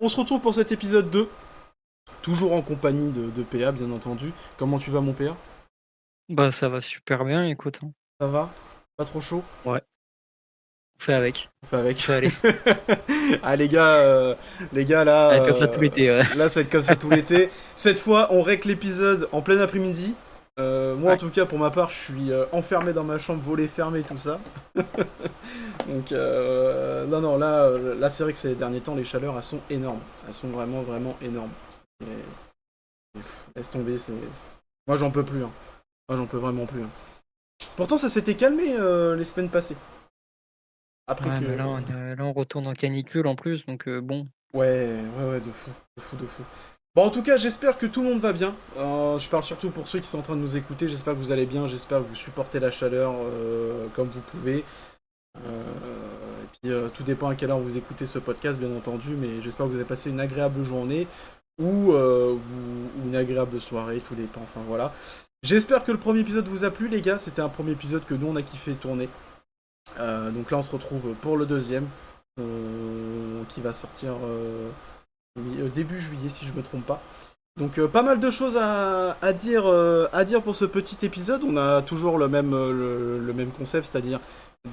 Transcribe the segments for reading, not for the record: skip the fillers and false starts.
On se retrouve pour cet épisode 2, toujours en compagnie de PA, bien entendu. Comment tu vas, mon PA? Bah ça va super bien, écoute, hein. Ça va? Pas trop chaud? Ouais, on fait avec, On fait on avec. fait aller. Ah, les gars là, Ouais, comme ça tout l'été, ouais. là, ça va être comme ça tout l'été. Cette fois, on règle l'épisode en plein après-midi. Moi, en Ouais, tout cas, pour ma part, je suis enfermé dans ma chambre, volet fermé, tout ça. Donc, non, non, là c'est vrai que ces derniers temps, les chaleurs, elles sont énormes. Elles sont vraiment, vraiment énormes. Laisse tomber, moi, j'en peux plus, hein. Moi, j'en peux vraiment plus, hein. Pourtant, ça s'était calmé les semaines passées. Après ouais, que. mais là on retourne en canicule en plus, donc bon. Ouais, ouais, ouais, de fou, de fou, de fou. Bon, en tout cas, j'espère que tout le monde va bien. Je parle surtout pour ceux qui sont en train de nous écouter. J'espère que vous allez bien. J'espère que vous supportez la chaleur comme vous pouvez. Et puis, tout dépend à quelle heure vous écoutez ce podcast, bien entendu. Mais j'espère que vous avez passé une agréable journée ou une agréable soirée. Tout dépend. Enfin, voilà. J'espère que le premier épisode vous a plu, les gars. C'était un premier épisode que nous, on a kiffé tourner. Donc là, on se retrouve pour le deuxième, qui va sortir début juillet, si je me trompe pas. Donc pas mal de choses à dire pour ce petit épisode. On a toujours le même concept, c'est-à-dire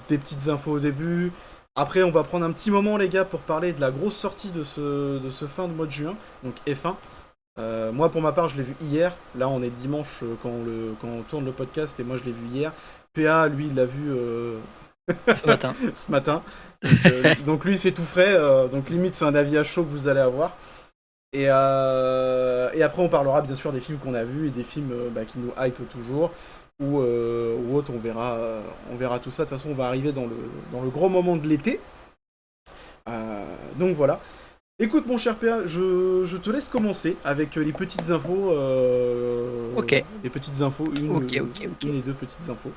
des petites infos au début. Après, on va prendre un petit moment, les gars, pour parler de la grosse sortie de ce fin de mois de juin, donc F1. Moi, pour ma part, je l'ai vu hier. Là, on est dimanche quand on tourne le podcast, et moi, je l'ai vu hier. PA, lui, il l'a vu Ce matin. ce matin. Donc lui, c'est tout frais. Donc limite, c'est un avis à chaud que vous allez avoir. Et après, on parlera bien sûr des films qu'on a vus et des films qui nous hype toujours. Ou autre, on verra tout ça. De toute façon, on va arriver dans le gros moment de l'été. Donc voilà. Écoute, mon cher PA, je te laisse commencer avec les petites infos. Ok, Les petites infos, ok, ok, ok. une et deux petites infos.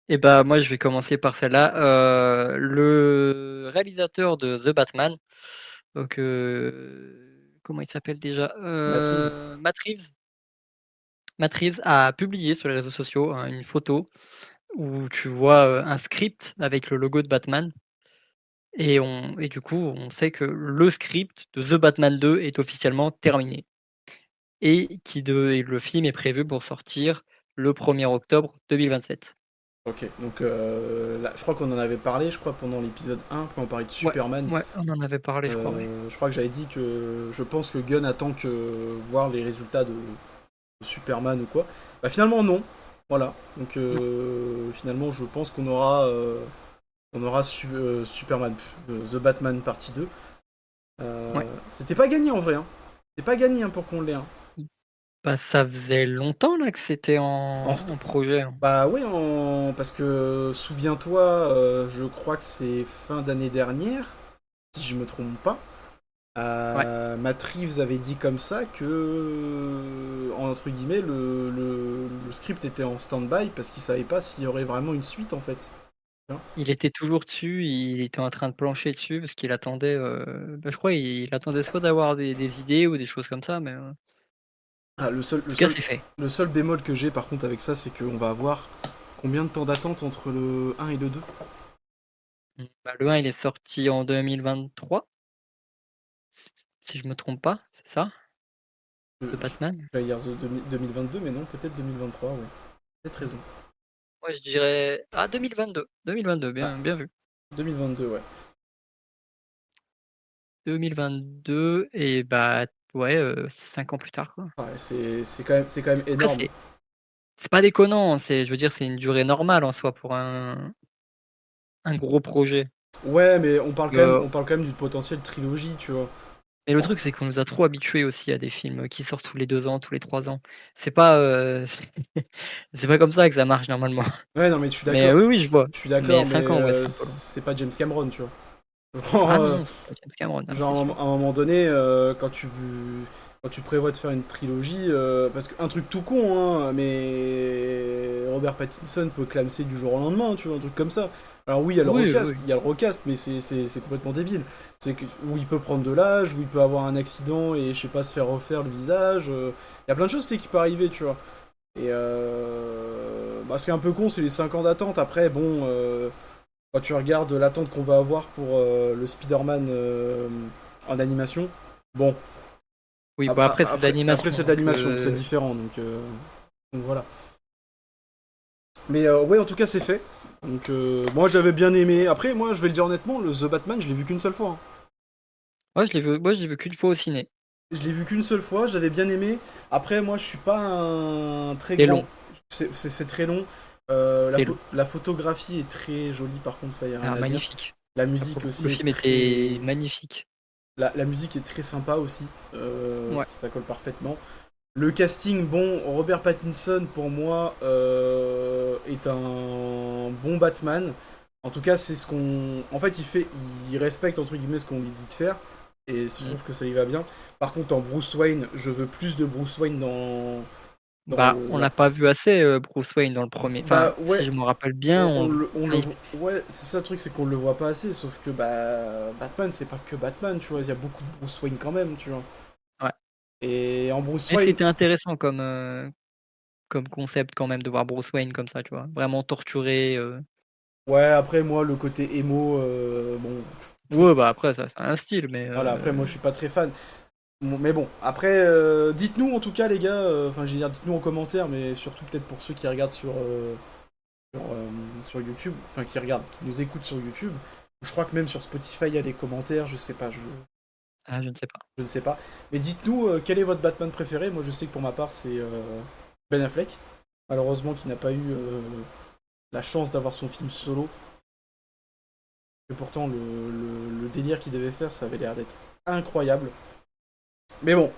Et bah moi je vais commencer par celle-là. Le réalisateur de The Batman, donc comment il s'appelle déjà? Matt Reeves. Matt Reeves a publié sur les réseaux sociaux hein, une photo où tu vois un script avec le logo de Batman. Et du coup, on sait que le script de The Batman 2 est officiellement terminé et le film est prévu pour sortir le 1er octobre 2027. Ok, donc là, je crois qu'on en avait parlé, je crois, pendant l'épisode 1, quand on parlait de Ouais, Superman. ouais, on en avait parlé, je crois, ouais. Je crois que j'avais dit que je pense que Gunn attend que voir les résultats de Superman ou quoi. Bah finalement non, voilà. Donc Non. finalement je pense on aura Superman, The Batman partie 2. Ouais. C'était pas gagné en vrai, hein. C'était pas gagné hein, pour qu'on l'ait. Hein. Bah, ça faisait longtemps là que c'était En en st- projet, hein. Bah oui, parce que souviens-toi, je crois que c'est fin d'année dernière, si je me trompe pas. Ouais. Matt Reeves avait dit comme ça que, entre guillemets, le script était en stand-by parce qu'il savait pas s'il y aurait vraiment une suite en fait. Tu vois. Il était toujours dessus, il était en train de plancher dessus parce qu'il attendait, bah, je crois il attendait soit d'avoir des idées ou des choses comme ça, mais, en Ah, tout cas c'est fait. le seul bémol que j'ai par contre avec ça, c'est qu'on va avoir combien de temps d'attente entre le un et le 2? Bah, le 1 il est sorti en 2023, si je me trompe pas, c'est ça? De Batman? J'allais dire 2022, mais non, peut-être 2023, ouais. Peut-être Mmh. raison. Moi je dirais 2022, 2022, Ah, bien vu. 2022, ouais. 2022 et bah, ouais, 5 ans plus tard, quoi. Ouais, c'est quand même Après énorme. c'est pas déconnant, je veux dire, c'est une durée normale en soi pour un gros projet. Ouais, mais Heu, on parle quand même d'une potentielle trilogie, tu vois. mais le truc, c'est qu'on nous a trop habitués aussi à des films qui sortent tous les 2 ans, tous les 3 ans. C'est pas, c'est pas comme ça que ça marche normalement. Ouais, non, mais Mais oui, oui, je vois. je suis Mais d'accord, mais 5 ans, ouais, c'est un peu long. c'est pas James Cameron, tu vois. Ah Genre, non, c'est pas James Cameron, ah c'est sûr. à un moment donné, quand tu prévois de faire une trilogie, parce qu'un truc tout con, hein, mais Robert Pattinson peut clamser du jour au lendemain, tu vois, un truc comme ça. Alors oui, Oui, oui. il y a le recast, mais c'est complètement débile. Où il peut prendre de l'âge, où il peut avoir un accident et, je sais pas, se faire refaire le visage. Il y a plein de choses, tu sais, qui peuvent arriver, tu vois. Et ce qui est un peu con, c'est les 5 ans d'attente. Après, quand tu regardes l'attente qu'on va avoir pour le Spider-Man en animation. Bon, Oui, bah après c'est de l'animation, après c'est de donc l'animation, c'est différent, donc voilà. Mais ouais, en tout cas, c'est fait. Donc moi, j'avais bien aimé. Après, moi, je vais le dire honnêtement, le The Batman, je l'ai vu qu'une seule fois, hein. ouais, moi je l'ai vu qu'une fois au ciné. Je l'ai vu qu'une seule fois, j'avais bien aimé. Après, moi, je suis pas un très C'est grand. long, C'est très long. c'est long. La photographie est très jolie, par contre, ça y a rien Ah, à dire. magnifique. La Ah, musique pour le coup, le aussi est film très. était magnifique. La musique est très sympa aussi. Ouais. Ça colle parfaitement. Le casting, bon, Robert Pattinson, pour moi, est un bon Batman. En tout cas, c'est ce qu'on. En fait, il respecte, entre guillemets, ce qu'on lui dit de faire. Et je Mm. trouve que ça lui va bien. Par contre, en Bruce Wayne, je veux plus de Bruce Wayne dans Bah, on n'a pas vu assez Bruce Wayne dans le premier. Enfin, Bah si ouais, je me rappelle bien, on enfin, le ouais, c'est ça le truc, c'est qu'on le voit pas assez, sauf que bah Batman, c'est pas que Batman, tu vois, il y a beaucoup de Bruce Wayne quand même, tu vois. ouais. Et en Bruce Mais Wayne, c'était intéressant comme concept quand même de voir Bruce Wayne comme ça, tu vois. Vraiment torturé. ouais, après moi le côté émo, bon, Ouais, bah après ça, c'est un style, mais voilà, après moi je suis pas très fan. Mais bon, après, dites-nous en tout cas les gars, enfin je veux dire, dites-nous en commentaire, mais surtout peut-être pour ceux qui regardent sur YouTube, enfin qui nous écoutent sur YouTube. Je crois que même sur Spotify il y a des commentaires, je sais pas, ah, je ne sais pas. je ne sais pas. Mais dites-nous quel est votre Batman préféré. Moi je sais que pour ma part c'est Ben Affleck, malheureusement qui n'a pas eu la chance d'avoir son film solo. Et pourtant le délire qu'il devait faire, ça avait l'air d'être incroyable. Mais bon,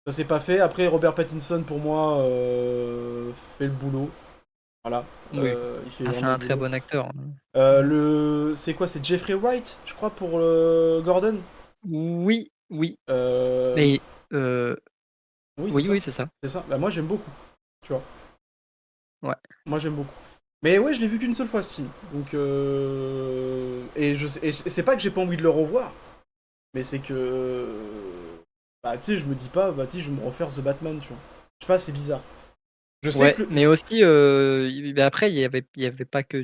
ça s'est pas fait. Après, Robert Pattinson, pour moi, fait le boulot. Voilà. Oui. Il fait Ah, c'est vraiment un le très boulot. bon acteur, hein. C'est quoi? C'est Jeffrey Wright, je crois, pour Gordon. Oui, oui. Euh, Mais euh, Oui, c'est oui, ça. oui, c'est ça. C'est ça. Bah, moi, j'aime beaucoup. Tu vois. Ouais. Moi, j'aime beaucoup. Mais ouais, je l'ai vu qu'une seule fois ce film. Donc, et c'est pas que j'ai pas envie de le revoir, mais c'est que. Bah, tu sais, je me dis pas, bah, tu sais, je vais me refaire The Batman, tu vois. Je sais pas, c'est bizarre. Je sais Ouais, que. mais aussi, bah, après, il y avait pas que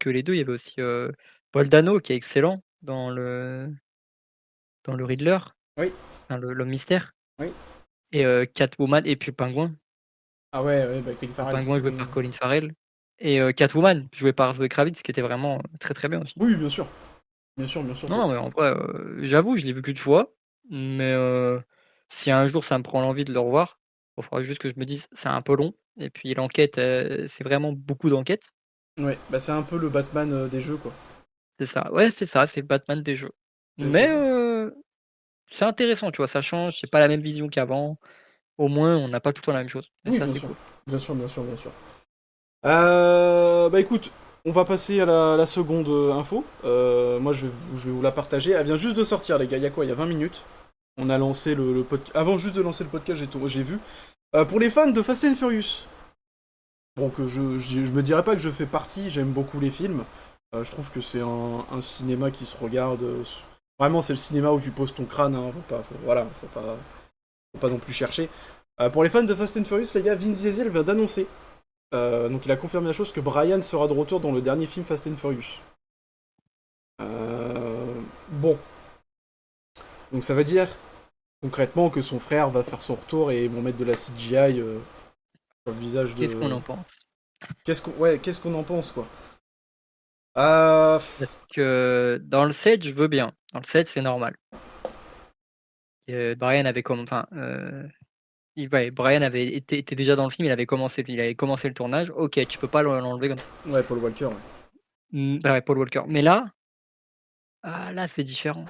les deux, il y avait aussi Paul Dano qui est excellent dans le Riddler, Oui, enfin, l'homme mystère, oui. et Catwoman, et puis Pingouin. Ah ouais, ouais, bah, Colin Le Farrell. Pingouin joué par Colin Farrell, et Catwoman joué par Zoe Kravitz, qui était vraiment très très bien aussi. Oui, bien sûr. Bien sûr, bien sûr. Non, non, mais en vrai, j'avoue, je l'ai vu qu'une fois, mais si un jour ça me prend l'envie de le revoir, il faudra juste que je me dise: «C'est un peu long», et puis l'enquête, c'est vraiment beaucoup d'enquête. Ouais, bah c'est un peu le Batman des jeux, quoi. C'est ça, ouais, c'est ça, c'est le Batman des jeux. C'est Mais ça. c'est intéressant, tu vois? Ça change, c'est pas la même vision qu'avant. Au moins, on n'a pas tout le temps la même chose, et Oui, ça, bien c'est sûr. cool. Bien sûr, bien sûr, bien sûr. Bah écoute, on va passer à la seconde info. Moi, je vais vous la partager. Elle vient juste de sortir, les gars. Il y a quoi? Il y a 20 minutes. On a lancé le podcast. Avant juste de lancer le podcast, j'ai vu. Pour les fans de Fast and Furious. Bon, je me dirais pas que je fais partie, j'aime beaucoup les films. Je trouve que c'est un cinéma qui se regarde. Vraiment, c'est le cinéma où tu poses ton crâne, hein, voilà, faut pas non plus chercher. Pour les fans de Fast and Furious, les gars, Vin Diesel vient d'annoncer. Donc il a confirmé la chose que Brian sera de retour dans le dernier film Fast and Furious. Bon. Donc ça veut dire concrètement que son frère va faire son retour et ils vont mettre de la CGI sur le visage Qu'est-ce qu'on de. en pense? Qu'est-ce qu'on en pense, quoi. Euh, Parce que dans le 7, je veux bien. Dans le 7, c'est normal. Brian avait enfin, Brian était déjà dans le film, il avait commencé le tournage. OK, tu peux pas l'enlever comme ça. Ouais, Paul Walker, ouais. Bah, ouais, Paul Walker. Mais là, là, c'est différent.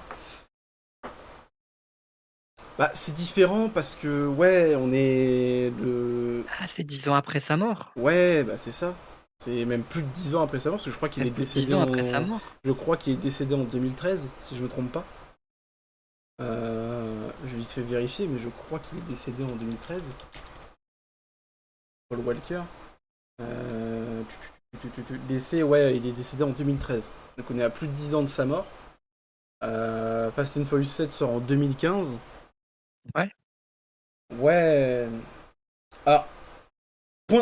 Bah, c'est différent parce que, ouais, on est le. Ah, c'est 10 ans après sa mort. Ouais, bah c'est ça. C'est même plus de 10 ans après sa mort, parce que je crois qu'il Même est plus de 10 décédé ans après sa en. mort. Je crois qu'il est décédé en 2013, si je me trompe pas. Je vais vite fait vérifier, mais je crois qu'il est décédé en 2013. Paul Walker. Décès, ouais, il est décédé en 2013. Donc on est à plus de 10 ans de sa mort. Fast and Furious 7 sort en 2015. Ouais. Ouais. Ah,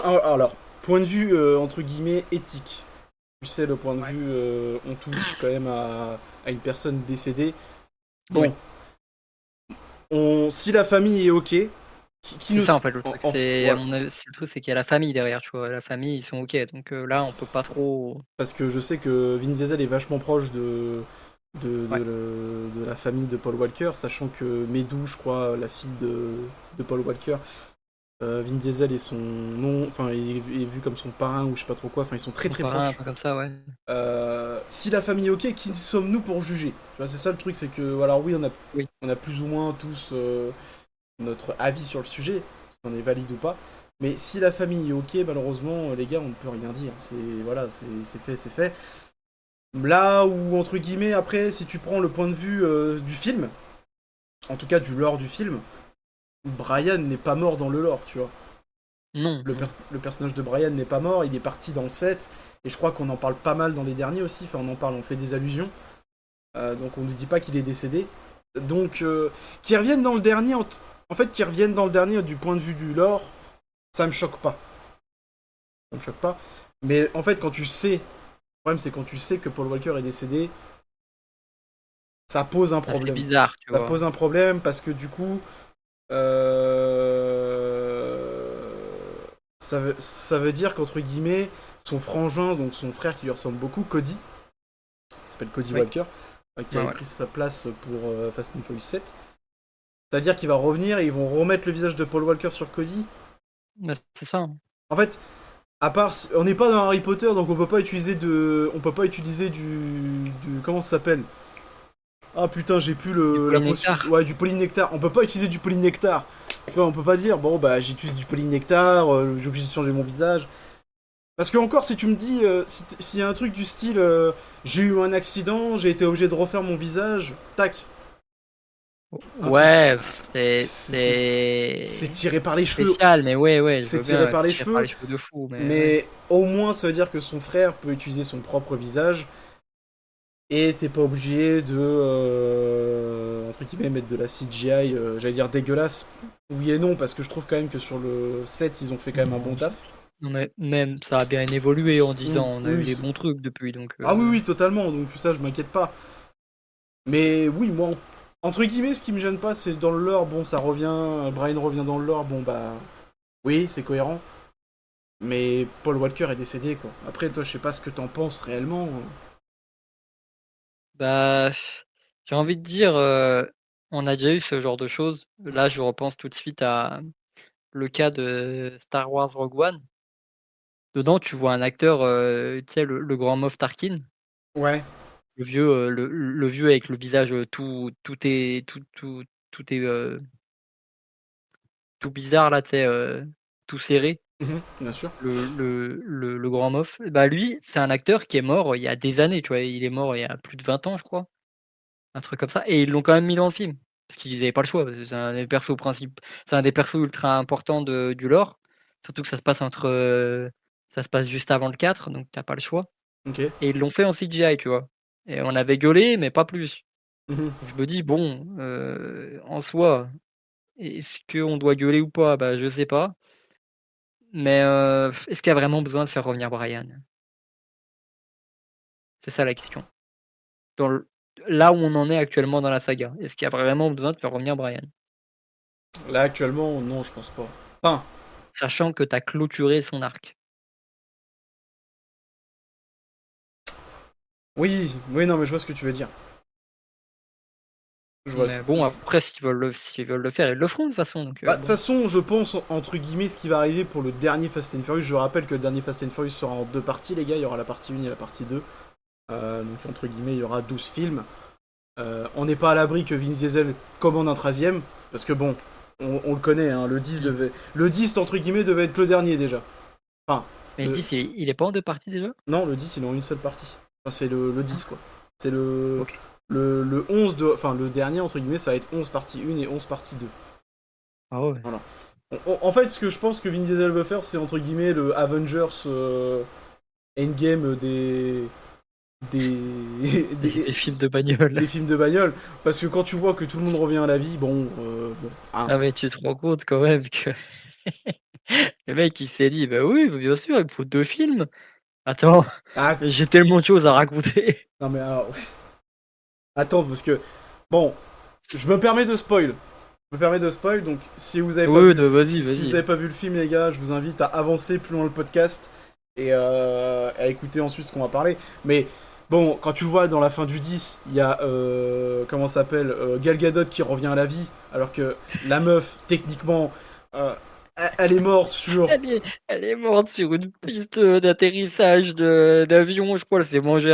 alors, point de vue entre guillemets éthique. Tu sais, le point de Ouais. vue, on touche quand même à une personne décédée. Bon, Oui. Si la famille est ok, qui C'est nous. ça en fait le truc, c'est à Voilà. mon avis, c'est le truc, c'est qu'il y a la famille derrière, tu vois? La famille, ils sont OK, donc là, on peut pas trop Parce que je sais que Vin Diesel est vachement proche ouais, de la famille de Paul Walker, sachant que Meadow, je crois, la fille de Paul Walker, Vin Diesel et son nom, enfin, est vu comme son parrain ou je sais pas trop quoi, enfin, ils sont très son très parrain, un proches. peu comme ça, ouais. Si la famille est ok, qui sommes-nous pour juger? Tu vois, c'est ça le truc, c'est que, alors oui, Oui. on a plus ou moins tous notre avis sur le sujet, si on est valide ou pas. Mais si la famille est ok, malheureusement, les gars, on ne peut rien dire. Voilà, c'est fait, c'est fait. Là où, entre guillemets, après, si tu prends le point de vue du film, en tout cas du lore du film, Brian n'est pas mort dans le lore, tu vois. Non, non. Le personnage de Brian n'est pas mort, il est parti dans le 7, et je crois qu'on en parle pas mal dans les derniers aussi, enfin on en parle, on fait des allusions, donc on ne dit pas qu'il est décédé. Donc, qu'ils reviennent dans le dernier, en fait, qu'ils reviennent dans le dernier du point de vue du lore, ça me choque pas. Ça me choque pas. Mais en fait, quand tu sais, le problème c'est quand tu sais que Paul Walker est décédé, ça pose un Ça fait problème. bizarre, tu Ça vois? pose un problème parce que du coup, ça veut dire qu'entre guillemets, son frangin, donc son frère qui lui ressemble beaucoup, Cody, il s'appelle Cody Oui, Walker, qui ouais, avait ouais. pris sa place pour Fast and Furious 7. Ça veut dire qu'il va revenir et ils vont remettre le visage de Paul Walker sur Cody. Bah, c'est ça, hein. En fait, à part, on n'est pas dans Harry Potter, donc on peut pas utiliser comment ça s'appelle? Ah putain, j'ai plus Du la potion. polynectar. Ouais, du polynectar. On peut pas utiliser du polynectar. Tu vois, on peut pas dire, bon bah j'utilise du polynectar, j'ai obligé de changer mon visage. Parce que encore, si tu me dis, s'il y a un truc du style, j'ai eu un accident, j'ai été obligé de refaire mon visage, tac, un truc, Ouais, c'est c'est c'est tiré par les cheveux, spécial, mais ouais, je c'est veux tiré bien, ouais, par c'est les tiré par cheveux, les cheveux de fou, mais ouais. mais au moins ça veut dire que son frère peut utiliser son propre visage et t'es pas obligé de entre guillemets mettre de la CGI, j'allais dire dégueulasse. Oui et non parce que je trouve quand même que sur le 7 ils ont fait quand même un Non, bon taf. non, mais même ça a bien évolué en 10 ans, on a eu Oui, des bons trucs depuis, donc ah oui oui totalement donc ça je m'inquiète pas. Mais oui moi entre guillemets ce qui me gêne pas c'est dans le lore bon ça revient Brian revient dans le lore bon bah oui c'est cohérent mais Paul Walker est décédé quoi. Après toi je sais pas ce que t'en penses réellement. bah, j'ai envie de dire, on a déjà eu ce genre de choses. Là, je repense tout de suite à le cas de Star Wars Rogue One. Dedans, tu vois un acteur, tu sais, le grand Moff Tarkin, Ouais. le vieux, le vieux avec le visage, tout est, tout bizarre là, tu sais, tout serré, Mhm, bien sûr. le grand Moff. Bah, lui, c'est un acteur qui est mort il y a des années, tu vois? Il est mort il y a plus de 20 ans, je crois, un truc comme ça, et ils l'ont quand même mis dans le film. Parce qu'ils avaient pas le choix, parce que c'est un des persos ultra importants du lore. Surtout que ça se passe juste avant le 4, donc tu as pas le choix. Ok. Et ils l'ont fait en CGI, tu vois? Et on avait gueulé, mais pas plus. Mhm. Je me dis: «Bon, en soi, est-ce qu'on doit gueuler ou pas? Bah, je sais pas, mais est-ce qu'il y a vraiment besoin de faire revenir Brian?» C'est ça la question. Dans le Là où on en est actuellement dans la saga, est-ce qu'il y a vraiment besoin de faire revenir Brian? Là actuellement non je pense pas. Enfin Sachant que tu as clôturé son arc. oui oui non mais je vois ce que tu veux dire. Je vois. Mais bon, après s'ils veulent le faire, ils le feront de toute façon, donc Bah, de toute bon. façon, je pense, entre guillemets, ce qui va arriver pour le dernier Fast and Furious. Je rappelle que le dernier Fast and Furious sera en deux parties, les gars. Il y aura la partie 1 et la partie 2. Donc, entre guillemets, il y aura 12 films. On n'est pas à l'abri que Vin Diesel commande un 13e. Parce que bon, on le connaît, hein, Mmh. le 10, entre guillemets, devait être le dernier déjà. Enfin, Mais je le... dis, il est pas en 2 parties déjà? non, le 10, il est en une seule partie. Enfin, c'est le Ah, 10, quoi. C'est OK. le 11 Enfin, le dernier, entre guillemets, ça va être 11 partie 1 et 11 partie 2. Ah ouais. Voilà. En fait, ce que je pense que Vin Diesel veut faire, c'est entre guillemets le Avengers Endgame des, Des films de bagnole. des films de bagnole. Parce que quand tu vois que tout le monde revient à la vie, bon, hein. Ah mais tu te rends compte quand même que le mec il s'est dit: «Bah oui, bah bien sûr, il me faut 2 films. Attends, Ah, j'ai tellement de choses à raconter». non mais alors, attends, parce que, bon, je me permets de spoil. me permets de spoil, donc si vous avez pas Oui, vu, vas-y, si vous vas-y. avez pas vu le film, les gars, je vous invite à avancer plus loin le podcast et à écouter ensuite ce qu'on va parler. Mais bon, quand tu le vois dans la fin du 10, il y a comment ça s'appelle Gal Gadot qui revient à la vie, alors que la meuf, techniquement, euh, elle est morte sur. Elle est morte sur une piste d'atterrissage d'avion, je crois. Elle s'est mangée.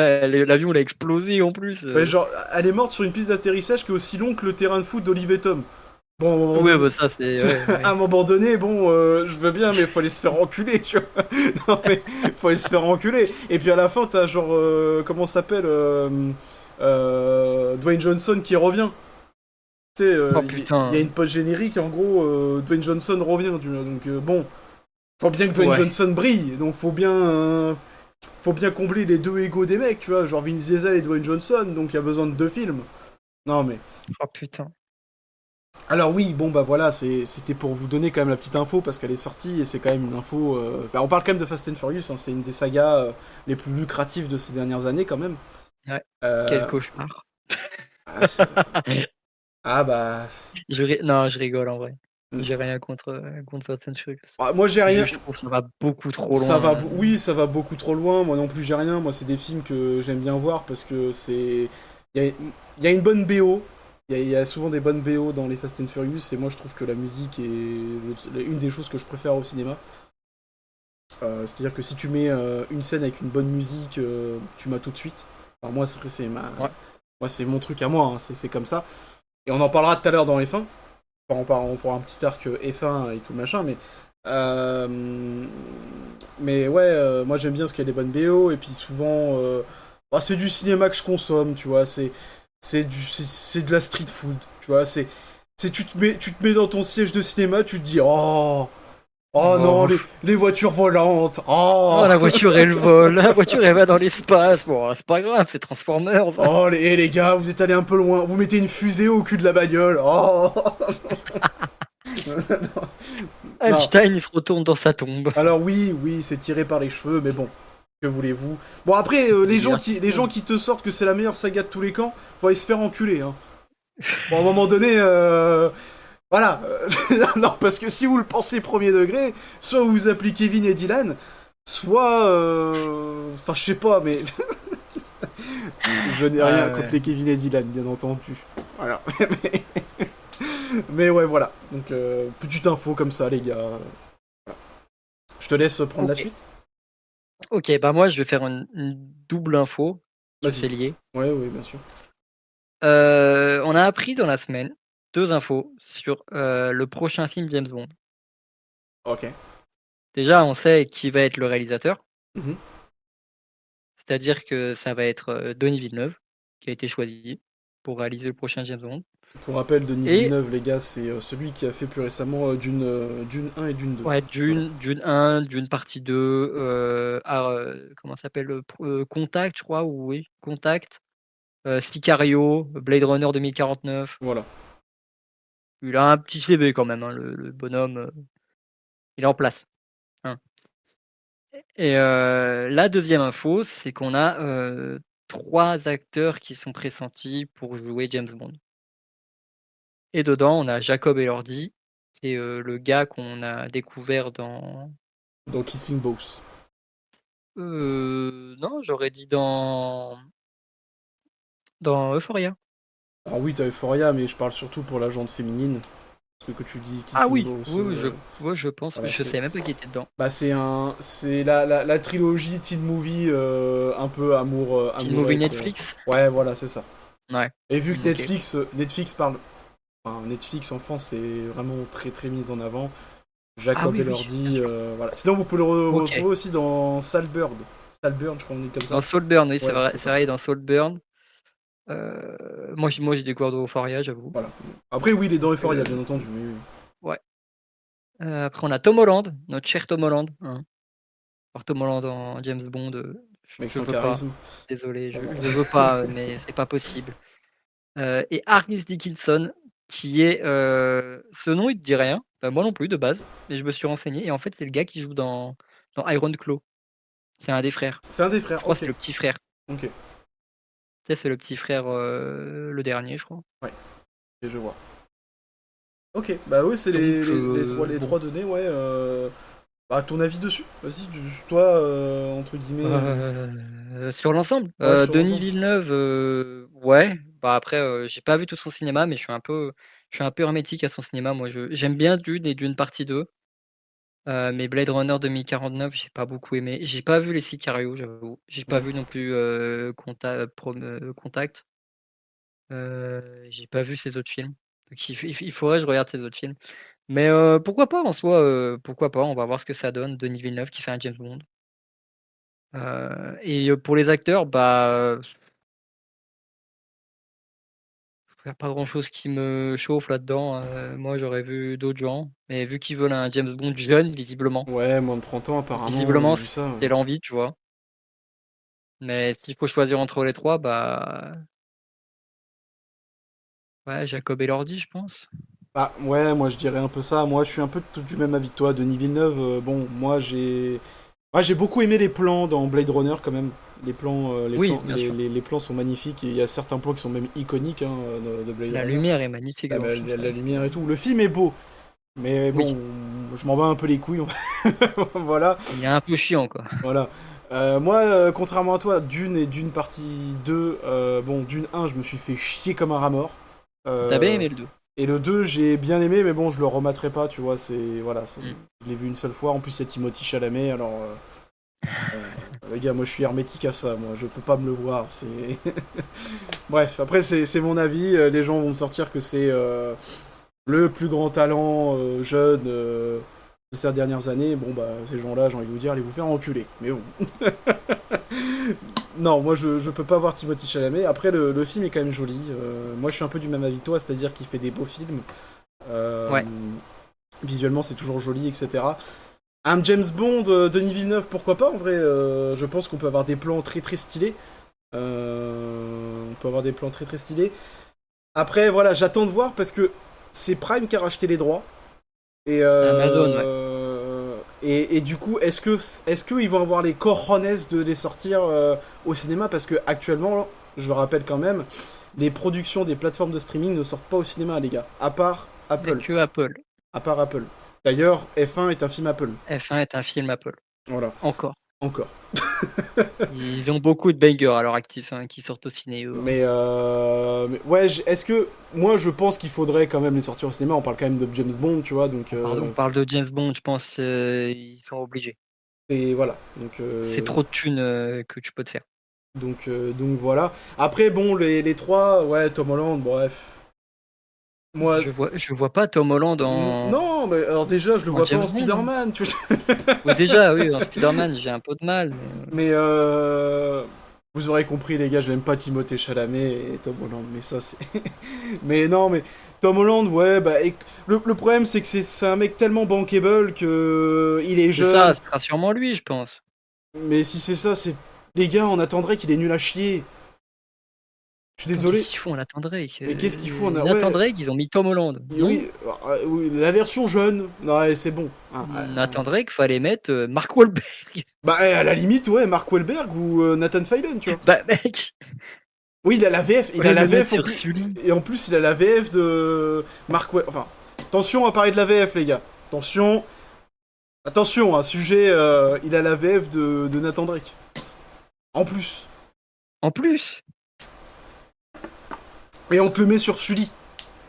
L'avion, il a explosé en plus. Ouais, genre, elle est morte sur une piste d'atterrissage qui est aussi longue que le terrain de foot d'Olive Tom. Bon, à un moment Oui, donné, bah ça, c'est. Ouais, à un ouais. moment donné, bon, je veux bien, mais faut aller se faire enculer, tu vois. Non, mais faut aller se faire enculer. Et puis à la fin, t'as genre, comment ça s'appelle Dwayne Johnson qui revient. Tu sais, Oh il y a putain. une post générique, en gros, Dwayne Johnson revient, tu vois. Donc, bon, faut bien que Dwayne Ouais. Johnson brille. Donc, faut bien combler les deux égos des mecs, tu vois. Genre Vin Diesel et Dwayne Johnson. Donc, il y a besoin de deux films. Non, mais. Oh putain. Alors oui, bon bah voilà, c'était pour vous donner quand même la petite info parce qu'elle est sortie et c'est quand même une info. Bah, on parle quand même de Fast and Furious, hein, c'est une des sagas les plus lucratives de ces dernières années quand même. Ouais. Quel Euh, cauchemar. ah, ah, bah, Non, je rigole en vrai. mm. J'ai rien contre Fast and Furious. Ah, moi j'ai rien. Je trouve que ça va beaucoup trop Ça va, loin. oui, ça va beaucoup trop loin. Moi non plus j'ai rien. Moi c'est des films que j'aime bien voir parce que il y a une bonne BO. Il y a souvent des bonnes BO dans les Fast and Furious et moi je trouve que la musique est une des choses que je préfère au cinéma. C'est-à-dire que si tu mets une scène avec une bonne musique, tu m'as tout de suite. Alors moi, Ouais. moi, c'est mon truc à moi, hein, c'est comme ça. Et on en parlera tout à l'heure dans F1. Enfin, on fera un petit arc F1 et tout machin, euh, mais ouais, moi j'aime bien ce qu'il y a des bonnes BO, et puis souvent, bah, c'est du cinéma que je consomme, tu vois, c'est de la street food, tu vois, tu te mets dans ton siège de cinéma, tu te dis, oh, oh non, Oh. les voitures volantes. Oh, Oh, la voiture elle vole, la voiture elle va dans l'espace. Bon, c'est pas grave, c'est Transformers. oh les gars, vous êtes allés un peu loin. Vous mettez une fusée au cul de la bagnole. Oh. Non. Einstein il se retourne dans sa tombe. Alors oui, oui, c'est tiré par les cheveux, mais bon, que voulez-vous. Bon après, C'est du les gens divertissement. qui te sortent que c'est la meilleure saga de tous les camps, faut aller se faire enculer. Hein. Bon, à un moment donné, voilà. Non, parce que si vous le pensez premier degré, soit vous appelez Kevin et Dylan, soit, enfin, je sais pas, mais je n'ai rien Ah contre ouais. les Kevin et Dylan, bien entendu. Voilà. Mais ouais, voilà. Donc, petite info comme ça, les gars. Je te laisse prendre la Ok. suite. Ok, bah moi je vais faire une double info, que Vas-y. c'est lié. Ouais, oui, bien sûr. On a appris dans la semaine deux infos sur le prochain film James Bond. Ok. Déjà, on sait qui va être le réalisateur, Mhm. c'est-à-dire que ça va être Denis Villeneuve qui a été choisi pour réaliser le prochain James Bond. Pour rappel, Denis Et Villeneuve, les gars, c'est celui qui a fait plus récemment Dune 1 et Dune 2. ouais, Voilà. Dune 1, Dune partie 2, comment ça s'appelle Contact, je crois, ou oui, Contact, Sicario, Blade Runner 2049. Voilà. Il a un petit CV quand même, hein, le bonhomme, il est en place. Hein. Et la deuxième info, c'est qu'on a 3 acteurs qui sont pressentis pour jouer James Bond. Et dedans, on a Jacob Elordi, c'est le gars qu'on a découvert dans. Dans Kissing Booth. Non, j'aurais dit dans Euphoria. Alors oui, t'as Euphoria, mais je parle surtout pour la jante féminine. Parce que tu dis Ah Kissing oui, Booth, oui, oui, je pense, voilà, je savais même pas qu'il était dedans. bah c'est la trilogie teen movie un peu Teen Movie amourette. Netflix? Ouais, voilà, c'est ça. Ouais, Et vu que OK. Netflix parle, enfin, Netflix en France c'est vraiment très très mis en avant. Ah Jacob oui, oui, bien Elordi, sûr. voilà. Sinon vous pouvez le OK. retrouver aussi dans Saltburn. Saltburn, je crois qu'on dit comme Dans ça. Saltburn, oui, Ouais, c'est c'est ça. vrai, dans Saltburn. Moi, j'ai découvert de Euphoria, j'avoue. Voilà. Après oui, il est dans Donc, Euphoria, bien entendu, mais oui. ouais. Après, on a Tom Holland, notre cher Tom Holland, hein. Alors Tom Holland en James Bond, Mec je sans veux pas. charisme. Désolé, Voilà. je veux pas, mais c'est pas possible. Et Harris Dickinson, qui est, ce nom, il te dit rien, bah, moi non plus de base, mais je me suis renseigné et en fait, c'est le gars qui joue dans Iron Claw. C'est un des frères. C'est un des Je frères, crois ok. que c'est le petit frère. Ok. Tu sais, c'est le petit frère, le dernier, je crois. Ouais, et je vois. Ok, bah oui, c'est Donc, les bon. trois données, ouais. Bah, ton avis dessus? Vas-y, toi, entre guillemets, Sur l'ensemble, ouais, sur Denis l'ensemble. Villeneuve, ouais. Bah après, j'ai pas vu tout son cinéma, mais je suis un peu hermétique à son cinéma. Moi, j'aime bien Dune et Dune partie 2. Mais Blade Runner 2049, j'ai pas beaucoup aimé. J'ai pas vu les Sicario, j'avoue. J'ai pas vu non plus Contact. J'ai pas vu ses autres films. Donc il faudrait que je regarde ses autres films. Mais pourquoi pas en soi, pourquoi pas, on va voir ce que ça donne. Denis Villeneuve qui fait un James Bond. Et pour les acteurs, bah, y a pas grand-chose qui me chauffe là-dedans. Moi, j'aurais vu d'autres gens, mais vu qu'ils veulent un James Bond jeune, visiblement, Ouais, moins de 30 ans, apparemment, j'ai visiblement, vu ça. Ouais. c'est l'envie, tu vois? Mais s'il faut choisir entre les 3, bah, ouais, Jacob Elordi, je pense. Ah, ouais, moi je dirais un peu ça. Moi, je suis un peu du même avis que toi. Denis Villeneuve, bon, moi j'ai beaucoup aimé les plans dans Blade Runner quand même. Oui, bien sûr. Les plans sont magnifiques. Il y a certains plans qui sont même iconiques hein, de Blade La Runner. lumière est magnifique Ah dans le bah, film, c'est la vrai. lumière et tout. Le film est beau, mais Oui, bon, je m'en bats un peu les couilles. Voilà, il est un peu chiant, quoi. voilà. Moi, contrairement à toi, Dune et Dune partie 2, bon, Dune 1, je me suis fait chier comme un rat mort. Tu bien Euh, aimé le 2? et le 2, j'ai bien aimé, mais bon, je le remettrai pas, tu vois, voilà, Mmh. je l'ai vu une seule fois. En plus, il y a Timothée Chalamet, alors, les gars, moi, je suis hermétique à ça, moi, je peux pas me le voir, c'est... Bref, après, c'est mon avis, les gens vont me sortir que c'est le plus grand talent jeune de ces dernières années. Bon, bah, ces gens-là, j'ai envie de vous dire, allez vous faire enculer. Mais bon. Non, moi, je peux pas voir Timothée Chalamet. Après, le film est quand même joli. Moi, je suis un peu du même avis que toi, c'est-à-dire qu'il fait des beaux films. Euh, Ouais. Visuellement, c'est toujours joli, etc. Un James Bond, Denis Villeneuve, pourquoi pas en vrai je pense qu'on peut avoir des plans très très stylés. On peut avoir des plans très très stylés. Après, voilà, j'attends de voir parce que c'est Prime qui a racheté les droits. Amazon, ouais. Et du coup, est-ce qu'ils vont avoir les cojones de les sortir au cinéma? Parce que actuellement, je le rappelle quand même, les productions des plateformes de streaming ne sortent pas au cinéma, les gars. À part Il y a Apple. que Apple. À part Apple. D'ailleurs, F1 est un film Apple. F1 est un film Apple. Voilà. Encore. Encore. Ils ont beaucoup de bangers à leur actif, hein, qui sortent au ciné, eux, hein. Mais ouais, est-ce que moi je pense qu'il faudrait quand même les sortir au cinéma. On parle quand même de James Bond, tu vois, donc On parle de James Bond, je pense, ils sont obligés. et voilà. C'est trop de thunes, que tu peux te faire. Donc voilà. Après bon, les trois, ouais, Tom Holland, bref. Moi, Je vois pas Tom Holland non, mais alors déjà, je le en vois pas James en Bond, hein. Spider-Man, tu vois. Oui, déjà, oui, en Spider-Man, j'ai un peu de mal, mais Mais vous aurez compris, les gars, j'aime pas Timothée Chalamet et Tom Holland, mais ça c'est. Mais non, mais Tom Holland, ouais, bah le problème c'est que c'est un mec tellement bankable que il est c'est ça, jeune. ce sera sûrement lui, je pense. Mais si c'est ça, c'est les gars, on attendrait qu'il est nul à chier. Je suis Attends, qu'est-ce désolé, qu'ils font? Nathan Drake, mais qu'est-ce qu'il fout en a... Nathan Ouais, Drake, ils ont mis Tom Holland, non? oui, oui, la version jeune. Non, allez, c'est bon. Ah, Nathan Drake, fallait mettre, Mark Wahlberg. bah à la limite, ouais, Mark Wahlberg ou Nathan Fillion, tu vois. Bah, mec, Oui, il a la VF, il a fallait la le mettre VF en sur plus. Sully. Et en plus, il a la VF de Enfin, attention à parler de la VF, les gars. Attention, attention, un sujet. Il a la VF de Nathan Drake. En plus. En plus! Et on te le met sur Sully.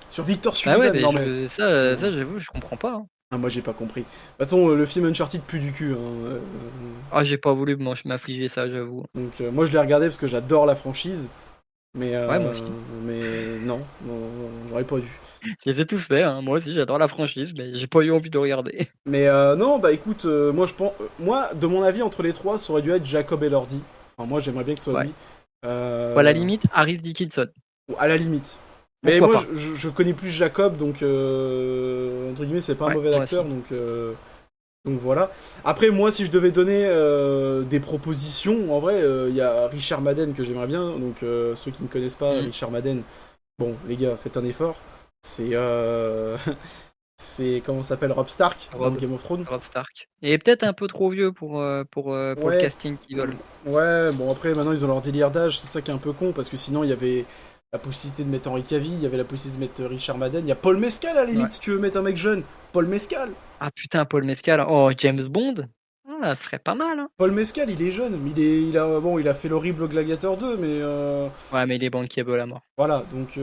Sur Victor Bah ouais, Sullivan. mais Non, mais. ça, j'avoue, je comprends pas, hein. Ah, moi, j'ai pas compris. De toute façon, le film Uncharted pue du cul. Hein, Ah, j'ai pas voulu m'affliger ça, j'avoue. donc, moi, je l'ai regardé parce que j'adore la franchise. Mais, Ouais, moi aussi. non, j'aurais pas dû. Je les ai tous faits, hein. Moi aussi, j'adore la franchise, mais j'ai pas eu envie de regarder. Mais non, bah écoute, moi je pense, moi de mon avis entre les trois, ça aurait dû être Jacob Elordi. Enfin moi j'aimerais bien que ce soit Ouais. lui. Ou à la Euh, limite, Harry Dickinson. ou à la limite. Mais Pourquoi moi pas? je connais plus Jacob, donc entre guillemets c'est pas un Ouais, mauvais moi acteur, aussi. donc voilà. Après moi si je devais donner des propositions, en vrai il y a Richard Madden que j'aimerais bien. Donc ceux qui ne connaissent pas Mmh. Richard Madden, bon les gars faites un effort. C'est c'est comment ça s'appelle Rob Stark dans Rob, Game of Thrones. Rob Stark. Et peut-être un peu trop vieux pour le Ouais, casting qu'ils veulent. ouais, bon après maintenant ils ont leur délire d'âge, c'est ça qui est un peu con parce que sinon il y avait la possibilité de mettre Henry Cavill, il y avait la possibilité de mettre Richard Madden, il y a Paul Mescal à la limite Ouais. si tu veux mettre un mec jeune. Paul Mescal. Ah putain, Paul Mescal. Oh, James Bond. Ah, ça serait pas mal, hein. Paul Mescal, il est jeune, mais il a fait l'horrible Gladiator 2, mais Ouais, mais il est bankable à mort. voilà, donc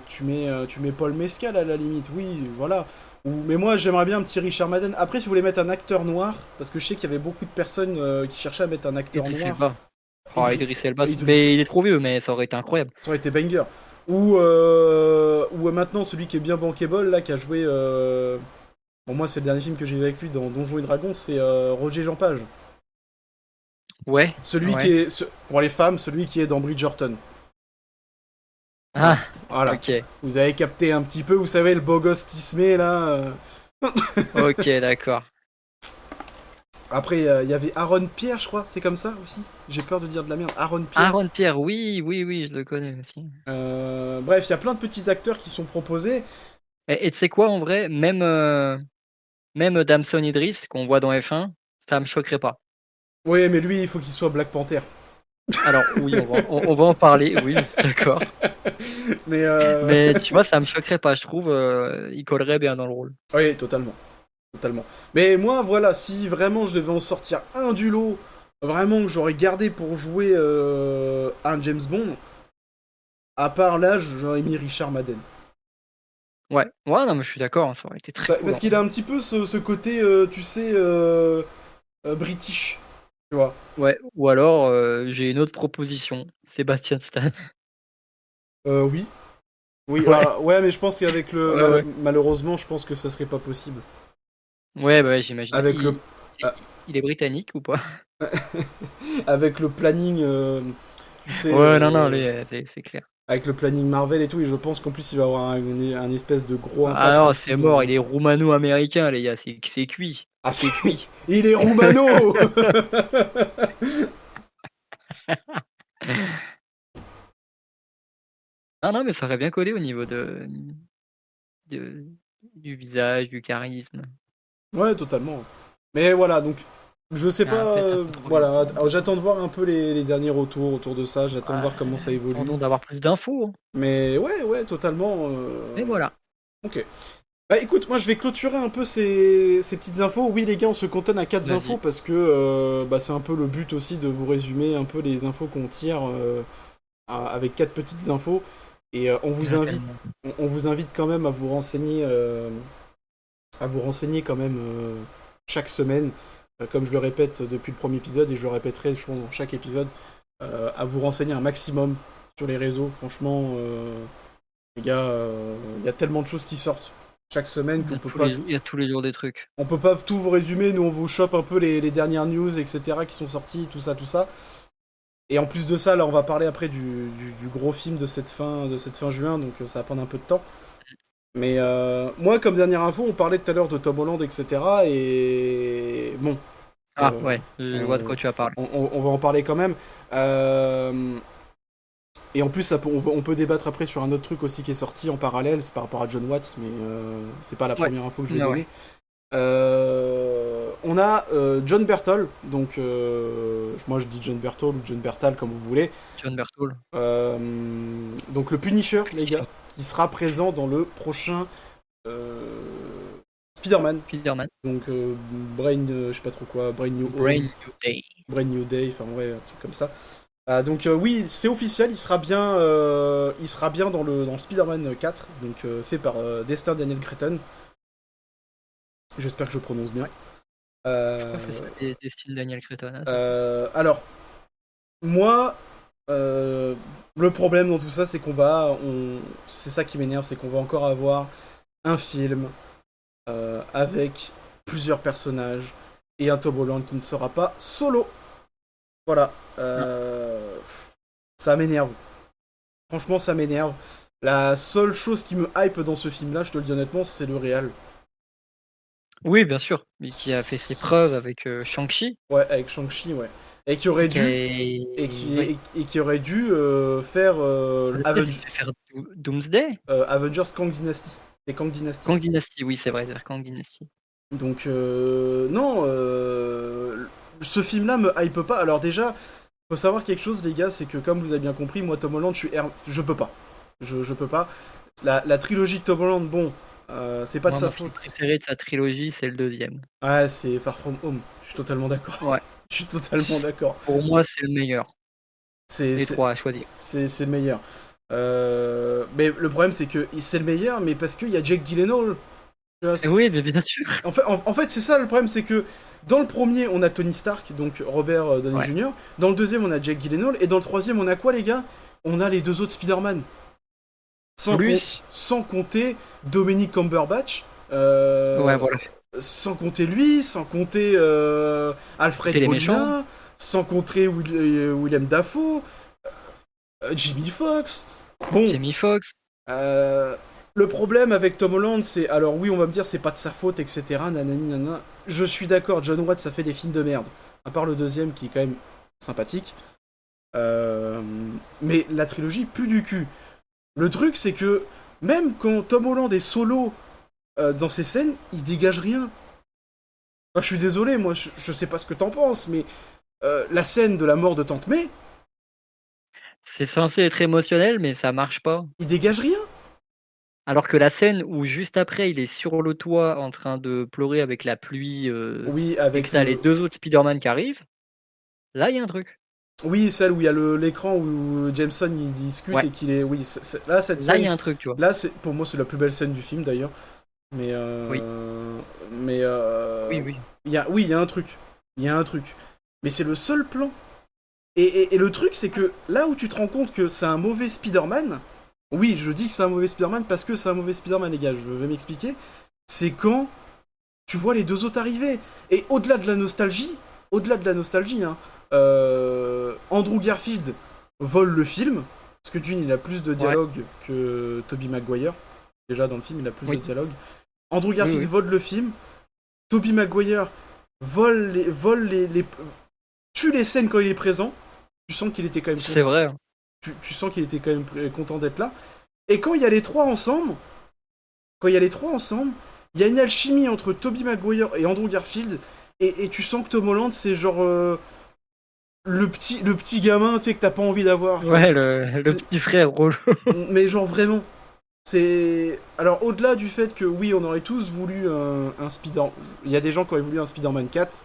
tu mets Paul Mescal à la limite, oui, voilà. Mais moi j'aimerais bien un petit Richard Madden. Après, si vous voulez mettre un acteur noir, parce que je sais qu'il y avait beaucoup de personnes qui cherchaient à mettre un acteur Idris noir. Elba. Oh, Idris Elba. Idris- Mais il est trop vieux, mais ça aurait été incroyable. Ça aurait été banger. Ou maintenant celui qui est bien bankable, là, qui a joué. Bon, moi c'est le dernier film que j'ai vu avec lui dans Donjons et Dragons, c'est Roger Jean Page. Ouais. Celui Ouais. qui est. Pour les femmes, celui qui est dans Bridgerton. Ah, Voilà. ok. Vous avez capté un petit peu, vous savez, le beau gosse qui se met là. Ok, d'accord. Après, il y avait Aaron Pierre, je crois, c'est comme ça aussi. J'ai peur de dire de la merde. Aaron Pierre. Aaron Pierre, oui, oui, oui, je le connais aussi. Bref, il y a plein de petits acteurs qui sont proposés. Et tu sais quoi, en vrai, même Damson Idris, qu'on voit dans F1, ça me choquerait pas. Oui, mais lui, il faut qu'il soit Black Panther. Alors, oui, on va en parler, oui, je suis d'accord. Mais, Mais tu vois, ça me choquerait pas, je trouve, il collerait bien dans le rôle. oui, totalement. Totalement. Mais moi, voilà, si vraiment je devais en sortir un du lot, vraiment que j'aurais gardé pour jouer un James Bond, à part l'âge, j'aurais mis Richard Madden. Ouais, ouais, non, mais je suis d'accord, hein, ça aurait été très cool. Parce qu'il a un petit peu ce côté, tu sais, british, tu vois. Ouais, ou alors, j'ai une autre proposition, Sébastien Stan. Oui. Oui, Ouais. ouais, mais je pense qu'avec le... Ouais, ouais. Malheureusement, je pense que ça serait pas possible. Ouais, bah ouais, j'imagine. Avec le... ah, Il est britannique ou pas? avec le planning, tu sais... Ouais, non, c'est clair. avec le planning Marvel et tout, et je pense qu'en plus il va avoir un espèce de gros Ah impact non, aussi c'est mort, il est roumano-américain, les gars, c'est cuit. Ah, C'est cuit. il est Romano. Ah non, mais ça aurait bien collé au niveau de- du visage, du charisme. Ouais, totalement. Mais voilà, donc je sais Ah, pas. peut-être un peu trop vieux. Voilà, alors, j'attends de voir un peu les derniers retours autour de ça. J'attends de voir comment ça évolue. Attendons d'avoir plus d'infos, hein. Mais ouais, totalement. Et voilà. Ok. Bah écoute, moi je vais clôturer un peu ces petites infos. Oui les gars, on se cantonne à 4 Vas-y. infos parce que bah, c'est un peu le but aussi de vous résumer un peu les infos qu'on tire avec 4 petites infos. Et on vous invite quand même à vous renseigner quand même chaque semaine, comme je le répète depuis le premier épisode et je le répéterai je pense dans chaque épisode, à vous renseigner un maximum sur les réseaux. Franchement, les gars, il y a tellement de choses qui sortent chaque semaine qu'on peut pas. Il y a tous les jours des trucs. On peut pas tout vous résumer, nous on vous chope un peu les dernières news, etc. qui sont sorties, tout ça, tout ça. Et en plus de ça, là on va parler après du gros film de cette fin juin, donc ça va prendre un peu de temps. Mais moi, comme dernière info, on parlait tout à l'heure de Tom Holland, etc. Et bon. Ah ouais, je vois de quoi tu vas parler. On va en parler quand même. Et en plus, on peut débattre après sur un autre truc aussi qui est sorti en parallèle, c'est par rapport à John Watts, mais c'est pas la première info que je vais donner. On a John Berthol, donc moi je dis John Berthol ou John Berthal comme vous voulez. John Berthol. Donc le Punisher, les gars, qui sera présent dans le prochain Spider-Man. Donc Brain, je sais pas trop quoi, Brain New Day. Brain New Day, enfin ouais, un truc comme ça. Donc oui, c'est officiel, il sera bien dans le Spider-Man 4, donc fait par Destin Daniel Cretton. J'espère que je prononce bien. Je crois que c'est ça, Destin Daniel Cretton. Alors, moi, le problème dans tout ça, c'est c'est ça qui m'énerve, c'est qu'on va encore avoir un film avec plusieurs personnages et un Tom Holland qui ne sera pas solo. Voilà. Ça m'énerve. Franchement, ça m'énerve. La seule chose qui me hype dans ce film-là, je te le dis honnêtement, c'est le réal. Oui, bien sûr. Mais qui a fait ses preuves avec Shang-Chi. Ouais, avec Shang-Chi, ouais. Et qui aurait dû faire Doomsday. Avengers Kang Dynasty. Et Kang Dynasty. Kang Dynasty, oui, c'est vrai, Kang Dynasty. Donc non, ce film-là me hype pas. Alors déjà, Faut savoir quelque chose, les gars, c'est que comme vous avez bien compris, moi, Tom Holland, je peux pas. Je peux pas. La trilogie de Tom Holland, bon, c'est pas de Moi, sa mon film faute. préféré de sa trilogie, c'est le deuxième. Ouais, c'est Far From Home. Je suis totalement d'accord. Ouais. Je suis totalement d'accord. Pour moi, c'est le meilleur C'est des c'est- trois à choisir. c'est le meilleur. Mais le problème, c'est que c'est le meilleur, mais parce qu'il y a Jake Gyllenhaal. Tu vois, Oui, mais bien sûr. en fait, c'est ça le problème, c'est que dans le premier, on a Tony Stark, donc Robert Downey Ouais. Jr. Dans le deuxième, on a Jake Gyllenhaal. Et dans le troisième, on a quoi, les gars? On a les deux autres Spider-Man. Plus. Sans compter Dominic Cumberbatch. Ouais, voilà. Sans compter lui, sans compter Alfred C'était les méchants. Molina, sans compter William Dafoe, Jimmy Fox. Bon, Jamie Foxx. le problème avec Tom Holland, c'est. Alors oui, on va me dire, c'est pas de sa faute, etc. Nanani, nanana. Je suis d'accord, John Watts, ça fait des films de merde. À part le deuxième qui est quand même sympathique. Mais la trilogie pue du cul. Le truc, c'est que même quand Tom Holland est solo dans ses scènes, il dégage rien. Enfin, je suis désolé, moi, je sais pas ce que t'en penses, mais la scène de la mort de Tante May, C'est censé être émotionnel, mais ça marche pas. il dégage rien. Alors que la scène où juste après, il est sur le toit en train de pleurer avec la pluie Oui, et que avec t'as les deux autres Spider-Man qui arrivent, là, il y a un truc. Oui, celle où il y a l'écran où Jameson il discute Ouais. et qu'il est. Oui, là, cette Là, il y scène. a un truc, tu vois. Là, pour moi, c'est la plus belle scène du film d'ailleurs. Mais. Oui. Mais. Oui, oui. Oui, il y a un truc. Il y a un truc. Mais c'est le seul plan. Et le truc, c'est que là où tu te rends compte que c'est un mauvais Spider-Man. Oui, je dis que c'est un mauvais Spider-Man parce que c'est un mauvais Spider-Man, les gars. Je vais m'expliquer. C'est quand tu vois les deux autres arriver. Et au-delà de la nostalgie, hein, Andrew Garfield vole le film, parce que June il a plus de Ouais. dialogue que Tobey Maguire. Déjà dans le film, il a plus Oui. de dialogue. Andrew Oui, Garfield oui. vole le film. Tobey Maguire tue les scènes quand il est présent. Tu sens qu'il était quand même C'est vrai. Hein. tu sens qu'il était quand même content d'être là. Et quand il y a les trois ensemble, il y a une alchimie entre Tobey Maguire et Andrew Garfield, et tu sens que Tom Holland, c'est genre le petit gamin, tu sais, que t'as pas envie d'avoir. Ouais, le petit frère relou. Mais genre vraiment. C'est. Alors, au-delà du fait que, oui, on aurait tous voulu un Spider. Il y a des gens qui auraient voulu un Spider-Man 4.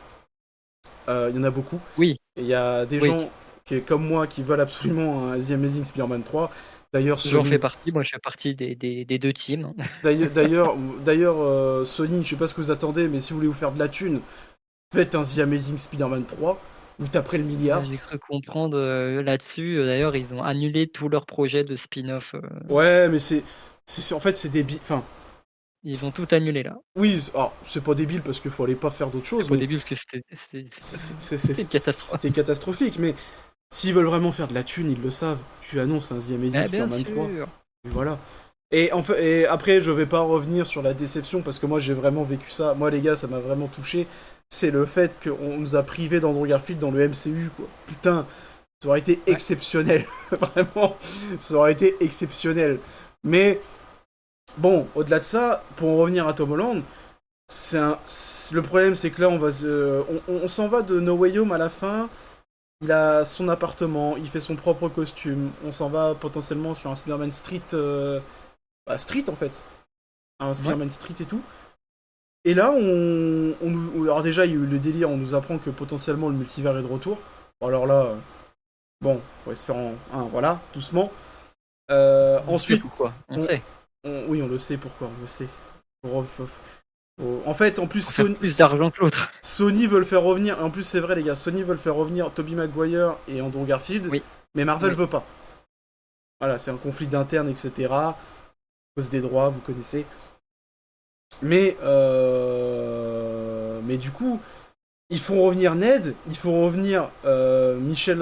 Il y en a beaucoup. Oui, Et il y a des oui. gens comme moi qui veulent absolument un The Amazing Spider-Man 3. D'ailleurs, J'en fais Sony. partie. Moi, je fais partie des deux teams. D'ailleurs, Sony, je sais pas ce que vous attendez, mais si vous voulez vous faire de la thune, faites un The Amazing Spider-Man 3. Vous taperez le milliard. J'ai cru comprendre là-dessus. D'ailleurs, ils ont annulé tous leurs projets de spin-off. Ouais, mais en fait, c'est débile. Enfin, Ils ont tout annulé là. oui, c'est pas débile parce qu'il faut aller pas faire d'autres choses, Au mais début, parce que c'était une catastrophe. c'était catastrophique. Mais s'ils veulent vraiment faire de la thune, ils le savent. Tu annonces un The Amazing Eh bien Spider-Man 3. sûr. Et voilà. Et après, je vais pas revenir sur la déception parce que moi, j'ai vraiment vécu ça. Moi, les gars, ça m'a vraiment touché. C'est le fait qu'on nous a privés d'Andrew Garfield dans le MCU, quoi. Putain, ça aurait été exceptionnel. Vraiment, ça aurait été exceptionnel. Mais, bon, au-delà de ça, pour en revenir à Tom Holland, le problème, c'est que là, on s'en va de No Way Home à la fin. Il a son appartement, il fait son propre costume. On s'en va potentiellement sur un Spider-Man Street. Street en fait. Un Spider-Man Street et tout. Et là, alors déjà, il y a eu le délire, on nous apprend que potentiellement le multivers est de retour. Alors là, bon, faut se faire voilà, doucement. Ensuite, Pourquoi on sait. oui, on le sait pourquoi, on le sait. En fait, en plus, Pour faire plus d'argent que l'autre. Sony veut le faire revenir. En plus, c'est vrai, les gars, Sony veut le faire revenir Tobey Maguire et Andrew Garfield. Oui. Mais Marvel Oui. veut pas. Voilà, c'est un conflit d'interne, etc. À cause des droits, vous connaissez. Mais du coup, ils font revenir Ned, ils font revenir Michel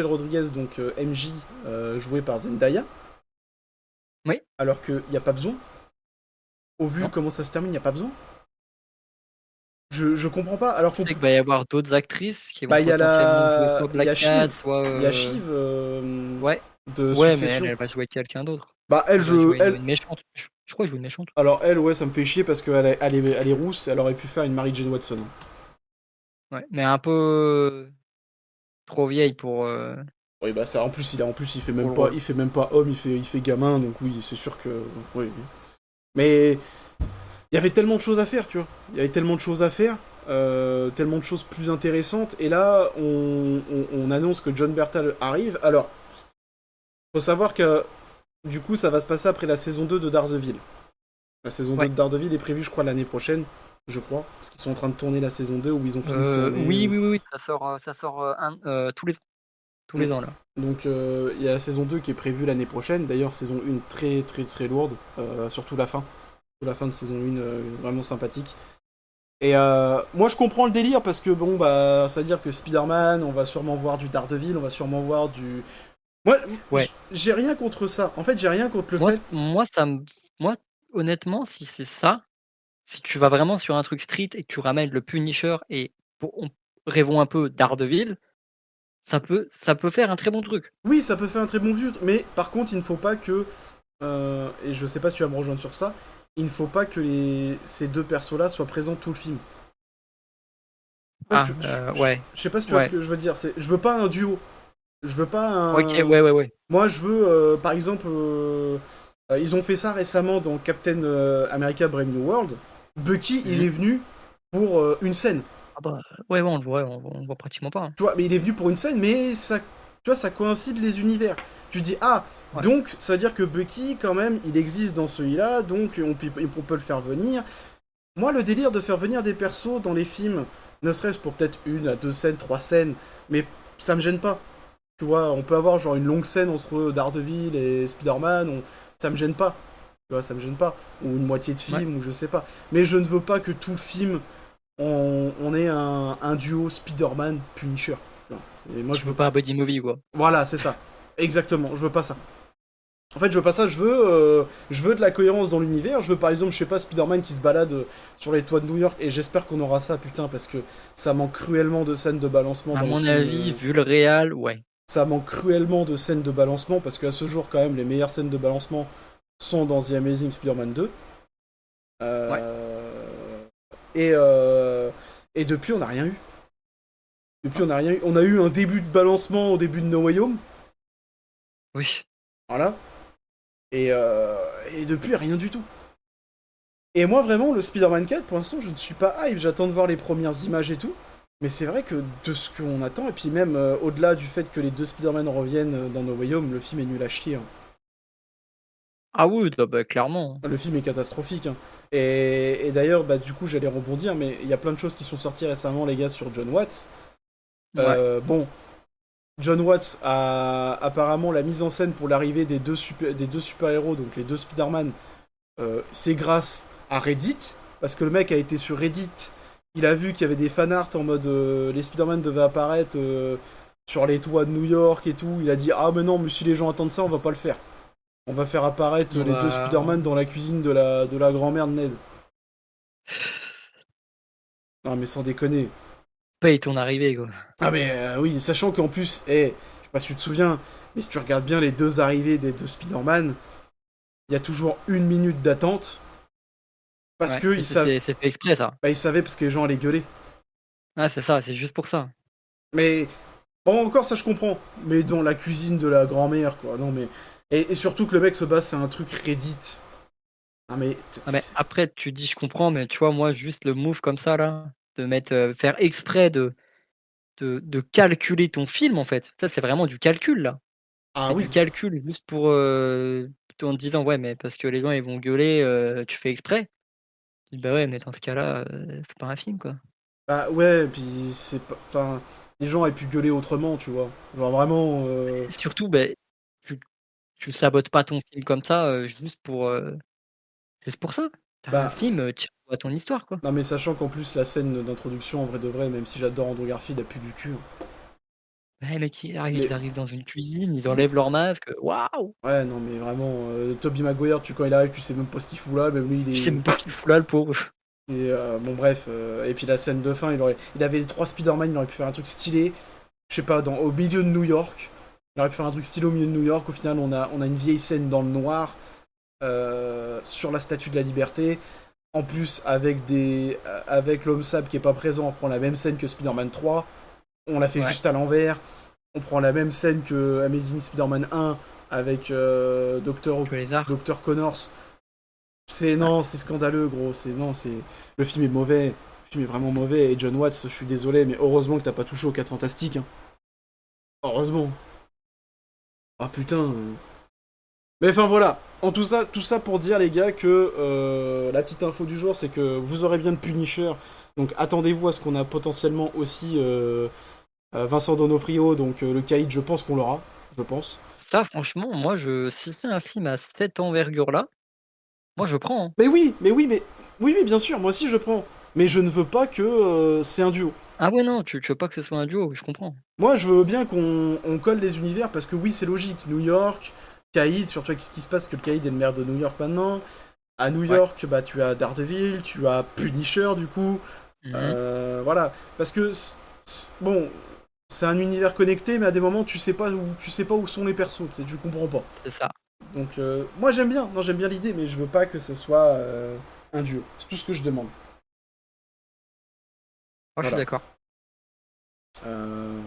Rodriguez, donc MJ, joué par Zendaya. Oui. Alors qu'il n'y a pas besoin. Au vu comment ça se termine, il n'y a pas besoin. Je comprends pas. Alors qu'on qu'il va y avoir d'autres actrices qui vont y a potentiellement jouer soit Black Cat, soit. Il y a Shiv. Ouais. De ouais, Succession. mais elle va jouer quelqu'un d'autre. Bah, elle joue. Une méchante. Je crois qu'elle joue une méchante. Alors, elle, ouais, ça me fait chier parce qu'elle est rousse. Elle aurait pu faire une Mary Jane Watson. Ouais, mais un peu. trop vieille Oui, bah ça, en plus, pour le rôle. il fait même pas homme, il fait gamin, donc oui, c'est sûr que, oui. Mais il y avait tellement de choses à faire, tu vois. Il y avait tellement de choses à faire, tellement de choses plus intéressantes. Et là, on annonce que John Bertal arrive. Alors, faut savoir que du coup, ça va se passer après la saison 2 de Daredevil. La saison 2 Ouais. de Daredevil est prévue, je crois, l'année prochaine, je crois. Parce qu'ils sont en train de tourner la saison 2 où ils ont fini de tourner. Oui, oui, oui, oui, ça sort tous Mm. les ans là. Donc, il y a la saison 2 qui est prévue l'année prochaine. D'ailleurs, saison 1 très, très, très lourde. Surtout la fin. La fin de saison 1, vraiment sympathique. Et moi je comprends le délire parce que bon bah ça veut dire que Spider-Man, on va sûrement voir du Daredevil, on va sûrement voir du. Moi Ouais. j'ai rien contre ça. En fait j'ai rien contre le Moi, fait. moi, moi, honnêtement, si c'est ça, si tu vas vraiment sur un truc street et que tu ramènes le Punisher et rêvons un peu Daredevil, ça peut faire un très bon truc. Oui ça peut faire un très bon vue, mais par contre il ne faut pas que et je sais pas si tu vas me rejoindre sur ça, il ne faut pas que ces deux persos là soient présents tout le film. Ah, ouais, Je sais pas si tu vois ce ouais. que je veux dire. Je veux pas un duo. Je veux pas OK, un. ouais, ouais, ouais. Moi, je veux, par exemple, ils ont fait ça récemment dans Captain America Brave New World. Bucky, il Mmh. est venu pour une scène. Ah bah, ouais, ouais, on le voit pratiquement pas, hein. Tu vois, mais il est venu pour une scène, mais ça, tu vois, ça coïncide les univers. Tu dis, ah, Ouais. donc, ça veut dire que Bucky, quand même, il existe dans celui-là, donc on peut le faire venir. Moi, le délire de faire venir des persos dans les films, ne serait-ce pour peut-être une à deux scènes, trois scènes, mais ça me gêne pas. Tu vois, on peut avoir genre une longue scène entre Daredevil et Spider-Man, ça me gêne pas. Tu vois, ça me gêne pas. Ou une moitié de Ouais. film, ou je sais pas. Mais je ne veux pas que tout le film, on ait un duo Spider-Man-Punisher. Tu vois, moi, je Tu veux veux pas. pas un buddy movie, quoi. Voilà, c'est ça. Exactement, je veux pas ça. En fait, je veux pas ça, je veux de la cohérence dans l'univers. Je veux par exemple, je sais pas, Spider-Man qui se balade sur les toits de New York, et j'espère qu'on aura ça, putain, parce que ça manque cruellement de scènes de balancement À dans les mon films. avis, vu le réal, ouais. Ça manque cruellement de scènes de balancement, parce qu'à ce jour, quand même, les meilleures scènes de balancement sont dans The Amazing Spider-Man 2. Ouais. Euh, Et, euh, et depuis, on n'a rien eu. Depuis, Ah, on n'a rien eu. On a eu un début de balancement au début de No Way Home. oui. Voilà. Et, euh, et depuis, rien du tout. Et moi, vraiment, le Spider-Man 4, pour l'instant, je ne suis pas hype. J'attends de voir les premières images et tout. Mais c'est vrai que de ce qu'on attend, et puis même au-delà du fait que les deux Spider-Man reviennent dans No Way Home, le film est nul à chier, hein. Ah oui, bah, clairement. Le film est catastrophique, hein. Et d'ailleurs, bah, du coup, j'allais rebondir, mais il y a plein de choses qui sont sorties récemment, les gars, sur John Watts. Ouais. Bon, John Watts a apparemment la mise en scène pour l'arrivée des deux super-héros, donc les deux Spider-Man, c'est grâce à Reddit, parce que le mec a été sur Reddit, il a vu qu'il y avait des fanarts en mode les Spider-Man devaient apparaître sur les toits de New York et tout, il a dit ah mais non, mais si les gens attendent ça, on va pas le faire. On va faire apparaître On les deux va Spider-Man dans la cuisine de la grand-mère de Ned. Non mais sans déconner. paye ton arrivée, quoi. Ah mais oui, sachant qu'en plus, je sais pas si tu te souviens, mais si tu regardes bien les deux arrivées des deux Spider-Man, il y a toujours une minute d'attente, parce Ouais. que Et c'est fait exprès, ça. ils savaient parce que les gens allaient gueuler. Ah, c'est ça, c'est juste pour ça. Mais bon, encore ça je comprends, mais dans la cuisine de la grand-mère quoi, non mais... Et surtout que le mec se base, c'est un truc Reddit. Ah mais... Ah, mais après, tu dis je comprends, mais tu vois, moi, juste le move comme ça, là, de mettre, faire exprès de calculer ton film, en fait. Ça, c'est vraiment du calcul, là. Ah C'est oui, du calcul juste pour, en te disant: «Ouais, mais parce que les gens, ils vont gueuler, tu fais exprès». Je dis: «Bah, ouais, mais dans ce cas-là, fais pas un film, quoi». bah ouais, puis c'est pas... Enfin, les gens auraient pu gueuler autrement, tu vois. Genre vraiment... Et surtout, beh, tu tu sabotes pas ton film comme ça, juste pour ça. Tu as un Bah... film, tiens-toi à ton histoire, quoi. Non mais sachant qu'en plus la scène d'introduction en vrai de vrai, même si j'adore Andrew Garfield, a plus du cul, hein. Ouais, les mecs, Mais ils arrivent dans une cuisine, ils enlèvent leur masque, waouh! ouais, non mais vraiment, Tobey Maguire, quand il arrive, tu sais même pas ce qu'il fout là, même lui il Je sais est... même pas ce qu'il fout là, le pauvre. Et bon bref, et puis la scène de fin, il avait trois Spider-Man, il aurait pu faire un truc stylé, je sais pas, au milieu de New York. Il aurait pu faire un truc stylé au milieu de New York, au final on a une vieille scène dans le noir, sur la Statue de la Liberté. En plus, avec l'homme sable qui est pas présent, on reprend la même scène que Spider-Man 3. on l'a fait Ouais. juste à l'envers. On prend la même scène que Amazing Spider-Man 1 avec Que les arts. Dr. Connors. Ouais. Non, c'est scandaleux, gros. Le film est mauvais. Le film est vraiment mauvais. Et John Watts, je suis désolé, mais heureusement que t'as pas touché aux 4 Fantastiques. Hein. Heureusement. Ah putain. Mais enfin voilà. En tout ça pour dire, les gars, que la petite info du jour, c'est que vous aurez bien de Punisher. Donc attendez-vous à ce qu'on a potentiellement aussi Vincent D'Onofrio. Donc le Caïd, je pense qu'on l'aura. Je pense. Ça, franchement, moi, si c'est un film à cette envergure-là, moi, je prends. Hein. Mais oui, mais oui, mais. Oui, oui, bien sûr, moi aussi je prends. Mais je ne veux pas que c'est un duo. Ah ouais, non, tu veux pas que ce soit un duo, oui, je comprends. Moi, je veux bien qu'on colle les univers parce que oui, c'est logique. New York, Caïd, surtout avec ce qui se passe, que le Caïd est le maire de New York maintenant. À New Ouais. York, bah, tu as Daredevil, tu as Punisher, du coup. Mhm. Voilà. Parce que, bon, c'est un univers connecté, mais à des moments, tu sais pas où sont les persos, tu comprends pas. C'est ça. Donc, moi, j'aime bien. Non, j'aime bien l'idée, mais je veux pas que ce soit un duo. C'est tout ce que je demande. Moi, je suis Voilà. d'accord. Euh,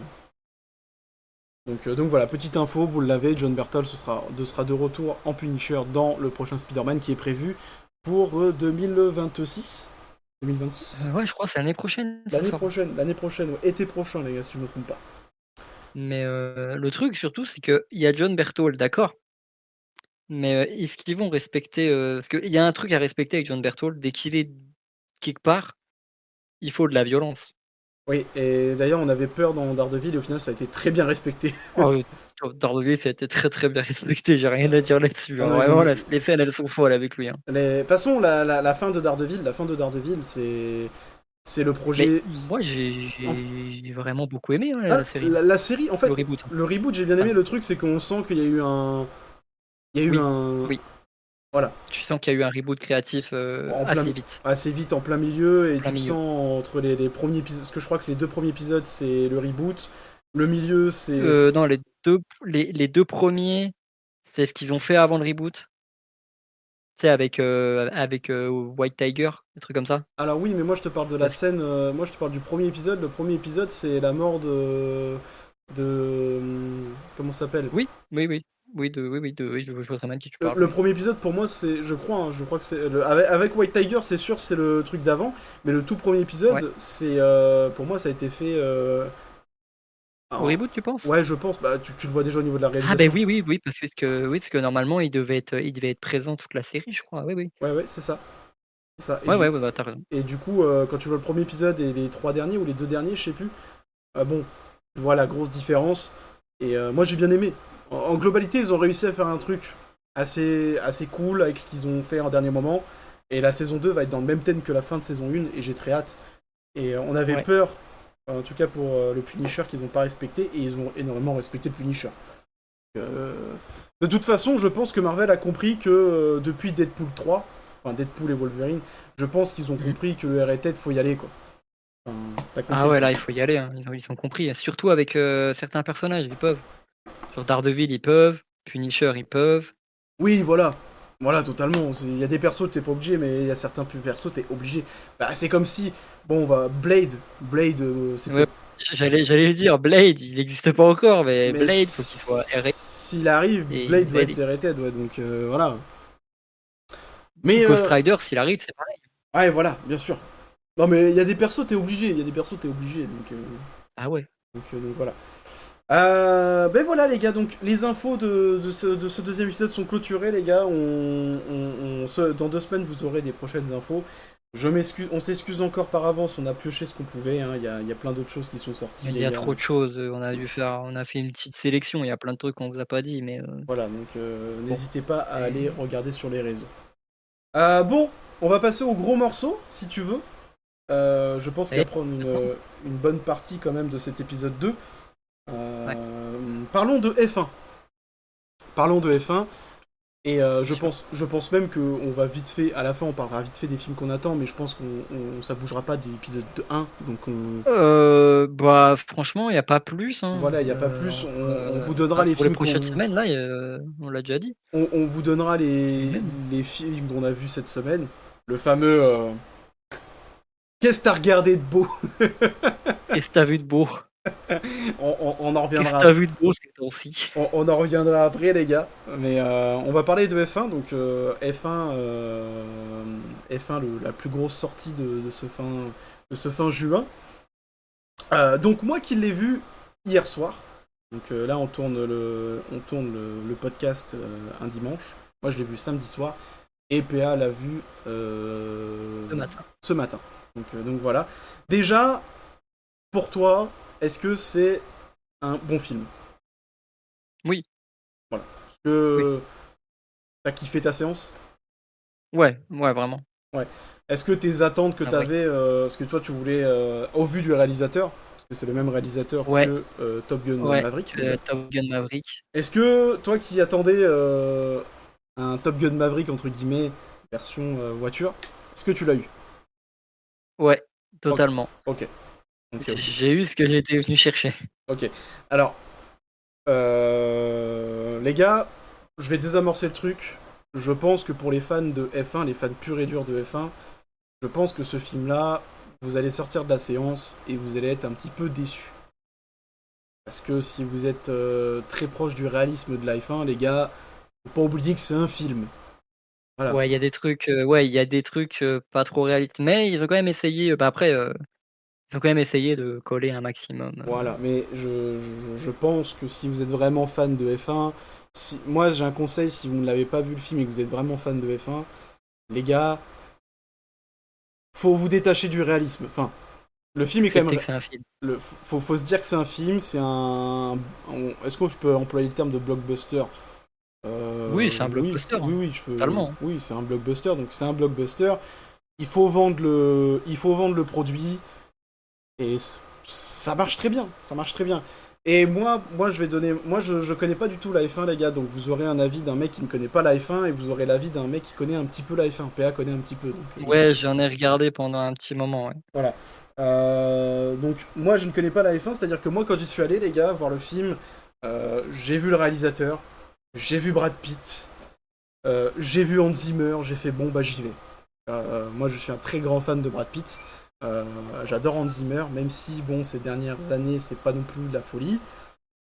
donc voilà, petite info, vous l'avez, John Bertal sera de retour en Punisher dans le prochain Spider-Man qui est prévu pour 2026. 2026 Ouais, je crois que c'est l'année prochaine, ça sort. L'année prochaine, ouais, été prochain, les gars, si je me trompe pas. Mais le truc, surtout, c'est qu'il y a John Berthold, d'accord. Mais est-ce qu'ils vont respecter. Parce qu'il y a un truc à respecter avec John Berthold, dès qu'il est quelque part, il faut de la violence. Oui, et d'ailleurs, on avait peur dans Daredevil et au final, ça a été très bien respecté. Oh, Daredevil, ça a été très très bien respecté, j'ai rien à dire là-dessus. Ah Hein. non, Vraiment, les scènes, elles sont folles avec lui. Hein. De toute façon, la fin de Daredevil, c'est le Mais projet. moi, j'ai vraiment beaucoup aimé hein, Ah, la série. la série, en Le fait, reboot. Hein. le reboot, j'ai bien Enfin, aimé. Le truc, c'est qu'on sent qu'il y a eu un. Il y a eu oui, un. oui. Voilà. Tu sens qu'il y a eu un reboot créatif En plein, assez vite. assez vite en plein milieu, et Plein tu milieu. sens entre les premiers épisodes. Parce que je crois que les 2 premiers épisodes, c'est le reboot. Le milieu, c'est. Non, les deux premiers, c'est ce qu'ils ont fait avant le reboot. Tu sais, avec White Tiger, des trucs comme ça. Alors oui, mais moi je te parle de la Parce scène. Moi je te parle du premier épisode. Le premier épisode, c'est la mort de. Comment ça s'appelle? Oui, oui, oui. Oui, je vois très mal de qui tu parles, Le oui. premier épisode pour moi c'est, je crois que c'est avec White Tiger, c'est sûr c'est le truc d'avant, mais le tout premier Ouais. épisode c'est pour moi ça a été fait Au en- reboot, tu penses? ouais je pense, bah tu le vois déjà au niveau de la Ah ben réalisation. oui, parce que normalement il devait être présent toute la série, je crois. Oui, oui. Ouais ouais c'est ça, c'est ça. Ouais, bah, tu raison. Et du coup quand tu vois le premier épisode et les 3 derniers ou les 2 derniers, je sais plus, bon tu vois la grosse différence et moi j'ai bien aimé. En globalité ils ont réussi à faire un truc assez cool avec ce qu'ils ont fait en dernier moment. Et la saison 2 va être dans le même thème que la fin de saison 1 et j'ai très hâte. Et on avait Ouais. peur, en tout cas pour le Punisher, qu'ils n'ont pas respecté, et ils ont énormément respecté le Punisher. Euh, de toute façon, je pense que Marvel a compris que depuis Deadpool 3, enfin Deadpool et Wolverine, je pense qu'ils ont Mhm. compris que le R-rated, faut y aller, quoi. Enfin, t'as compris Ah le ouais, truc. là, il faut y aller. Hein. Ils ont compris. Surtout avec certains personnages, ils peuvent. Sur Daredevil, ils peuvent. Punisher, ils peuvent. Oui, voilà. Voilà, totalement. Il y a des persos, t'es pas obligé, mais il y a certains persos, t'es obligé. Bah, c'est comme si, bon, on va Blade, Ouais, c'était. j'allais le dire, Blade, il n'existe pas encore, mais Mais Blade, faut qu'il soit R s'il arrive, et Blade doit être rated, ouais, donc voilà. ou Mais, Ghost Rider, s'il arrive, c'est pareil. ouais, voilà, bien sûr. Non, mais il y a des persos, t'es obligé, Ah ouais. donc voilà. Ben voilà, les gars, donc les infos de ce deuxième épisode sont clôturées, les gars. Dans 2 semaines, vous aurez des prochaines infos. On s'excuse encore par avance, on a pioché ce qu'on pouvait, hein. Il y a plein d'autres choses qui sont sorties, Il les y a gars. trop de choses. On a fait une petite sélection. Il y a plein de trucs qu'on vous a pas dit, mais Voilà, donc bon. n'hésitez pas à aller Et- regarder sur les réseaux. Bon, on va passer au gros morceau, si tu veux. Je pense qu'à et- prendre une bonne partie quand même de cet épisode 2. Ouais, Parlons de F1. Parlons de F1. Et bien sûr. je pense même qu'on va vite fait, à la fin on parlera vite fait des films qu'on attend, mais je pense ça bougera pas de l'épisode 1. Donc Bah, franchement, il n'y a pas plus. Hein. voilà, il n'y a pas plus. On vous donnera les Pour les films prochaines semaines, là, on l'a déjà dit. on vous donnera Même. les films qu'on a vus cette semaine. Le fameux Qu'est-ce que t'as regardé de beau? Qu'est-ce que t'as vu de beau? On en Qu'est-ce que reviendra. t'as vu de beau ces temps-ci? On en reviendra après, les gars. Mais on va parler de F1. Donc F1 la plus grosse sortie de ce fin juin. Donc moi qui l'ai vu hier soir. Donc là on tourne le podcast un dimanche. Moi je l'ai vu samedi soir. Et PA l'a vu Le matin. ce matin. Donc voilà. Déjà, pour toi, est-ce que c'est un bon film? Oui, Voilà. Est-ce oui. que t'as kiffé ta séance? Ouais, ouais, vraiment. Ouais. Est-ce que tes attentes que Ah ouais. t'avais, parce que toi tu voulais, au vu du réalisateur, parce que c'est le même réalisateur Ouais, que Top Gun ouais, Maverick que déjà. Top Gun Maverick. Est-ce que toi qui attendais un Top Gun Maverick entre guillemets version voiture, est-ce que tu l'as eu? Ouais, Ok, totalement. ok, ok. J'ai eu ce que j'étais venu chercher. Ok. Alors, les gars, je vais désamorcer le truc. Je pense que pour les fans de F1, les fans purs et durs de F1, je pense que ce film-là, vous allez sortir de la séance et vous allez être un petit peu déçus. Parce que si vous êtes très proche du réalisme de la F1, les gars, faut pas oublier que c'est un film. Voilà. Ouais, il y a des trucs, ouais, il y a des trucs, pas trop réalistes, mais ils ont quand même essayé, bah, après, ils ont quand même essayé de coller un maximum, Voilà, mais je pense que si vous êtes vraiment fan de F1, moi j'ai un conseil, si vous ne l'avez pas vu le film et que vous êtes vraiment fan de F1, les gars, faut vous détacher du réalisme. Enfin, le film est quand accepter même... que c'est un film. faut se dire que c'est un film, c'est un... Est-ce que je peux employer le terme de blockbuster? Oui, c'est un Oui, blockbuster, oui, hein, oui, je peux... totalement, hein. Oui, c'est un blockbuster, donc c'est un blockbuster. Il faut vendre le produit, et ça marche très bien, ça marche très bien. Et moi je vais donner... Moi, je connais pas du tout la F1, les gars, donc vous aurez un avis d'un mec qui ne connaît pas la F1, et vous aurez l'avis d'un mec qui connaît un petit peu la F1. PA connaît un petit peu, donc Ouais, j'en ai regardé pendant un petit moment, ouais. voilà. Donc moi je ne connais pas la F1, c'est-à-dire que moi quand j'y suis allé les gars voir le film, j'ai vu le réalisateur, j'ai vu Brad Pitt, j'ai vu Hans Zimmer, j'ai fait bon bah j'y vais. Moi je suis un très grand fan de Brad Pitt, Euh, j'adore Hans Zimmer, même si bon ces dernières années c'est pas non plus de la folie,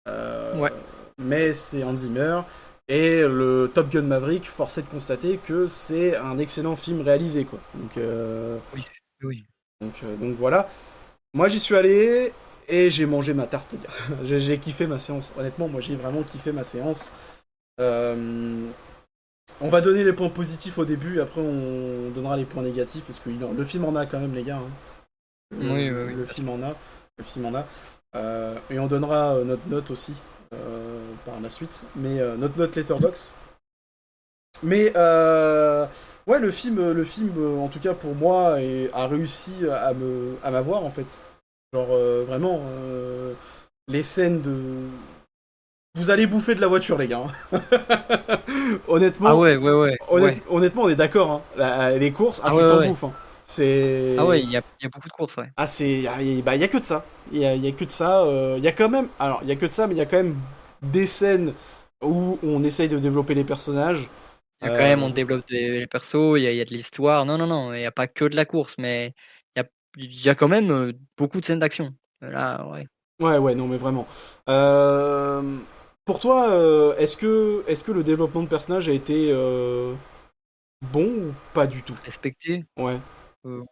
Euh, Ouais, mais c'est Hans Zimmer. Et le Top Gun Maverick, force est de constater que c'est un excellent film réalisé quoi. oui, oui. Donc voilà. Moi, j'y suis allé et j'ai mangé ma tarte, les gars. J'ai kiffé ma séance. Honnêtement, moi, j'ai vraiment kiffé ma séance. Euh, on va donner les points positifs au début, et après, on donnera les points négatifs, parce que le film en a quand même, les gars. Hein. Oui, oui, oui, Le pas de film souci. en a. Le film en a. Et on donnera notre note aussi par la suite. Mais notre note Letterboxd. Mais ouais, le film, en tout cas pour moi, a réussi à m'avoir en fait. Genre vraiment, les scènes de... Vous allez bouffer de la voiture, les gars. Hein. Ah honnêtement, ouais, ouais, ouais, ouais. honnêtement, on est d'accord. Hein. Les courses, ah Ah tu ouais, ouais, t'en ouais. bouffes. Hein. Ah ouais, C'est... il y a beaucoup de courses, ouais. Ah c'est... Bah, y a que de ça. Y a que de ça. Il y a quand même... Alors, il y a que de ça, mais il y a quand même des scènes où on essaye de développer les personnages. Il y a quand même, Euh, on développe les persos, il y a de l'histoire. Non, non, non, il y a pas que de la course, mais il y a quand même, beaucoup de scènes d'action. Là, ouais. Ouais, ouais, non, mais vraiment. Euh, Pour toi, est-ce que le développement de personnage a été bon ou pas du tout? Respecter. Ouais.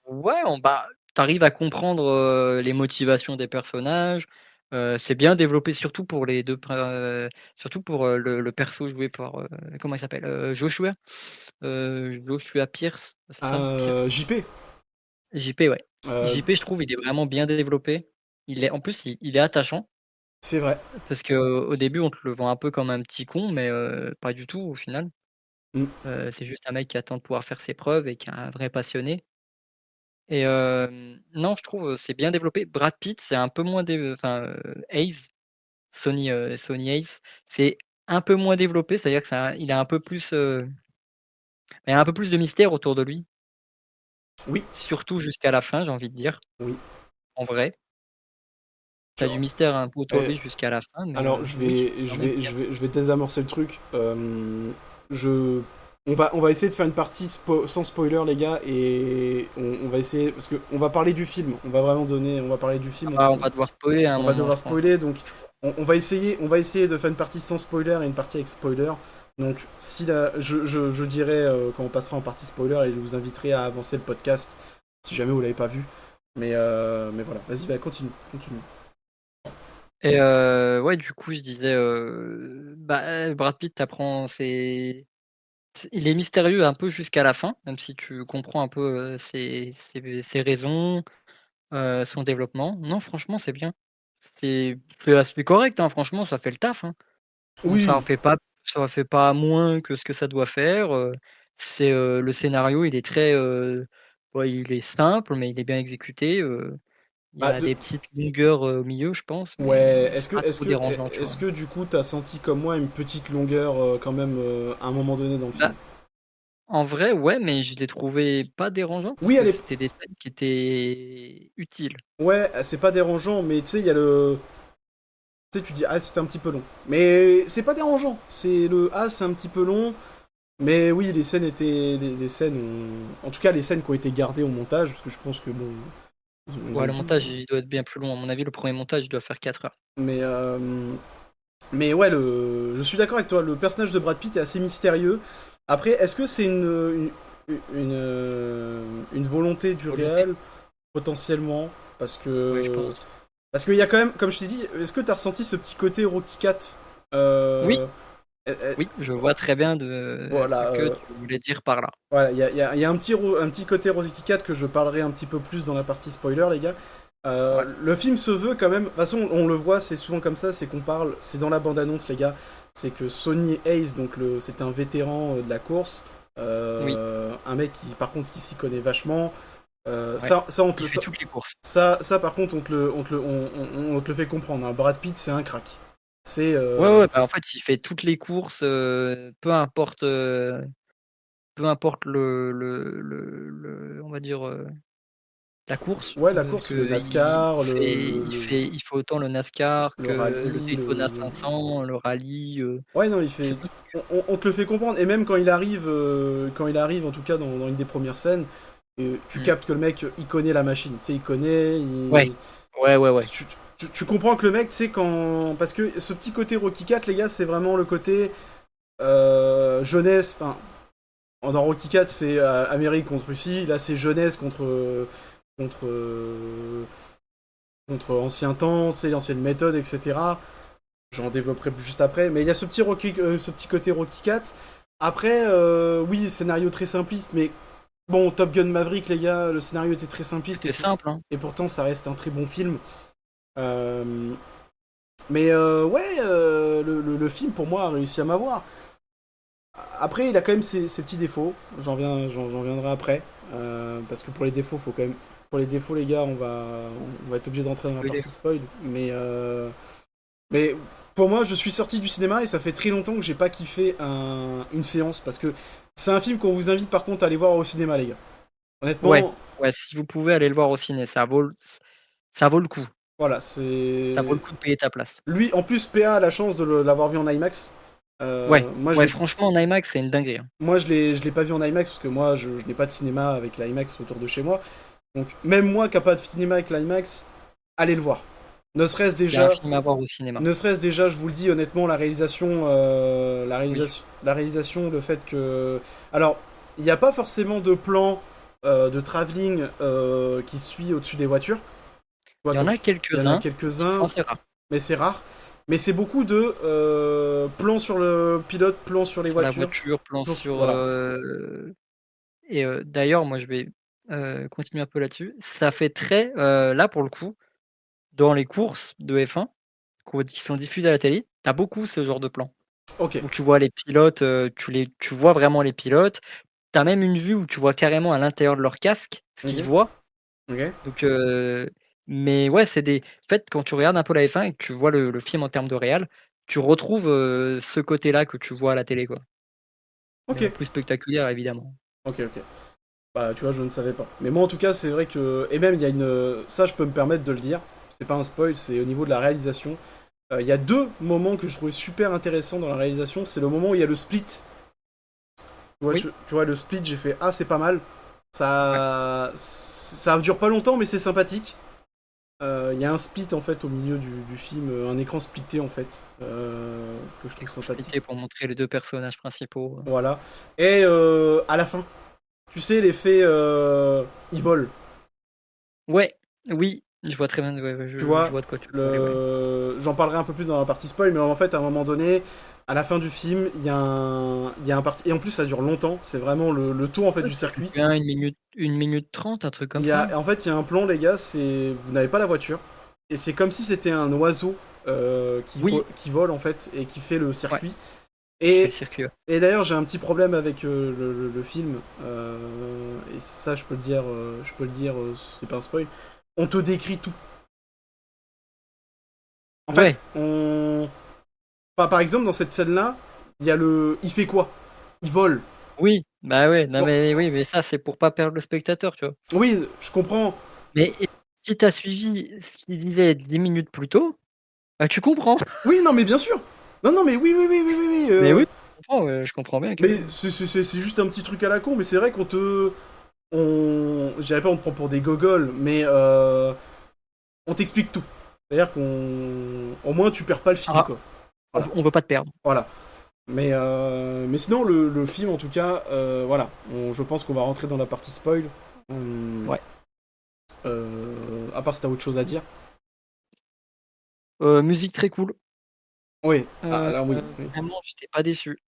Ouais, bah, tu arrives à comprendre, les motivations des personnages, c'est bien développé surtout pour les 2 surtout pour, le perso joué par, comment il s'appelle? Joshua Pierce, c'est ça? Pierce? JP. JP, ouais. euh, JP, je trouve, il est vraiment bien développé. En plus, il est attachant c'est vrai. parce qu'au début, on te le vend un peu comme un petit con, mais pas du tout au final. Mm. C'est juste un mec qui attend de pouvoir faire ses preuves et qui est un vrai passionné. Et non, je trouve, c'est bien développé. Brad Pitt, c'est un peu moins Hayes, Sonny Hayes, c'est un peu moins développé, c'est-à-dire que ça il a un peu plus, il y a un peu plus de mystère autour de lui, Oui, surtout jusqu'à la fin, j'ai envie de dire, oui. en vrai. Tu as du Genre, mystère un peu autour de eh, lui jusqu'à la fin, mais alors, je oui, vais, quand je même, vais, il y a je vais, je vais désamorcer le truc. Je on va essayer de faire une partie sans spoiler, les gars, et on va essayer, parce que on va parler du film, on va parler du film, donc On va devoir spoiler à un on va moment, devoir je pense. spoiler, donc on va essayer de faire une partie sans spoiler et une partie avec spoiler. Donc si je dirai quand on passera en partie spoiler et je vous inviterai à avancer le podcast si jamais vous l'avez pas vu. Mais voilà, vas-y, continue. Et ouais, du coup, je disais, Brad Pitt, t'apprends, il est mystérieux un peu jusqu'à la fin, même si tu comprends un peu ses raisons, son développement. Non, franchement, c'est bien. C'est correct, hein, franchement, ça fait le taf, hein. Ça en Oui, fait pas ça en fait pas moins que ce que ça doit faire, le scénario, il est très, ouais, il est simple, mais il est bien exécuté, il y bah, a des petites longueurs, au milieu, je pense, mais ouais, est-ce c'est que, pas est-ce trop que, dérangeant, tu est-ce vois? que du coup t'as senti comme moi une petite longueur quand même à un moment donné dans le Bah, film? en vrai, ouais, mais je l'ai trouvé pas dérangeant parce Oui, que elle est. c'était des scènes qui étaient utiles. Ouais, c'est pas dérangeant, mais tu sais, il y a le. Tu sais, tu dis, ah, c'était un petit peu long. Mais c'est pas dérangeant. C'est un petit peu long. Mais oui, les scènes étaient. Les scènes En tout cas, les scènes qui ont été gardées au montage, parce que je pense que bon. Ils Ouais, ont le dû. montage, il doit être bien plus long. À mon avis, le premier montage, il doit faire 4 heures. Mais. Mais ouais, je suis d'accord avec toi. Le personnage de Brad Pitt est assez mystérieux. Après, est-ce que c'est une volonté du Volonté? réel? Potentiellement. Parce Oui, je que. pense. Parce qu'il y a quand même, comme je t'ai dit, est-ce que t'as ressenti ce petit côté Rocky Cat Oui, euh, eh, eh, oui, je vois très bien de ce Voilà, que tu voulais dire par là. voilà, il y a un petit côté Rocky Cat que je parlerai un petit peu plus dans la partie spoiler, les gars. Ouais, Le film se veut quand même. De toute façon, on le voit, c'est souvent comme ça, c'est qu'on parle, c'est dans la bande-annonce, les gars. C'est que Sonny Hayes, donc c'est un vétéran de la course, oui, un mec qui, par contre, qui s'y connaît vachement. ouais. Ça, Il fait toutes les courses. ça, par contre, on te le fait comprendre, hein. Brad Pitt, c'est un crack. C'est Ouais, ouais, bah, en fait, il fait toutes les courses, peu importe on va dire, la course, ouais, la course, le que il NASCAR, il fait autant le NASCAR le que le rallye, Daytona 500, le rallye, ouais, non, il il fait fait. tout. On te le fait comprendre. Et même quand il arrive, en tout cas dans une des premières scènes, tu Mmh. captes que le mec, il connaît la machine. Tu sais, il connaît. Ouais. Ouais, ouais, ouais. Tu comprends que le mec, tu sais, quand. Parce que ce petit côté Rocky 4, les gars, c'est vraiment le côté jeunesse. Enfin, dans Rocky 4, c'est Amérique contre Russie. Là, c'est jeunesse contre, contre ancien temps, tu sais, l'ancienne méthode, etc. J'en développerai juste après. Mais il y a ce petit côté Rocky 4. Après, oui, scénario très simpliste, mais bon, Top Gun Maverick, les gars, le scénario était très simpliste C'était simple, hein. et pourtant ça reste un très bon film. Euh, mais ouais, le film pour moi a réussi à m'avoir. Après, il a quand même ses petits défauts. J'en viendrai après. Parce que pour les défauts, faut quand même. Pour les défauts, les gars, on va être obligé d'entrer dans la Spoiler. partie spoil. Mais pour moi, je suis sorti du cinéma et ça fait très longtemps que j'ai pas kiffé une séance parce que c'est un film qu'on vous invite par contre à aller voir au cinéma, les gars. Ouais, Honnêtement, ouais, si vous pouvez aller le voir au ciné, ça vaut le coup. voilà, Ça vaut c'est. le coup de payer ta place. Lui, en plus, PA a la chance de l'avoir vu en IMAX. Ouais, Moi, je ouais, l'ai, franchement, en IMAX, c'est une dinguerie, hein. moi, je l'ai pas vu en IMAX parce que moi, je n'ai pas de cinéma avec l'IMAX autour de chez moi. Donc, même moi qui n'ai pas de cinéma avec l'IMAX, allez le voir. Ne serait-ce C'est un déjà, film à voir au cinéma. ne serait-ce déjà, je vous le dis honnêtement, Oui. la réalisation, le fait que, alors, il n'y a pas forcément de plan de travelling qui suit au-dessus des voitures. Tu vois, Il y en a il y en a quelques-uns, quelques-uns, franchement, c'est rare. mais c'est rare. Mais c'est beaucoup de plans sur le pilote, plans sur les Sur la voitures, voiture, plan sur, voilà. d'ailleurs, moi, je vais, continuer un peu là-dessus. Ça fait très, là, pour le coup, dans les courses de F1 qui sont diffusées à la télé, tu as beaucoup ce genre de plan, Ok. où tu vois les pilotes, tu vois vraiment les pilotes. Tu as même une vue où tu vois carrément à l'intérieur de leur casque ce qu'ils Ok. voient. Ok. Donc, mais ouais, en fait, quand tu regardes un peu la F1 et que tu vois le film en termes de réal, tu retrouves, ce côté-là que tu vois à la télé, quoi. Mais Ok. en plus spectaculaire, évidemment. Ok. Ok. Bah, tu vois, je ne savais pas. Mais moi, en tout cas, c'est vrai que. Et même, il y a une. Ça, je peux me permettre de le dire. C'est pas un spoil, c'est au niveau de la réalisation. Il y a deux moments que je trouvais super intéressants dans la réalisation. C'est le moment où il y a le split. Oui. Tu vois, le Split, j'ai fait ah, c'est pas mal. Ouais. Ça dure pas longtemps, mais c'est sympathique. Il y a un split en fait au milieu du film, un écran splitté en fait, que je trouve sympathique. Expliquer pour montrer les deux personnages principaux. Voilà. Et à la fin, tu sais, l'effet il vole. Ouais, oui, je vois très bien, ouais, ouais, Tu je vois, vois de quoi tu veux parler, ouais. j'en parlerai un peu plus dans la partie spoil, mais en fait, à un moment donné, à la fin du film, il y a un parti. Et en plus, ça dure longtemps, c'est vraiment le tour en fait Ouais, du ça dure circuit. bien 1 minute 30, un truc comme ça. En fait, il y a un plan, les gars, c'est. Vous n'avez pas la voiture, et c'est comme si c'était un oiseau Oui, qui vole en fait, et qui fait le ouais, circuit. qui fait le Et, circuit. Ouais. et d'ailleurs, j'ai un petit problème avec le film, et ça, je peux le dire, c'est pas un spoil. On te décrit tout. En fait, Ouais, enfin, par exemple, dans cette scène-là, il y a le. Il fait quoi? Il vole. oui, bah ouais, non Bon, mais oui, mais ça c'est pour pas perdre le spectateur, tu vois? oui, je comprends. Mais si tu as suivi ce qu'il disait 10 minutes plus tôt, bah tu comprends. Oui, non, mais bien sûr. Non, non, mais oui, oui, oui, oui, oui, oui. Mais oui, je comprends bien Mais que c'est juste un petit truc à la con, mais c'est vrai qu'on te. Je dirais pas on te prend pour des gogoles, mais on t'explique tout. C'est-à-dire qu'on. Au moins, tu perds pas le fil, ah, quoi. Voilà. on veut pas te perdre. Voilà. Mais sinon, le film, en tout cas, voilà. Je pense qu'on va rentrer dans la partie spoil. Ouais. À part si t'as autre chose à dire. Musique très cool. Oui, ah, là, oui. Oui. Vraiment, j'étais pas déçu.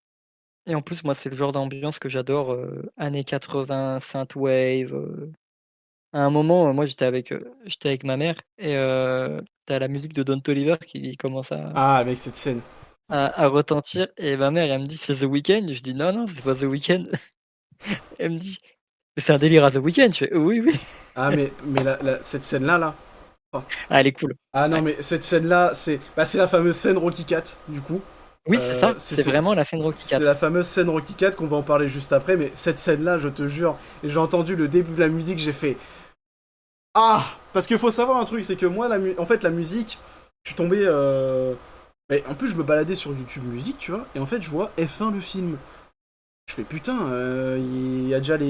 Et en plus, moi, c'est le genre d'ambiance que j'adore, années 80, synthwave. À un moment, moi, j'étais avec ma mère et tu la musique de Don Toliver qui commence Ah, avec cette scène. à retentir et ma mère, elle me dit: «C'est The Weeknd». Je dis: «Non, non, c'est pas The Weeknd». Elle me dit: «Mais c'est un délire à The Weeknd». Je fais: «Oui, oui». Ah, mais cette scène-là, là. Oh. Ah, elle est cool. Ah non, Ouais. mais cette scène-là, c'est la fameuse scène Rocky 4, du coup. Oui, c'est ça, C'est c'est vraiment la scène Rocky c'est 4. la fameuse scène Rocky 4 qu'on va en parler juste après, mais cette scène-là, je te jure, et j'ai entendu le début de la musique, j'ai fait ah, parce qu'il faut savoir un truc, c'est que moi, en fait, la musique, je suis tombé. Mais en plus, je me baladais sur YouTube Musique, tu vois, et en fait, je vois F1 le film. Je fais putain, il y a déjà tu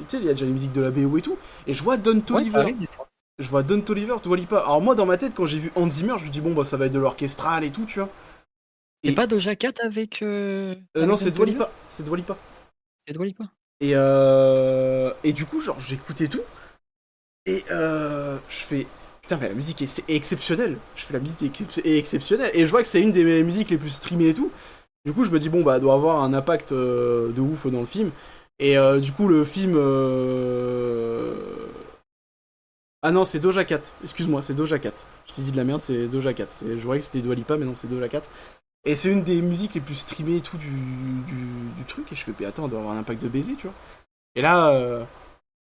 sais, il y a déjà les musiques de la BO et tout, et je vois Don Ouais, ça Toliver. arrive des fois. Je vois Don Toliver, Dua Lipa. Alors moi, dans ma tête, quand j'ai vu Hans Zimmer, je me dis bon bah ça va être de l'orchestral et tout, tu vois. C'est Et pas Doja Cat avec, non, avec Don c'est Dua Toliver? Lipa, c'est Dua Lipa. C'est Dua Lipa? Et du coup, genre, j'écoutais tout. Et je fais. Putain, mais la musique est exceptionnelle. Je fais la musique est exceptionnelle. Et je vois que c'est une des musiques les plus streamées et tout. Du coup, je me dis, bon, bah, elle doit avoir un impact de ouf dans le film. Et du coup, le film. Ah non, c'est Doja Cat. Excuse-moi, c'est Doja Cat. Je t'ai dit de la merde, c'est Doja Cat. Je voyais que c'était Dua Lipa, mais non, c'est Doja Cat. Et c'est une des musiques les plus streamées et tout du truc. Et je fais, mais attends, elle doit avoir un impact de baiser, tu vois. Et là,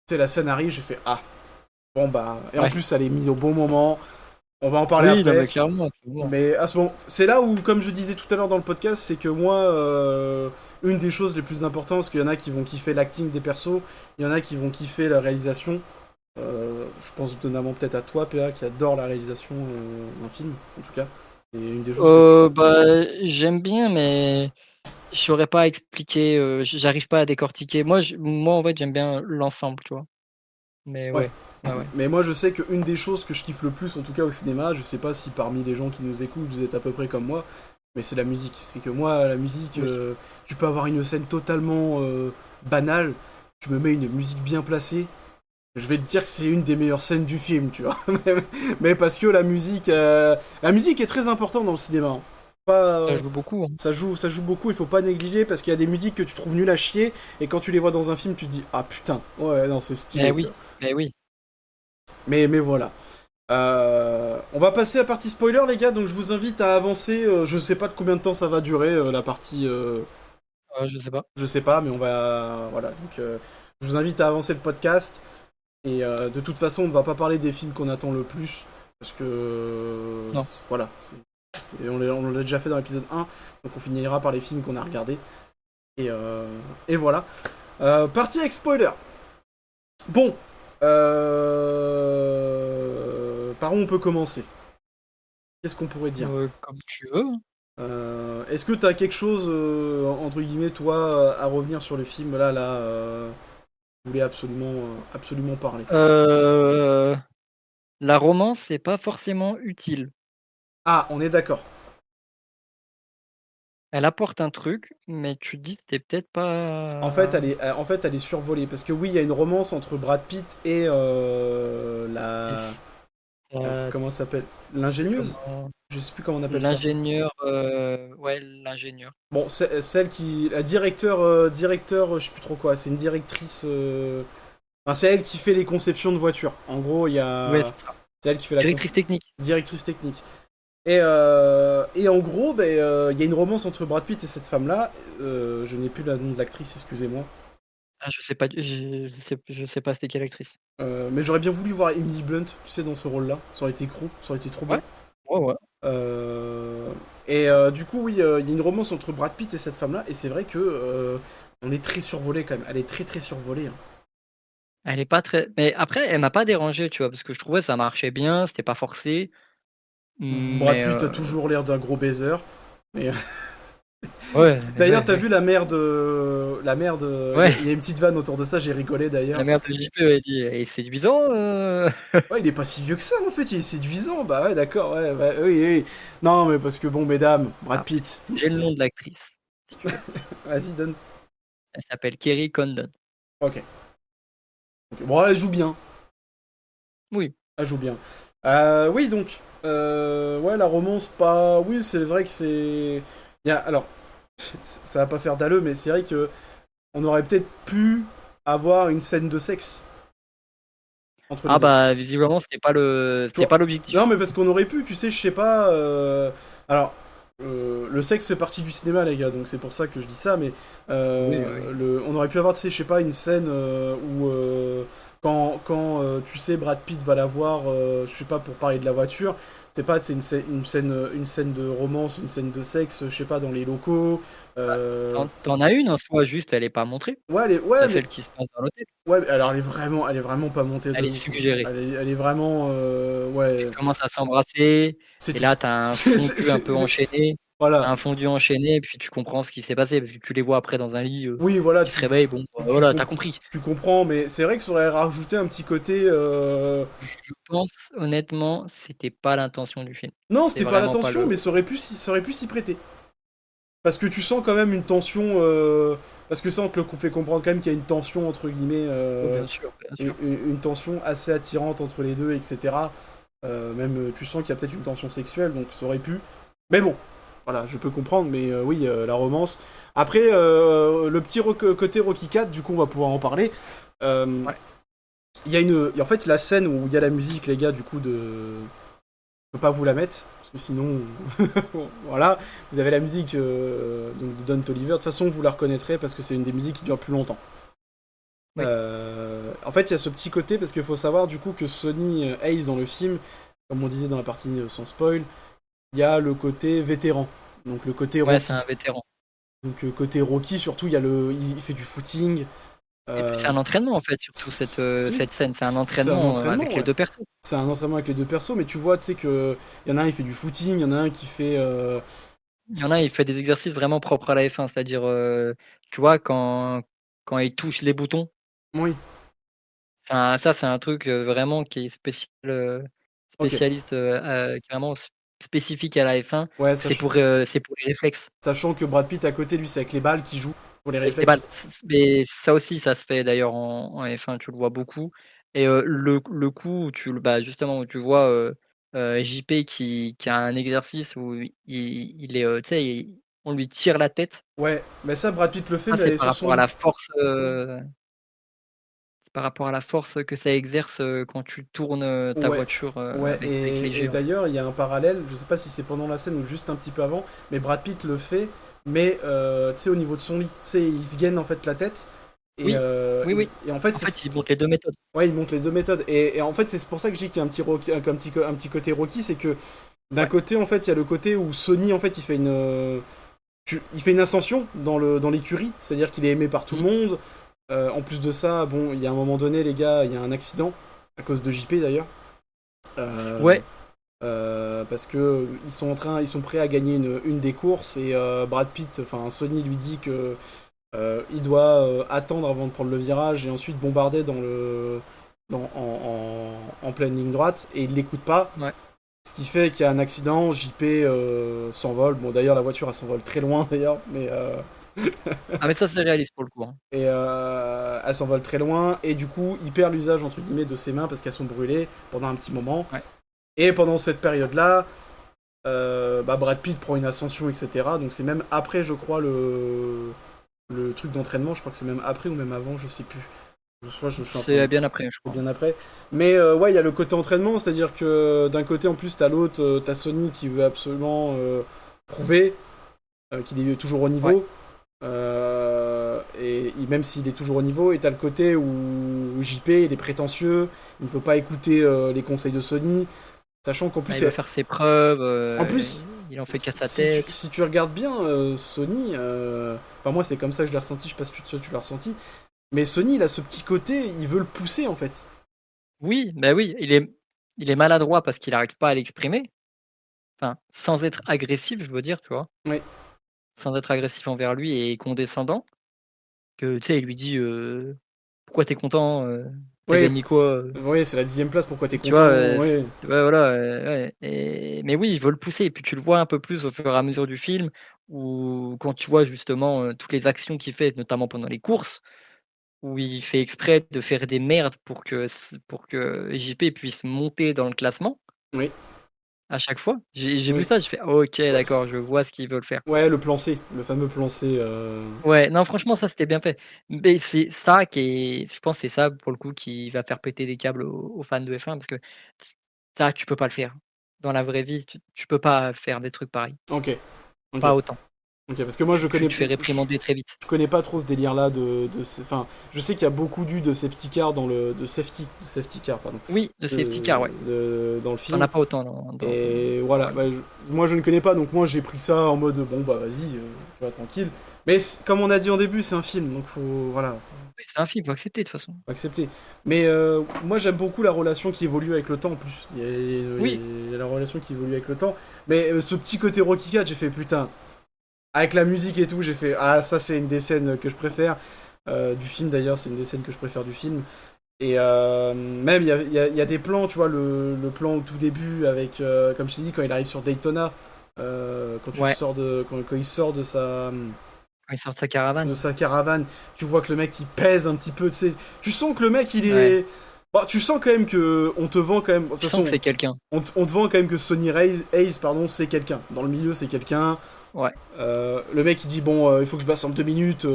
tu sais, la scène arrive, j'ai fait, ah. Bon bah, et en Ouais. plus elle est mise au bon moment, on va en parler Oui, non, mais après. clairement, clairement. Mais à ce moment, c'est là où, comme je disais tout à l'heure dans le podcast, c'est que moi, une des choses les plus importantes, parce qu'il y en a qui vont kiffer l'acting des persos, il y en a qui vont kiffer la réalisation. Je pense notamment peut-être à toi, PA, qui adore la réalisation d'un film, en tout cas. C'est une des choses que tu. Bah, j'aime bien, mais je saurais pas expliquer, j'arrive pas à décortiquer. Moi, en fait, j'aime bien l'ensemble, tu vois? Mais Ouais. ouais, ouais, ouais. Mais moi, je sais qu'une des choses que je kiffe le plus, en tout cas au cinéma, je sais pas si parmi les gens qui nous écoutent, vous êtes à peu près comme moi, mais c'est la musique. C'est que moi, la musique, Oui. tu peux avoir une scène totalement banale, tu me mets une musique bien placée, je vais te dire que c'est une des meilleures scènes du film, tu vois. Mais parce que la musique est très importante dans le cinéma. Hein. Pas, Ça joue beaucoup, hein. ça joue beaucoup, il faut pas négliger parce qu'il y a des musiques que tu trouves nulles à chier et quand tu les vois dans un film, tu te dis ah putain, ouais non c'est Eh stylé, tu oui, vois. eh oui. Mais voilà. On va passer à la partie spoiler, les gars. Donc je vous invite à avancer. Je sais pas de combien de temps ça va durer la partie. Je sais pas. Je sais pas, mais on va. Voilà. Donc je vous invite à avancer le podcast. Et de toute façon, on ne va pas parler des films qu'on attend le plus parce que Non. voilà. On l'a déjà fait dans l'épisode 1, donc on finira par les films qu'on a regardés. Et, et voilà. Partie avec spoiler. Bon. Par où on peut commencer? Qu'est-ce qu'on pourrait dire? Comme tu veux, hein. Est-ce que t'as quelque chose, entre guillemets, toi, à revenir sur le film là, vous voulez absolument parler? Euh, la romance, c'est pas forcément utile. Ah, on est d'accord. Elle apporte un truc, mais tu te dis c'était peut-être pas. En fait, elle est survolée parce que oui, il y a une romance entre Brad Pitt et Et comment ça s'appelle? L'ingénieuse? comment Je sais plus comment on appelle ça. l'ingénieur, ouais, l'ingénieur. Bon, celle qui, la directeur, je sais plus trop quoi. C'est une directrice. Enfin, c'est elle qui fait les conceptions de voitures. En gros, Ouais, c'est ça. c'est elle qui fait la Directrice technique. directrice technique. Et en gros, ben, il y a une romance entre Brad Pitt et cette femme-là. Je n'ai plus le nom de l'actrice, excusez-moi. Ah, je sais pas, je sais pas c'était quelle actrice. Mais j'aurais bien voulu voir Emily Blunt, tu sais, dans ce rôle-là. Ça aurait été ça aurait été trop Ouais, bien. ouais, ouais. Euh, du coup, oui, il y a une romance entre Brad Pitt et cette femme-là, et c'est vrai que on est très survolé quand même. Elle est très très survolée, hein. Elle est pas très. Mais après, elle m'a pas dérangé, tu vois, parce que je trouvais ça marchait bien, c'était pas forcé. Brad Mais Pitt a toujours l'air d'un gros baiser. Mais ouais, d'ailleurs, ouais, t'as ouais. vu la mère de. Ouais, Il y a une petite vanne autour de ça, j'ai rigolé d'ailleurs. la mère de JP a dit, et séduisant. Ouais, il est pas si vieux que ça en fait, il est séduisant. Bah ouais, d'accord, ouais, bah, oui, oui. Non, mais parce que bon, mesdames, Brad Ah, Pitt. j'ai le nom de l'actrice, si tu veux. Vas-y, donne. Elle s'appelle Kerry Condon. Ok. Bon, elle joue bien. Oui. Elle joue bien. Oui, donc. Ouais, la romance, pas. Oui, c'est vrai que c'est. Alors, ça va pas faire d'alleux, mais c'est vrai que on aurait peut-être pu avoir une scène de sexe entre les Ah deux. bah visiblement Tu c'était vois. pas Non, l'objectif. mais parce qu'on aurait pu, tu sais, je sais pas. Alors, le sexe fait partie du cinéma, les gars, donc c'est pour ça que je dis ça, mais Oui, oui. on aurait pu avoir, tu sais, je sais pas, une scène où, quand tu sais, Brad Pitt va la voir, je sais pas, pour parler de la voiture, c'est pas, c'est une scène de romance, une scène de sexe, je sais pas, dans les locaux. T'en as une en soi, juste elle est pas montrée. Ouais, T'as mais celle qui se passe dans l'hôtel. ouais, mais alors elle est vraiment pas montée de Elle est ouf, hein. suggérée. Elle est vraiment, Ils ouais, commencent à s'embrasser c'est et tout. là t'as un C'est- fondu un peu enchaîné. T'as Voilà. un fondu enchaîné et puis tu comprends ce qui s'est passé parce que tu les vois après dans un lit Oui, voilà, qui se réveillent. Bon, bah, tu, voilà, t'as compris. tu comprends, mais c'est vrai que ça aurait rajouté un petit côté. Je pense honnêtement, c'était pas l'intention du film. Non, C'est c'était pas vraiment pas l'intention, le. mais ça aurait pu s'y prêter. Parce que tu sens quand même une tension. Parce que ça, on te le fait comprendre quand même qu'il y a une tension, entre guillemets. Oh, bien sûr, bien sûr. Une tension assez attirante entre les deux, etc. Même, tu sens qu'il y a peut-être une tension sexuelle, donc ça aurait pu. Mais bon, voilà, je peux comprendre, mais oui, la romance. Après, le petit côté Rocky 4, du coup, on va pouvoir en parler. Euh, Ouais. en fait, la scène où il y a la musique, les gars, du coup, de. Je peux pas vous la mettre, parce que sinon. Voilà, vous avez la musique donc de Don Toliver. De toute façon, vous la reconnaîtrez parce que c'est une des musiques qui dure plus longtemps. Oui. En fait, il y a ce petit côté, parce qu'il faut savoir, du coup, que Sonny Hayes, dans le film, comme on disait dans la partie sans spoil, il y a le côté vétéran. Donc, le côté Ouais, c'est un Rocky. vétéran. Donc, côté Rocky, surtout, il fait du footing. Et puis c'est Euh, un entraînement en fait, surtout si, cette scène. C'est un c'est un entraînement entraînement, avec les ouais. deux personnes. C'est un entraînement avec les deux persos, mais tu vois, tu sais que il y en a un, il fait du footing, il y en a un qui fait. Il y en a, il fait des exercices vraiment propres à la F1, c'est-à-dire, tu vois, quand il touche les boutons, Oui, ça c'est un truc vraiment qui est ok. spécialiste, qui est vraiment spécifique à la F1. Ouais, C'est pour les réflexes. sachant que Brad Pitt à côté, lui, c'est avec les balles qu'il joue pour les Avec les balles. réflexes. Mais ça aussi, ça se fait d'ailleurs en F1, tu le vois beaucoup et le coup où bah, justement où tu vois, JP qui a un exercice où il est, tu sais, on lui tire la tête. Ouais, mais ça, Brad Pitt le fait, Ça, mais c'est elle est par sur rapport son à lit. la force, c'est par rapport à la force que ça exerce, quand tu tournes, ta Ouais. voiture, Ouais, avec les et géants. d'ailleurs, il y a un parallèle, je sais pas si c'est pendant la scène ou juste un petit peu avant, mais Brad Pitt le fait, mais tu sais, au niveau de son lit. Tu sais, il se gaine en fait la tête, Oui, oui, oui. et en fait, En fait, il montre les 2 méthodes. ouais, il montre les deux méthodes. Et en fait, c'est pour ça que je dis qu'il y a un petit, un petit côté Rocky, c'est que d'un Ouais. côté, en fait, il y a le côté où Sony, en fait, il fait il fait une ascension dans l'écurie, c'est-à-dire qu'il est aimé par tout le Mmh. monde. En plus de ça, bon, il y a un moment donné, les gars, il y a un accident, à cause de JP d'ailleurs. Euh, Ouais. Parce que ils sont prêts à gagner une des courses et Brad Pitt, enfin Sony lui dit que il doit attendre avant de prendre le virage et ensuite bombarder en pleine ligne droite et il l'écoute pas. Ouais. Ce qui fait qu'il y a un accident, JP s'envole. Bon d'ailleurs la voiture elle s'envole très loin d'ailleurs, mais Ah, mais ça, c'est réaliste pour le coup, hein. et elle s'envole très loin et du coup il perd l'usage entre guillemets de ses mains parce qu'elles sont brûlées pendant un petit moment. Ouais. Et pendant cette période-là, Brad Pitt prend une ascension, etc. Donc c'est même après, je crois, le truc d'entraînement. Je crois que c'est même après ou même avant, je sais plus. Je suis un peu C'est bien après, je crois. bien après. Mais ouais, il y a le côté entraînement, c'est-à-dire que d'un côté, en plus, t'as l'autre, t'as Sony qui veut absolument prouver qu'il est toujours au Ouais. niveau. Et même s'il est toujours au niveau, et t'as le côté où JP il est prétentieux, il ne veut pas écouter les conseils de Sony, sachant qu'en Bah, plus, il veut faire ses preuves, en plus, il en fait qu'à sa tête. si tu regardes bien Sony, enfin moi c'est comme ça que je l'ai ressenti, je sais pas si tu l'as ressenti, mais Sony il a ce petit côté, il veut le pousser en fait. Oui, bah oui, il est maladroit parce qu'il n'arrive pas à l'exprimer. Enfin, sans être agressif, je veux dire, tu vois? Oui, Sans être agressif envers lui et condescendant, que tu sais, il lui dit, «Pourquoi t'es content, tu oui, gagné quoi?» oui, c'est la 10e place, pourquoi t'es Tu vois? content, C ouais. Ouais, voilà, ouais mais oui, il veut le pousser et puis tu le vois un peu plus au fur et à mesure du film où quand tu vois justement, toutes les actions qu'il fait, notamment pendant les courses, où il fait exprès de faire des merdes pour que JP puisse monter dans le classement Oui, à chaque fois. J'ai vu oui. ça, j'ai fait: «OK, Ouais, d'accord, je vois ce qu'ils veulent faire». ouais, le plan C, le fameux plan C. Ouais, non, franchement, ça, c'était bien fait. Mais c'est ça qui est je pense, c'est ça, pour le coup, qui va faire péter des câbles aux fans de F1 parce que ça, tu peux pas le faire. Dans la vraie vie, tu peux pas faire des trucs pareils, Ok, ok, pas autant. ok, parce que moi Tu te fais réprimander très vite. je connais pas trop ce délire-là enfin, je sais qu'il y a beaucoup de safety car de safety car, pardon, Oui, le safety car, ouais. dans le Tu en film. as pas autant Et dans voilà, la vie. bah, moi je ne connais pas, donc moi j'ai pris ça en mode bon bah vas-y, tu vas tranquille. Mais comme on a dit en début, c'est un film, donc voilà, Oui, c'est un film, faut accepter de toute façon. faut accepter. Mais moi j'aime beaucoup la relation qui évolue avec le temps en plus. Oui, Il y a la relation qui évolue avec le temps. Mais ce petit côté Rocky 4, j'ai fait putain, avec la musique et tout, j'ai fait ah ça c'est une des scènes que je préfère du film d'ailleurs, c'est une des scènes que je préfère du film. Et même, il y a des plans, tu vois, le plan au tout début, avec, comme je t'ai dit, quand il arrive sur Daytona, ouais, quand il sort quand il sort de sa caravane. de sa caravane, tu vois que le mec, il pèse un petit peu, tu sais. Tu sens que le mec, il Ouais, est... Bon, tu sens quand même que... On te vend quand même... De toute tu sens que façon, c'est quelqu'un. on te vend quand même que Hayes, pardon, c'est quelqu'un. Dans le milieu, c'est quelqu'un. Ouais. Le mec, il dit, bon, il faut que je passe en 2 minutes.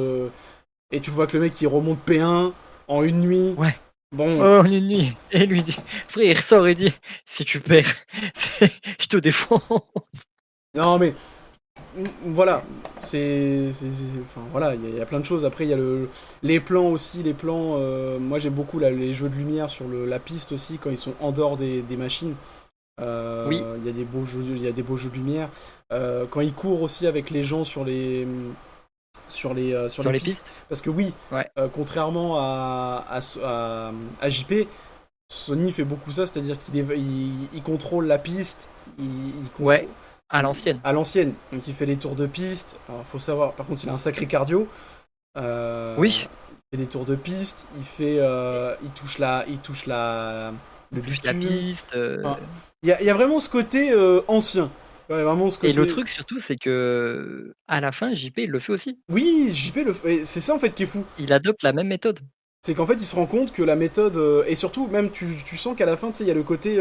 Et tu vois que le mec, il remonte P1 en une nuit. Ouais. Bon, Oh, en une nuit et lui dit frère, il ressort et dit: «Si tu perds, je te défends». non mais voilà, enfin voilà, il y a plein de choses. Après, il y a les plans aussi, les plans. Moi, j'aime beaucoup les jeux de lumière sur la piste aussi quand ils sont en dehors des machines. Oui, Il y a des beaux jeux, il y a des beaux jeux de lumière. Quand ils courent aussi avec les gens sur sur les les pistes, pistes. parce que oui, Ouais, contrairement à JP, Sony fait beaucoup ça, c'est-à-dire il contrôle la piste, il contrôle ouais, à l'ancienne. à l'ancienne. Donc il fait les tours de piste. Alors faut savoir, par contre, il a un sacré cardio. Oui, Il fait des tours de piste. Il touche le touche la bitume. piste, Enfin, il y a vraiment ce côté ancien. Ouais, vraiment ce et le côté. truc surtout, c'est que à la fin, JP, il le fait aussi. Oui, JP le fait. C'est ça en fait qui est fou. Il adopte la même méthode. C'est qu'en fait, il se rend compte que la méthode. Et surtout, même tu sens qu'à la fin, tu sais, il y a le côté.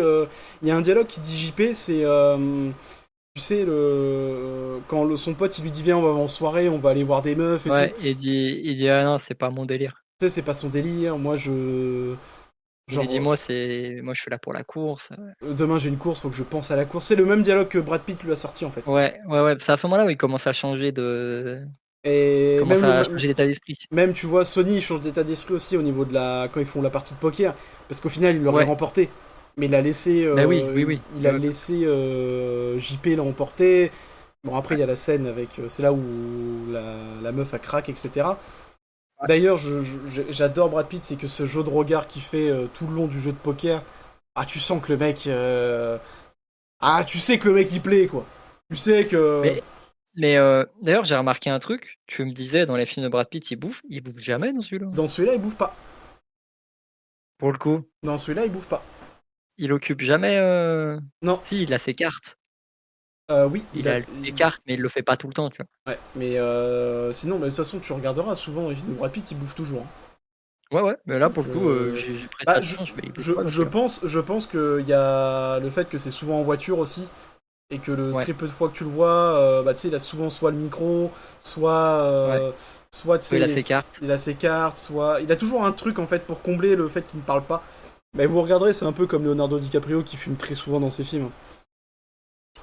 Il y a un dialogue qui dit JP, c'est. Tu sais, quand son pote il lui dit viens, on va en soirée, on va aller voir des meufs et tout. Ouais, il dit: «Ah non, c'est pas mon délire». Tu sais, c'est pas son délire. Moi, Il lui genre, dit: moi, je suis là pour la course». demain j'ai une course, faut que je pense à la course. C'est le même dialogue que Brad Pitt lui a sorti en fait. Ouais, ouais, ouais, c'est à ce moment-là où il commence à changer Et commence à changer d'état d'esprit. même tu vois, Sony il change d'état d'esprit aussi au niveau de quand ils font la partie de poker. Parce qu'au final, il l'aurait Ouais, remporté. Mais il a laissé, bah oui, oui, oui. il a laissé JP l'emporter. Bon, après, il Ouais, y a la scène avec. C'est là où la meuf a crack, etc. ouais. D'ailleurs, j'adore Brad Pitt, c'est que ce jeu de regard qu'il fait tout le long du jeu de poker, ah, tu sens que le mec, Ah, tu sais que le mec il plaît, quoi. Tu sais que. Mais, mais d'ailleurs, j'ai remarqué un truc. Tu me disais, dans les films de Brad Pitt, il bouffe jamais dans celui-là. Dans celui-là, il bouffe pas. Pour le coup, Dans celui-là, il bouffe pas. il occupe jamais. Non, Si, il a ses cartes. oui, Il a des cartes, mais il le fait pas tout le temps, tu vois. Ouais, mais sinon, bah, de toute façon, tu regarderas souvent les films de Brad Pitt, il bouffe toujours, hein. Ouais, ouais, mais là, Donc, pour le coup, j'ai prêté bah, attention, il bouffe pas dans celui-là. je pense qu'il y a le fait que c'est souvent en voiture aussi, et que le Ouais, très peu de fois que tu le vois, bah, tu sais, il a souvent soit le micro, soit, ouais. soit tu sais, Il a ses cartes. il a ses cartes, soit. Il a toujours un truc en fait pour combler le fait qu'il ne parle pas. Mais vous regarderez, c'est un peu comme Leonardo DiCaprio qui fume très souvent dans ses films.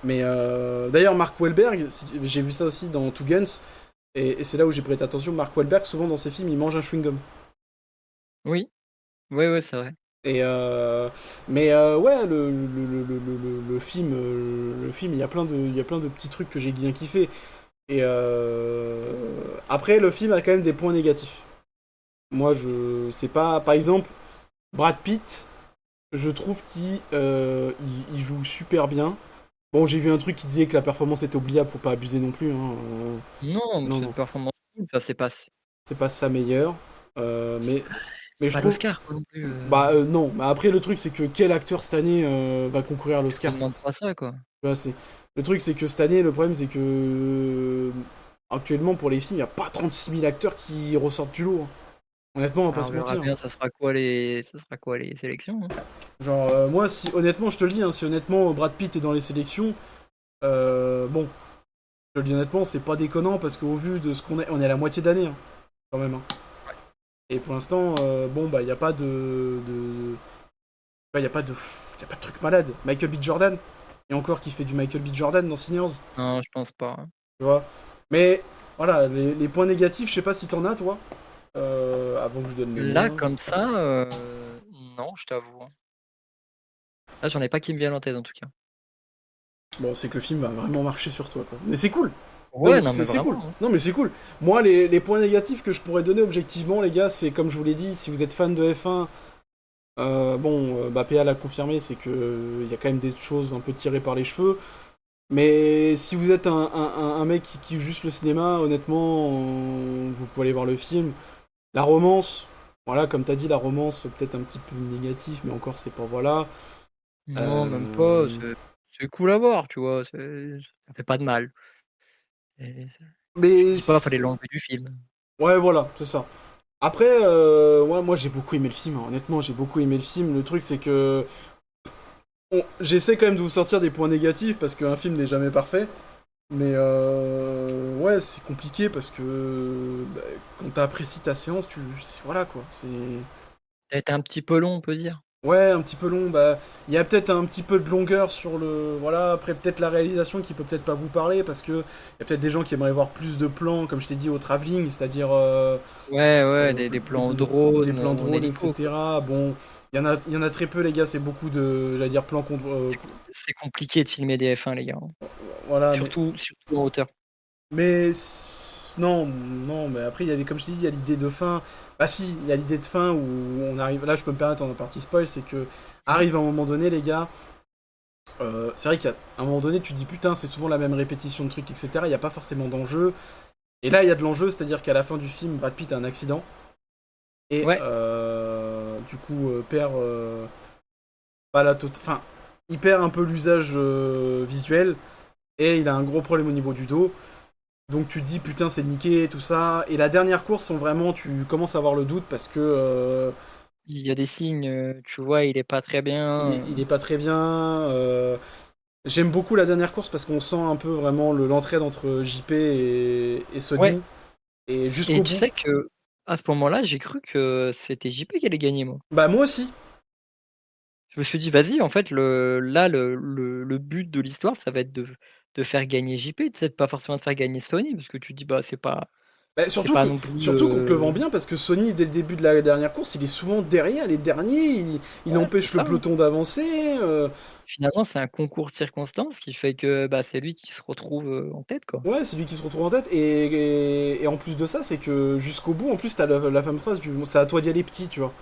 Mais d'ailleurs, Mark Wahlberg, j'ai vu ça aussi dans Two Guns, et c'est là où j'ai prêté attention. Mark Wahlberg, souvent dans ses films, il mange un chewing-gum. Oui, oui, oui, c'est vrai. Et mais ouais, le film, il y a plein de petits trucs que j'ai bien kiffé. Et après, le film a quand même des points négatifs. Moi, je sais pas. Par exemple, Brad Pitt, je trouve il joue super bien. Bon, j'ai vu un truc qui disait que la performance est oubliable, faut pas abuser non plus, hein. Non, mais Non, c'est non, une performance, ça c'est pas sa meilleure. c'est Mais c'est je pas trouve. l'Oscar, quoi, non plus. Bah non, mais après le truc c'est que quel acteur cette année va concourir à Tu te l'Oscar? demandes pas ça, quoi. Tu vois, le truc c'est que cette année, le problème c'est que actuellement pour les films, il n'y a pas 36 000 acteurs qui ressortent du lot, hein. Honnêtement, on va pas Alors, se on verra mentir. bien, ça sera quoi les sélections, hein. Genre, moi, si honnêtement, je te le dis, hein, si honnêtement Brad Pitt est dans les sélections, bon, je te le dis honnêtement, c'est pas déconnant parce qu'au vu de ce qu'on est, on est à la moitié d'année, hein, quand même, hein. Et pour l'instant, bon, bah, il n'y a pas bah, y a pas de truc malade. Michael B. Jordan, et encore qui fait du Michael B. Jordan dans Sinners, Non, je pense pas, hein. tu vois. Mais voilà, les points négatifs, je sais pas si t'en as, toi, avant que je donne les Là, miens. comme ça, non, je t'avoue, hein. Là, j'en ai pas qui me viennent en tête, en tout cas. Bon, c'est que le film va vraiment marcher sur toi, quoi. Mais c'est cool! Non, Ouais, mais non, mais c'est cool! vraiment, hein. Non, mais c'est cool! Moi, les points négatifs que je pourrais donner objectivement, les gars, c'est comme je vous l'ai dit, si vous êtes fan de F1, bon, bah, PA l'a confirmé, c'est que il y a quand même des choses un peu tirées par les cheveux. Mais si vous êtes un mec qui kiffe juste le cinéma, honnêtement, vous pouvez aller voir le film. La romance, voilà, comme t'as dit, la romance, peut-être un petit peu négatif, mais encore, c'est pas voilà. Non, même pas, Euh, c'est cool à voir, tu vois? Ça fait pas de mal. Et je Mais dis pas, fallait l'enlever du film. ouais, voilà, c'est ça. Après, ouais, moi j'ai beaucoup aimé le film, hein. Honnêtement, j'ai beaucoup aimé le film. Le truc, c'est que j'essaie quand même de vous sortir des points négatifs parce qu'un film n'est jamais parfait. Mais ouais, c'est compliqué parce que bah, quand t'apprécies ta séance, voilà quoi. C'est Ça a été un petit peu long, on peut dire. ouais, un petit peu long. Bah, il y a peut-être un petit peu de longueur sur le voilà. Après, peut-être la réalisation qui peut peut-être pas vous parler parce que il y a peut-être des gens qui aimeraient voir plus de plans, comme je t'ai dit, au travelling, c'est-à-dire Ouais, ouais, des plans au des drone, plans en drone, hélico, quoi. etc. Bon, il y en a très peu, les gars. C'est beaucoup de, j'allais dire, plans contre. C'est compliqué de filmer des F1, les gars, hein. Voilà, Surtout en hauteur. mais non, non, mais après, il y a des, comme je t'ai dit, il y a l'idée de fin. Bah si, il y a l'idée de fin où on arrive. Là, je peux me permettre en partie spoil, c'est que Mmh. arrive à un moment donné, les gars. C'est vrai qu'à un moment donné, tu te dis putain, c'est souvent la même répétition de trucs, etc. Il n'y a pas forcément d'enjeu. Et là, il y a de l'enjeu, c'est-à-dire qu'à la fin du film, Brad Pitt a un accident. Et Ouais, du coup, perd pas la enfin, il perd un peu l'usage visuel. Et il a un gros problème au niveau du dos. Donc tu te dis putain c'est niqué tout ça. Et la dernière course sont vraiment tu commences à avoir le doute parce que il y a des signes, tu vois, il est pas très bien, il est pas très bien. J'aime beaucoup la dernière course parce qu'on sent un peu vraiment l'entraide entre JP et Ouais, Sony. Et et jusqu'au tu bout. sais qu'à ce moment-là, j'ai cru que c'était JP qui allait gagner, moi. Bah moi aussi. Je me suis dit: «Vas-y, en fait, le but de l'histoire, ça va être de faire gagner JP, tu sais, pas forcément de faire gagner Sony», parce que tu te dis: «Bah, Bah, c'est pas non plus, surtout qu'on te le vend bien parce que Sony dès le début de la dernière course il est souvent derrière les derniers. Il ouais, c'est empêche le ça, hein». peloton d'avancer. Finalement, c'est un concours de circonstances qui fait que, bah, c'est lui qui se retrouve, en tête, quoi. Ouais, c'est lui qui se retrouve en tête. Et en plus de ça, c'est que jusqu'au bout, en plus, t'as la fameuse phrase du c'est à toi d'y aller petit, tu vois.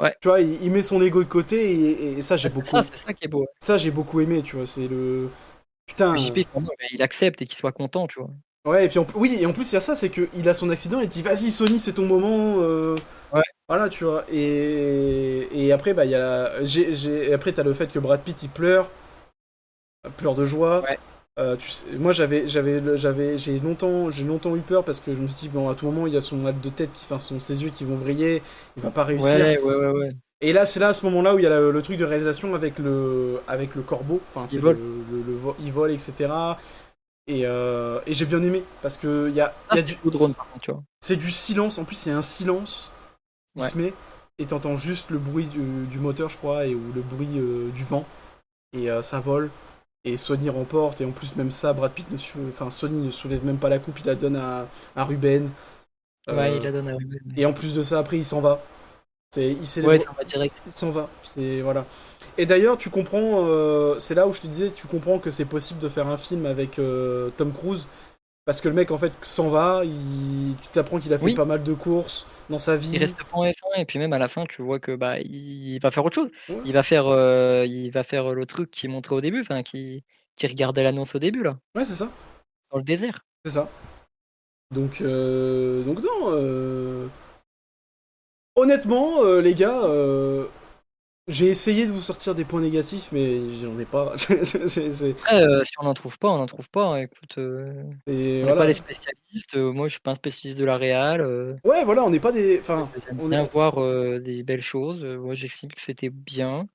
Ouais. Tu vois, il met son ego de côté et ça, Ah, c'est ça qui est beau. Ouais. ça, j'ai beaucoup aimé, tu vois. C'est le. Que Putain. JP, finalement, il accepte et qu'il soit content, tu vois. Ouais, et puis oui, et en plus, il y a ça, c'est qu'il a son accident et il dit, vas-y, Sony, c'est ton moment. Ouais. Voilà, tu vois. Et après, bah, il y a. Et après, t'as le fait que Brad Pitt, il pleure de joie. Ouais. Tu sais, moi, j'ai longtemps eu peur parce que je me suis dit, bon, à tout moment, il y a son hâte de tête, enfin, ses yeux qui vont vriller, il va pas réussir. Ouais. Et là, c'est là, à ce moment-là, où il y a le truc de réalisation avec le corbeau, enfin, tu Il sais, vole. il vole, etc. Et j'ai bien aimé, parce que Ah, c'est beau drone, par contre, tu vois. c'est du silence, en plus, il y a un silence qui Ouais. se met, et t'entends juste le bruit du moteur, je crois, ou le bruit du vent, et ça vole. Et Sony remporte, et en plus, même ça, enfin, Sony ne soulève même pas la coupe, il la donne à Ruben. Ouais, il Euh, la donne à Ruben. et en plus de ça, après, il s'en va. Il Ouais, célèbre, ça va direct. il s'en va. C'est voilà. Et d'ailleurs, tu comprends, c'est là où je te disais, tu comprends que c'est possible de faire un film avec Tom Cruise, parce que le mec en fait s'en va, tu t'apprends qu'il a fait Oui, pas mal de courses dans sa il vie. reste pas en F1 et puis même à la fin, tu vois que bah il va faire autre chose. Ouais, Il va faire le truc qu'il montrait au début, enfin qui regardait l'annonce au début là, ouais, c'est ça, dans le désert. c'est ça. Donc non. Honnêtement, les gars, j'ai essayé de vous sortir des points négatifs, mais j'en ai pas. Après, si on n'en trouve pas, on n'en trouve pas, hein. Écoute, on n'est pas Voilà. les spécialistes, moi je suis pas un spécialiste de la réal, Ouais, voilà, on n'est pas des. Enfin, j'aime on est. bien voir, des belles choses, moi j'estime que c'était bien.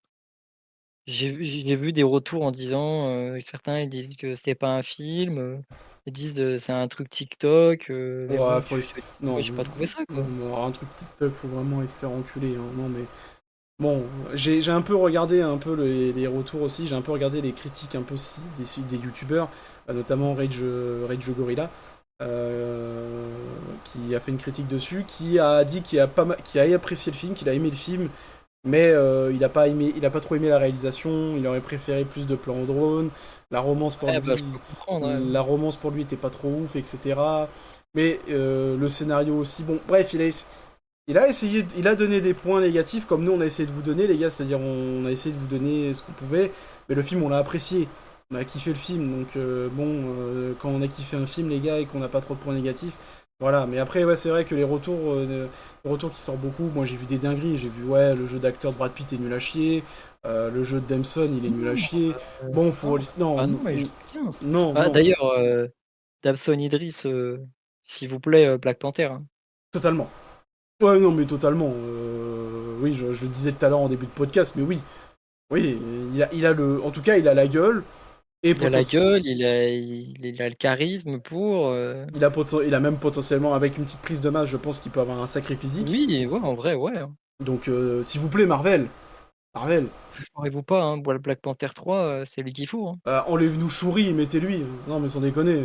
J'ai vu des retours en disant, certains ils disent que c'était pas un film, ils disent, c'est un truc TikTok, mais Ouais, bon tu te dis moi non, j'ai pas trouvé ça non, quoi. non, un truc TikTok, faut vraiment se faire enculer, hein. Non, mais bon, j'ai un peu regardé un peu les retours aussi, j'ai un peu regardé les critiques un peu aussi des youtubeurs, notamment Rage Gorilla, euh, qui a fait une critique dessus, qui a dit qu'il a apprécié le film, qu'il a aimé le film, mais il a pas trop aimé la réalisation, il aurait préféré plus de plans au drone, Ouais, bah, je peux comprendre, ouais. la romance pour lui était pas trop ouf, etc. Mais le scénario aussi, bon, bref, il a donné des points négatifs comme nous on a essayé de vous donner, les gars, c'est-à-dire on a essayé de vous donner ce qu'on pouvait, mais le film on l'a apprécié, on a kiffé le film, donc quand on a kiffé un film, les gars, et qu'on n'a pas trop de points négatifs, voilà. Mais après, ouais, c'est vrai que les retours qui sortent beaucoup, moi j'ai vu des dingueries, j'ai vu, ouais, le jeu d'acteur de Brad Pitt est nul à chier, le jeu de Dempson il est nul à Non, chier, bon, faut. non, Non, ah non, il joue bien. non, Ah non, d'ailleurs, Damson Idriss, s'il vous plaît, Black Panther, hein. totalement. Ouais, non, mais totalement. Oui, je le disais tout à l'heure en début de podcast, mais oui. Oui, en tout cas, il a la gueule et Il a la gueule, il a le charisme pour, il a même potentiellement, avec une petite prise de masse, je pense qu'il peut avoir un sacré physique. oui, ouais, en vrai, ouais, hein. Donc, s'il vous plaît, Marvel, Leurrez-vous pas, hein, Bois le Black Panther 3, c'est lui qu'il faut, hein. enlève-nous Shuri et mettez-lui. Non, mais sans déconner.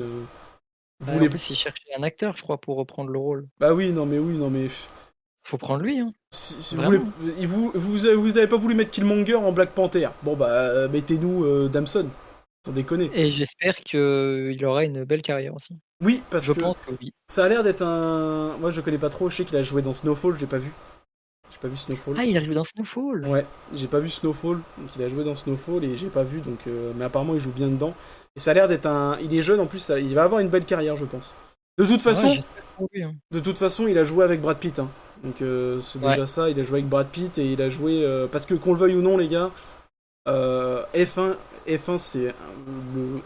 Vous En voulez. plus, il cherchait un acteur, je crois, pour reprendre le rôle. Bah oui, non, mais oui, non, mais. Faut prendre lui, hein, Si vous voulez. vraiment. Vous avez pas voulu mettre Killmonger en Black Panther. Bon, bah, mettez-nous Damson. Sans déconner. Et j'espère qu'il aura une belle carrière aussi. Oui, parce Je que pense que oui. ça a l'air d'être un. Moi, je connais pas trop. Je sais qu'il a joué dans Snowfall, j'ai pas vu. J'ai pas vu Snowfall. Ah, il a joué dans Snowfall! Ouais, j'ai pas vu Snowfall, donc il a joué dans Snowfall et j'ai pas vu, donc mais apparemment il joue bien dedans. Et ça a l'air d'être un. Il est jeune en plus, il va avoir une belle carrière, je pense. De toute Ouais, façon, j'espère pour lui, hein. il a joué avec Brad Pitt, hein. Donc c'est Ouais, déjà ça, il a joué avec Brad Pitt et il a joué. Parce que qu'on le veuille ou non, les gars, F1, F1 de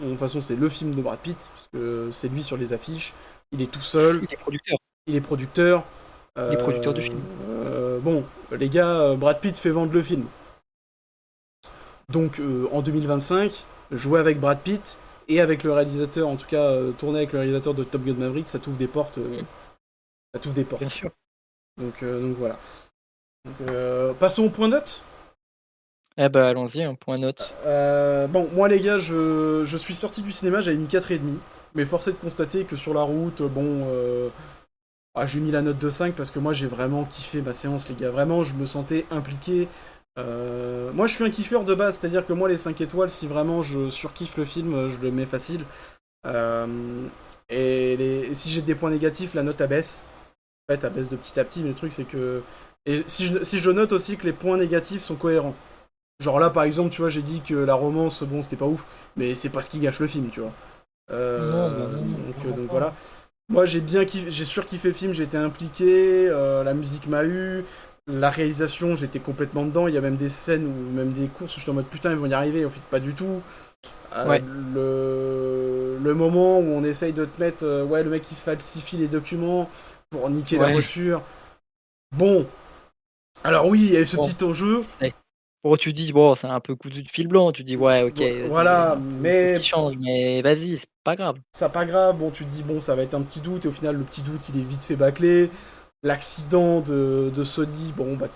toute façon, c'est le film de Brad Pitt, parce que c'est lui sur les affiches, il est tout seul, il est producteur. il est producteur. Il est producteur du film. Bon, les gars, Brad Pitt fait vendre le film. Donc en 2025, jouer avec Brad Pitt et avec le réalisateur, en tout cas tourner avec le réalisateur de Top Gun Maverick, ça t'ouvre des portes. Ça t'ouvre des Bien portes. sûr. Donc voilà. Donc, passons au point note. Eh ben, allons-y, un point note. Bon, moi les gars, je suis sorti du cinéma, j'avais mis 4,5. Mais force est de constater que sur la route, j'ai mis la note de 5 parce que moi j'ai vraiment kiffé ma séance, les gars. Vraiment, je me sentais impliqué. Moi je suis un kiffeur de base, c'est-à-dire que moi les 5 étoiles, si vraiment je surkiffe le film, je le mets facile. Euh, et si j'ai des points négatifs, la note abaisse. En fait, abaisse de petit à petit, mais le truc c'est que Et si je note aussi que les points négatifs sont cohérents. Genre là, par exemple, tu vois, j'ai dit que la romance, bon, c'était pas ouf, mais c'est pas ce qui gâche le film, tu vois. Non, bah non, non, vraiment Donc pas. voilà. Moi, j'ai bien kiffé, j'ai surkiffé le film, j'ai été impliqué, la musique m'a eu, la réalisation, j'étais complètement dedans. Il y a même des scènes ou même des courses où j'étais en mode putain, ils vont y arriver, en fait, pas du tout. Euh, Ouais. le moment où on essaye de te mettre, ouais, le mec qui se falsifie les documents pour niquer la Ouais. voiture. Bon, alors oui, il y a eu ce Bon, petit enjeu. c'est bon, tu dis: «Bon, c'est un peu cousu de fil blanc». Tu dis: «Ouais, OK, c'est Voilà, un peu tout ce qui mais change», mais vas-y, c'est pas grave. ça pas grave. Bon, tu te dis, bon, ça va être un petit doute, et au final, le petit doute, il est vite fait bâclé. L'accident de Sony, bon, bah,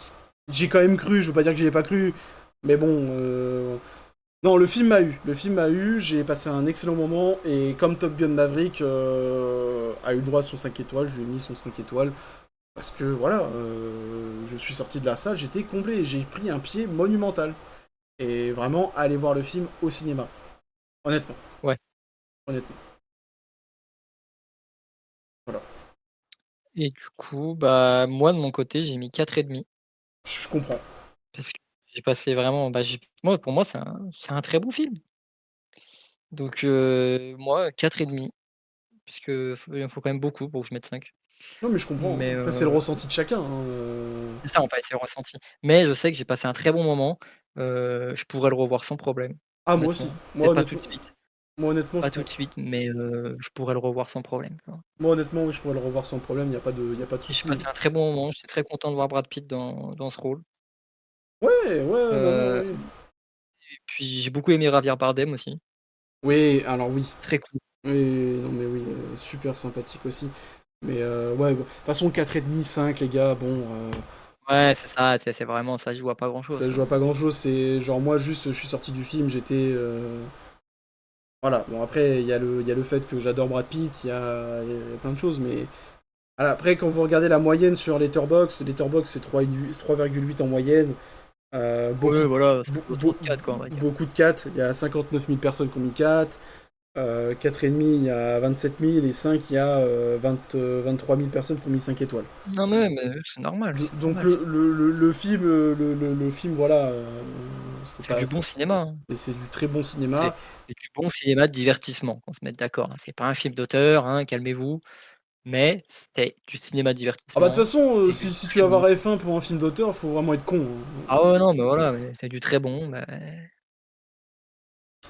j'ai quand même cru, je veux pas dire que j'y ai pas cru, mais bon, non, le film m'a eu. Le film m'a eu, j'ai passé un excellent moment, et comme Top Gun Maverick a eu le droit à son 5 étoiles, je lui ai mis son 5 étoiles, parce que voilà, je suis sorti de la salle, j'étais complet, et j'ai pris un pied monumental. Et vraiment, aller voir le film au cinéma. Honnêtement, Ouais. honnêtement. Voilà. Et du coup, bah, moi, de mon côté, j'ai mis 4,5 Je comprends. parce que j'ai passé vraiment, bah, moi, pour moi, c'est un très bon film. Donc moi, 4,5 puisque il en faut quand même beaucoup pour que je mette 5. Non, mais je comprends. Mais Après, c'est le ressenti de chacun, hein, c'est ça, en fait, c'est le ressenti. Mais je sais que j'ai passé un très bon moment, je pourrais le revoir sans problème, Ah, moi aussi. honnêtement. Peut-être pas tout de suite, Moi, honnêtement, pas tout de suite, mais je pourrais le revoir sans problème, tu vois? moi, honnêtement, oui, je pourrais le revoir sans problème, y a pas de Et j'ai souci. passé un très bon moment, j'étais très content de voir Brad Pitt dans ce rôle. Ouais, ouais, non, non, Heu, oui. Puis j'ai beaucoup aimé Javier Bardem aussi, Oui, alors oui. très cool. Oui, non, mais oui, super sympathique aussi. Mais ouais, bon. De toute façon, 4,5, 5, les gars, bon, Ouais, c'est ça, c'est vraiment ça se joue à pas grand-chose, ça quoi. joue à pas grand-chose. C'est genre, moi, juste, je suis sorti du film, j'étais. Voilà, bon, après, il y a le fait que j'adore Brad Pitt, il y a plein de choses, mais. Voilà, après, quand vous regardez la moyenne sur Letterboxd c'est 3,8 en moyenne. Ouais, Beaucoup, voilà, ça doit autour de 4, quoi, on va dire. beaucoup de 4. Il y a 59 000 personnes qui ont mis 4. 4,5, il y a 27 000. Et 5, il y a 23 000 personnes qui ont mis 5 étoiles. Non, mais c'est normal, c'est Donc normal. le film, le film, voilà, c'est C'est pas, du bon cinéma, hein. c'est du très bon C'est cinéma. c'est du bon cinéma de divertissement, qu'on se mette d'accord, hein. C'est pas un film d'auteur, hein, calmez-vous, mais c'est du cinéma Ah bah de toute divertissement, façon, c'est du si tu très vas bon. voir F1 pour un film d'auteur, faut vraiment être con, Ah hein. ouais, non, mais voilà, mais c'est du très bon, bah, ça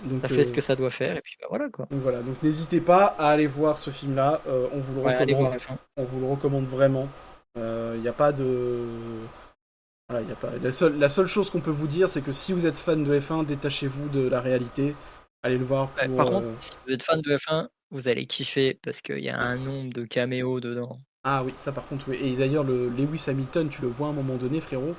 Donc, fait ce que ça doit faire et puis, bah, voilà, quoi. donc voilà, donc n'hésitez pas à aller voir ce film-là, on vous le Ouais, allez recommande, voir F1. on vous le recommande vraiment. Il n'y a pas de... Voilà, y a pas... la seule chose qu'on peut vous dire, c'est que si vous êtes fan de F1, détachez-vous de la réalité, allez le voir Ouais, pour... par contre, si vous êtes fan de F1, vous allez kiffer parce qu'il y a un nombre de caméos dedans. Ah oui, ça par contre, oui. Et d'ailleurs, le Lewis Hamilton, tu le vois à un moment donné, frérot,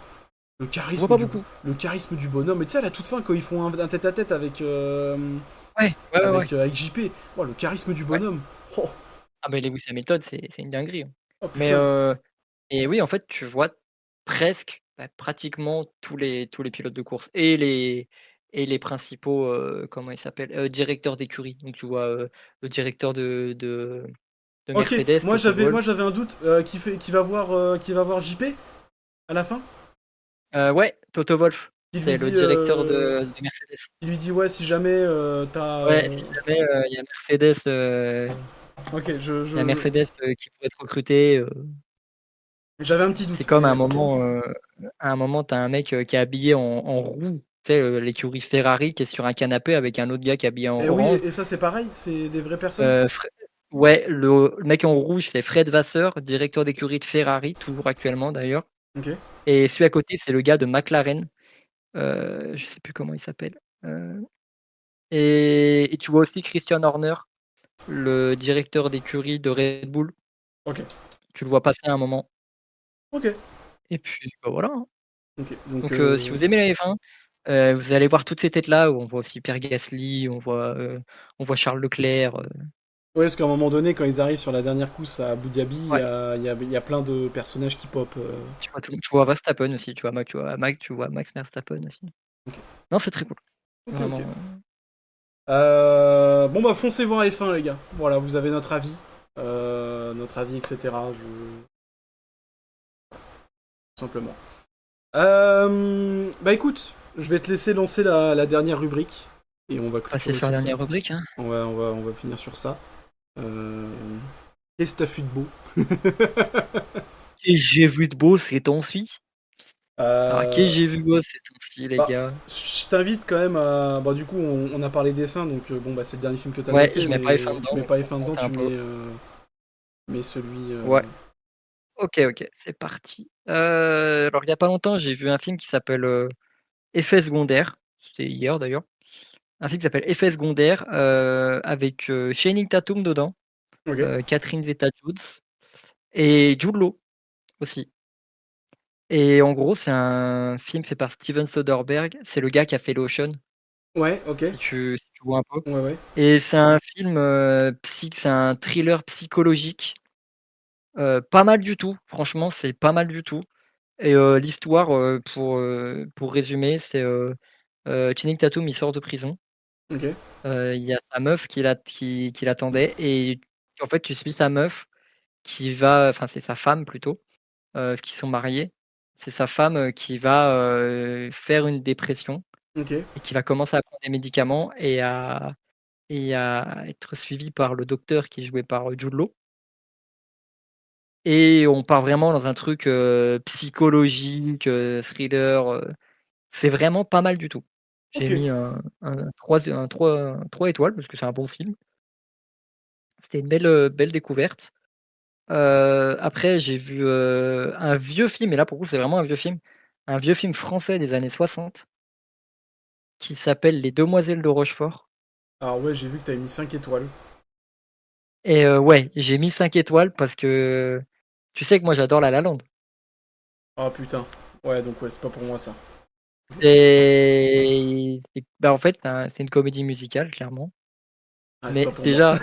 le On voit charisme pas du, beaucoup. le charisme du bonhomme. Mais tu sais, à la toute fin, quand ils font un tête-à-tête avec, Ouais, ouais. avec JP, oh, le charisme du Ouais. bonhomme. Oh, Ah mais Lewis Hamilton, c'est une dinguerie, hein. oh Mais putain. et oui, en fait, tu vois presque, bah, pratiquement tous les pilotes de course et les principaux, comment ils s'appellent? Directeurs d'écurie. Donc tu vois, le directeur de Ok, Mercedes, Toto moi Wolff. j'avais un doute, qui va voir JP à la fin. Ouais, Toto Wolff, Qui lui c'est le dit, directeur de Mercedes. qui lui dit ouais, si jamais t'as. Ouais, si jamais, Ok, il y a Mercedes, qui pourrait être recruté, j'avais un petit c'est doute, comme mais. à un moment, tu as un mec, qui est habillé en roux, tu sais, l'écurie Ferrari qui est sur un canapé avec un autre gars qui est habillé en Et oui, orange. et ça c'est pareil, c'est des vraies personnes. Fr Ouais, le mec en rouge, c'est Fred Vasseur, directeur d'écurie de Ferrari, toujours actuellement d'ailleurs. Ok. Et celui à côté, c'est le gars de McLaren, je sais plus comment il s'appelle. Heu et tu vois aussi Christian Horner, le directeur d'écurie de Red Bull. Ok. Tu le vois passer à un moment Ok. et puis, bah, voilà, hein. Ok. Donc, Donc si vous aimez la F1, vous allez voir toutes ces têtes-là où on voit aussi Pierre Gasly, on voit Charles Leclerc, ouais, parce qu'à un moment donné, quand ils arrivent sur la dernière course à Abu Dhabi, ouais, il y a plein de personnages qui pop. tu vois Verstappen aussi, tu vois Max Verstappen aussi. Ok. Non, c'est très cool, Ok, vraiment, ok. Bon bah foncez voir F1 les gars. Voilà, vous avez notre avis, etc. simplement. Bah écoute, je vais te laisser lancer la dernière rubrique et on va Passer clôturer sur la sur ça. dernière rubrique, hein. On va finir sur ça. Euh... Qu'est-ce que t'as fait de beau? Et j'ai vu de beau ces temps-ci. Alors, qu'est-ce que Euh, j'ai vu de beau ces temps-ci, les Bah, gars? je t'invite quand même à. Bah, du coup, on a parlé des fins, donc bon, bah, c'est le dernier film que t'as Ouais, noté, je mets pas les fins mais tu dedans, mets donc pas les ça fins dedans, compte tu un peu. mets celui. Ouais, ok, c'est parti. Alors, il y a pas longtemps, j'ai vu un film qui s'appelle Effets secondaires. C'était hier d'ailleurs. Un film qui s'appelle Effets secondaires avec Channing Tatum dedans, Ok. Catherine Zeta-Jones et Jude Law aussi. Et en gros, c'est un film fait par Steven Soderbergh. C'est le gars qui a fait L'Ocean, Ouais, ok. si tu vois un peu. Ouais, ouais. Et c'est un film c'est un thriller psychologique. Pas mal du tout, franchement, c'est pas mal du tout. Et l'histoire, pour résumer, c'est Channing Tatum, il sort de prison. Ok. Il y a sa meuf qui l'attendait et en fait, tu suis sa meuf enfin, c'est sa femme plutôt, qui sont mariés. C'est sa femme, qui va, faire une dépression Ok. et qui va commencer à prendre des médicaments et à être suivie par le docteur qui est joué par, Jude Law. Et on part vraiment dans un truc, psychologique, thriller, c'est vraiment pas mal du tout. J'ai Ok. mis un 3 étoiles parce que c'est un bon film. C'était une belle découverte. Après j'ai vu, un vieux film et là pour le coup c'est vraiment un vieux film français des années 60 qui s'appelle Les Demoiselles de Rochefort Alors, ouais, j'ai vu que t'avais mis 5 étoiles. et ouais, j'ai mis 5 étoiles parce que tu sais que moi j'adore La La Land Ah, putain. Ouais, donc, ouais, c'est pas pour moi ça. et bah, en fait, c'est une comédie musicale clairement, Ah, c'est mais pas pour moi. déjà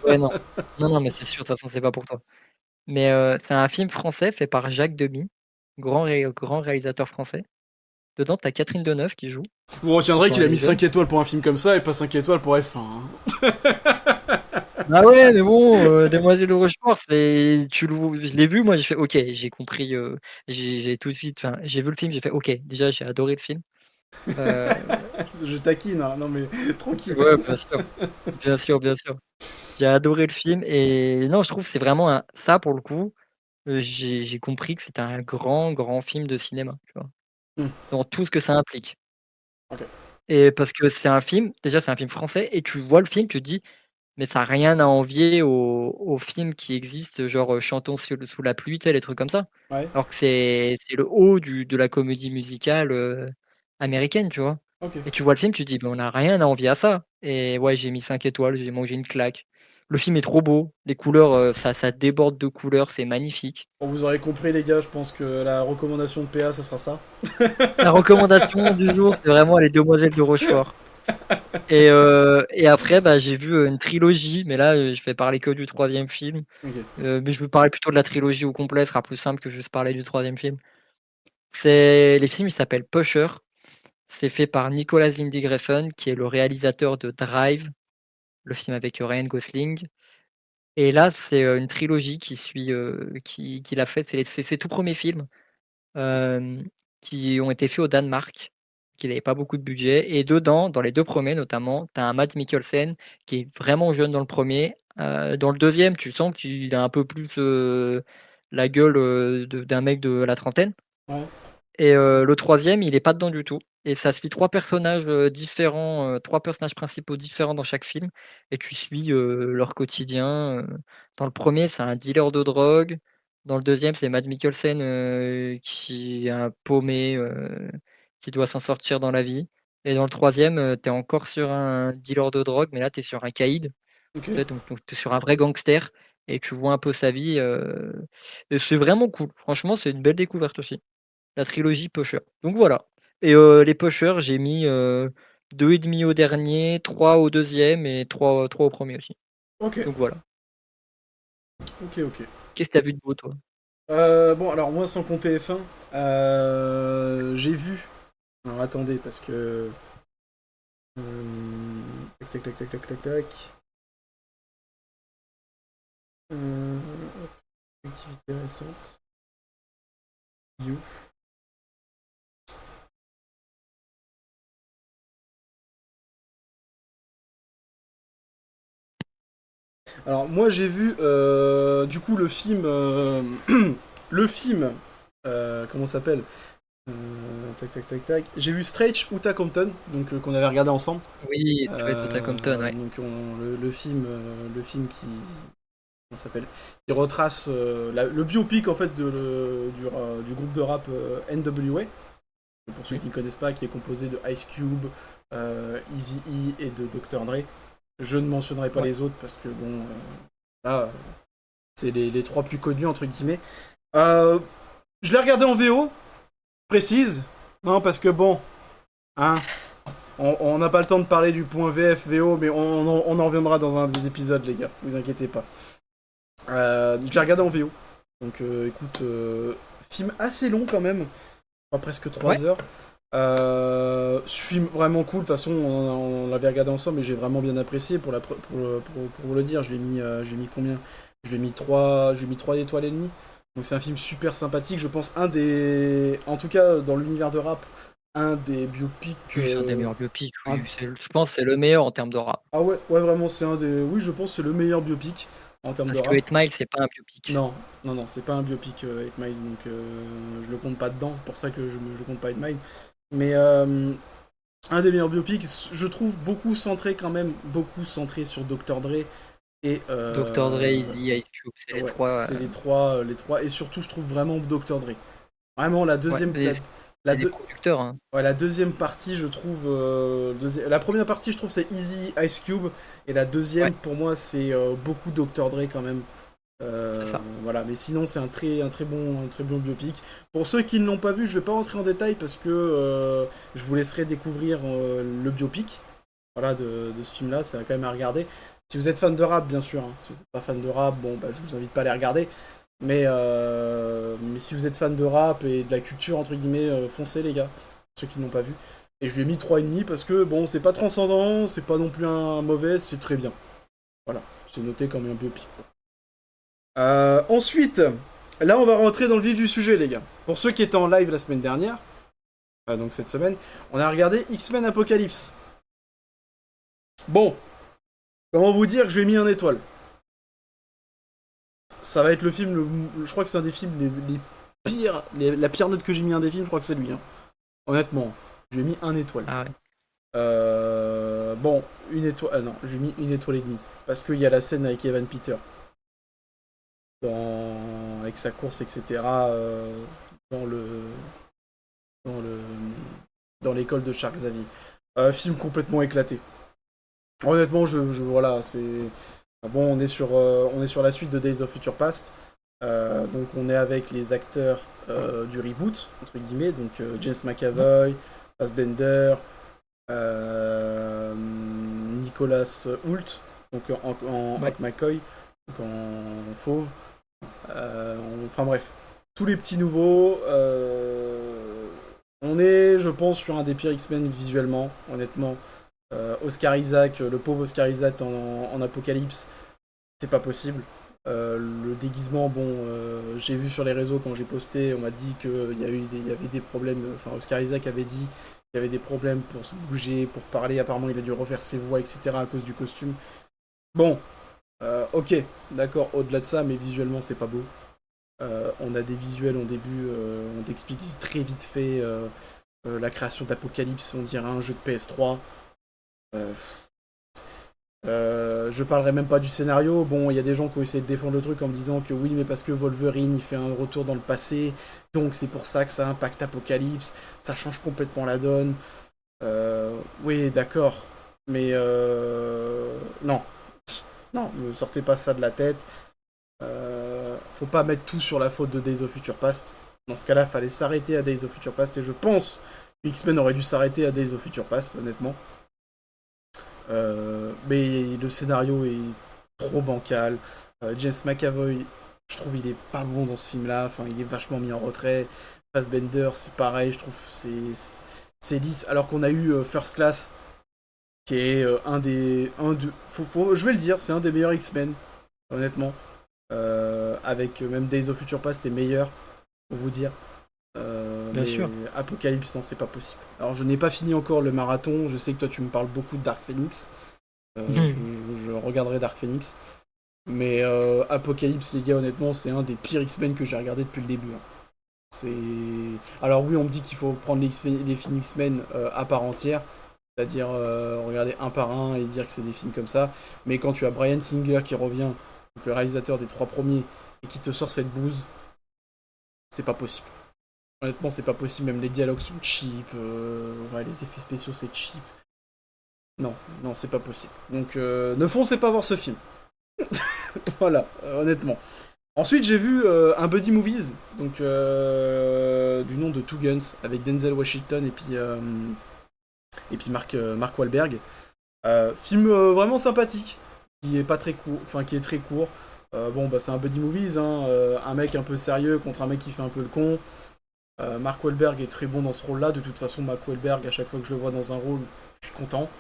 ouais, non. Non, non, mais c'est sûr, de toute façon c'est pas pour toi. Mais c'est un film français fait par Jacques Demy, grand réalisateur français. Dedans, tu as Catherine Deneuve qui joue, Vous retiendrez quand qu'il a elle mis est 5 jeune. étoiles pour un film comme ça et pas 5 étoiles pour F1. Hein. Ah ouais, mais bon, Demoiselles de Rochefort, je l'ai vu, moi j'ai fait: «OK», j'ai compris, j'ai tout de suite enfin, j'ai vu le film, j'ai fait: «OK». Déjà, j'ai adoré le film. Heu, Je taquine, hein. Non mais tranquille. ouais, bien sûr, bien sûr, bien sûr. J'ai adoré le film et non, je trouve que c'est vraiment ça pour le coup, j'ai compris que c'était un grand, grand film de cinéma, tu vois? Hmm, Dans tout ce que ça implique. ok. Et parce que c'est un film français et tu vois le film, tu te dis: «Mais ça a rien à envier aux films qui existent, genre, Chantons sous la pluie», tu sais, les trucs comme ça. Ouais. Alors que c'est le haut de la comédie musicale, américaine, tu vois? Ok. Et tu vois le film, tu te dis: «Mais on a rien à envier à ça» et ouais, j'ai mis 5 étoiles, j'ai mangé une claque. Le film est trop beau, les couleurs, ça déborde de couleurs, c'est magnifique. Bon, vous aurez compris les gars, je pense que la recommandation de PA, ça sera ça. La recommandation du jour, c'est vraiment Les Demoiselles de Rochefort. Et après, bah, j'ai vu, une trilogie, mais là, je vais parler que du troisième film. Ok. Mais je vais parler plutôt de la trilogie au complet, ce sera plus simple que juste parler du troisième film. Les films, ils s'appellent Pusher. C'est fait par Nicolas Winding Refn, qui est le réalisateur de Drive, le film avec Ryan Gosling. Et là, c'est, une trilogie qu'il a faite. C'est ses tout premiers films, hem, qui ont été faits au Danemark, qu'il avait pas beaucoup de budget et dedans, dans les 2 premiers notamment, tu as un Mads Mikkelsen qui est vraiment jeune dans le premier. Dans le deuxième, tu sens qu'il a un peu plus, la gueule, d'un mec de la trentaine Ouais. et le troisième, il est pas dedans du tout et ça suit 3 personnages, différents, 3 personnages principaux différents dans chaque film et tu suis, leur quotidien, Dans le premier, c'est un dealer de drogue. Dans le deuxième, c'est Mads Mikkelsen, qui est un paumé, qui doit s'en sortir dans la vie et dans le troisième, tu es encore sur un dealer de drogue, mais là, tu es sur un caïd. Ok. Tu sais, donc tu es sur un vrai gangster et tu vois un peu sa vie, et c'est vraiment cool. Franchement, c'est une belle découverte aussi. La trilogie Pusher. Donc voilà et les Pushers, j'ai mis, 2,5 au dernier, 3 au deuxième et trois au premier aussi. Ok. Donc voilà. Ok. Ok. Qu'est-ce que tu as vu de beau toi? Bon, alors moi, sans compter F1, j'ai vu. Alors attendez, parce que. Tac, tac, tac, tac, tac, tac, tac. Hop, activité récente. You. Alors moi j'ai vu du coup le film le film comment ça s'appelle tac tac tac tac. J'ai vu Stretch Outta Compton donc qu'on avait regardé ensemble. Oui, Straight Outta Compton, ouais. Donc le film qui comment ça s'appelle qui retrace le biopic en fait du groupe de rap NWA. Pour ceux qui ne connaissent pas, qui est composé de Ice Cube, Eazy-E et de Dr. Dre. Je ne mentionnerai pas les autres parce que bon, là, c'est les trois plus connus entre guillemets. Je l'ai regardé en VO, précise, non parce que bon, hein, on n'a pas le temps de parler du point VF VO, mais on en reviendra dans un des épisodes les gars, vous inquiétez pas. Je l'ai regardé en VO, donc écoute, film assez long quand même, pas presque 3 heures. Film vraiment cool, de toute façon on l'avait regardé ensemble et j'ai vraiment bien apprécié pour le dire, j'ai mis combien? J'ai mis 3 étoiles et demie. Donc c'est un film super sympathique, je pense en tout cas dans l'univers de rap, un des biopics. Oui, c'est un des meilleurs biopics, oui. Je pense que c'est le meilleur en termes de rap. Ah ouais, vraiment c'est un des. Oui, je pense que c'est le meilleur biopic en termes de Parce rap. que 8 Mile, c'est pas un biopic. Non, c'est pas un biopic 8 Miles, donc je le compte pas dedans, c'est pour ça que je compte pas 8 Miles. Mais un des meilleurs biopics, je trouve beaucoup centré sur Dr. Dre et Dr. Dre, Easy, Ice Cube, c'est les trois. C'est les trois, et surtout je trouve vraiment Dr. Dre. Vraiment la deuxième, des producteurs. Hein. Ouais, la deuxième partie, je trouve, la première partie, je trouve c'est Easy, Ice Cube, et la deuxième pour moi c'est beaucoup Dr. Dre quand même. C'est ça. Voilà, mais sinon c'est un très bon biopic. Pour ceux qui ne l'ont pas vu, je vais pas rentrer en détail parce que je vous laisserai découvrir le biopic. Voilà, de ce film-là, c'est quand même à regarder. Si vous êtes fan de rap, bien sûr. Hein. Si vous n'êtes pas fan de rap, bon, bah, je vous invite pas à les regarder. Mais si vous êtes fan de rap et de la culture, entre guillemets, foncez les gars, ceux qui ne l'ont pas vu. Et je lui ai mis 3,5 parce que, bon, c'est pas transcendant, c'est pas non plus un mauvais, c'est très bien. Voilà, c'est noté comme un biopic. Quoi. Ensuite, là on va rentrer dans le vif du sujet les gars. Pour ceux qui étaient en live la semaine dernière, donc cette semaine, on a regardé X-Men Apocalypse. Bon, comment vous dire que je lui ai mis 1 étoile. Ça va être le film, je crois que c'est un des films les pires, la pire note que j'ai mis un des films, je crois que c'est lui. Hein. Honnêtement, je lui ai mis 1 étoile. Ah ouais. Bon, 1 étoile, non, j'ai mis 1 étoile et demie. Parce qu'il y a la scène avec Evan Peters. Avec sa course, etc. Dans l'école de Shark Xavier. Film complètement éclaté. Honnêtement, voilà, c'est bon. On est sur la suite de Days of Future Past. Donc on est avec les acteurs du reboot entre guillemets. Donc James McAvoy, Fassbender, Nicolas Hoult, donc en McCoy, donc en fauve. Enfin bref, tous les petits nouveaux. On est, je pense, sur un des pires X-Men visuellement, honnêtement. Oscar Isaac, le pauvre Oscar Isaac en Apocalypse, c'est pas possible. Le déguisement, bon, j'ai vu sur les réseaux quand j'ai posté, on m'a dit qu'il y avait des problèmes. Enfin, Oscar Isaac avait dit qu'il y avait des problèmes pour se bouger, pour parler. Apparemment, il a dû refaire ses voix, etc. à cause du costume. Bon, ok, d'accord, au-delà de ça, mais visuellement, c'est pas beau. On a des visuels en début, on t'explique très vite fait la création d'Apocalypse, on dirait un jeu de PS3. Je parlerai même pas du scénario. Bon, il y a des gens qui ont essayé de défendre le truc en me disant que oui, mais parce que Wolverine il fait un retour dans le passé, donc c'est pour ça que ça impacte Apocalypse, ça change complètement la donne. Oui, d'accord, mais non, ne sortez pas ça de la tête. Faut pas mettre tout sur la faute de Days of Future Past. Dans ce cas-là, fallait s'arrêter à Days of Future Past et je pense que X-Men aurait dû s'arrêter à Days of Future Past, honnêtement. Mais le scénario est trop bancal. James McAvoy, je trouve il est pas bon dans ce film-là. Enfin, il est vachement mis en retrait. Fassbender, c'est pareil. Je trouve c'est lisse. Alors qu'on a eu First Class, qui est je vais le dire, c'est un des meilleurs X-Men, honnêtement. Avec même Days of Future Past est meilleur, pour vous dire. Bien mais sûr. Apocalypse, non, c'est pas possible. Alors, je n'ai pas fini encore le marathon. Je sais que toi, tu me parles beaucoup de Dark Phoenix. Je regarderai Dark Phoenix. Mais Apocalypse, les gars, honnêtement, c'est un des pires X-Men que j'ai regardé depuis le début, hein. C'est... Alors oui, on me dit qu'il faut prendre les films X-Men à part entière, c'est-à-dire regarder un par un et dire que c'est des films comme ça. Mais quand tu as Bryan Singer qui revient, donc le réalisateur des 3 premiers, et qui te sort cette bouse, c'est pas possible. Honnêtement, c'est pas possible. Même les dialogues sont cheap, ouais, les effets spéciaux c'est cheap. Non, non, c'est pas possible. Donc ne foncez pas voir ce film. Voilà, honnêtement. Ensuite, j'ai vu un buddy movies, donc du nom de Two Guns, avec Denzel Washington et puis Mark Wahlberg. Film vraiment sympathique, qui est pas très court, enfin qui est très court. Bon, bah c'est un buddy movies, hein, un mec un peu sérieux contre un mec qui fait un peu le con. Mark Wahlberg est très bon dans ce rôle-là. De toute façon, Mark Wahlberg, à chaque fois que je le vois dans un rôle, je suis content.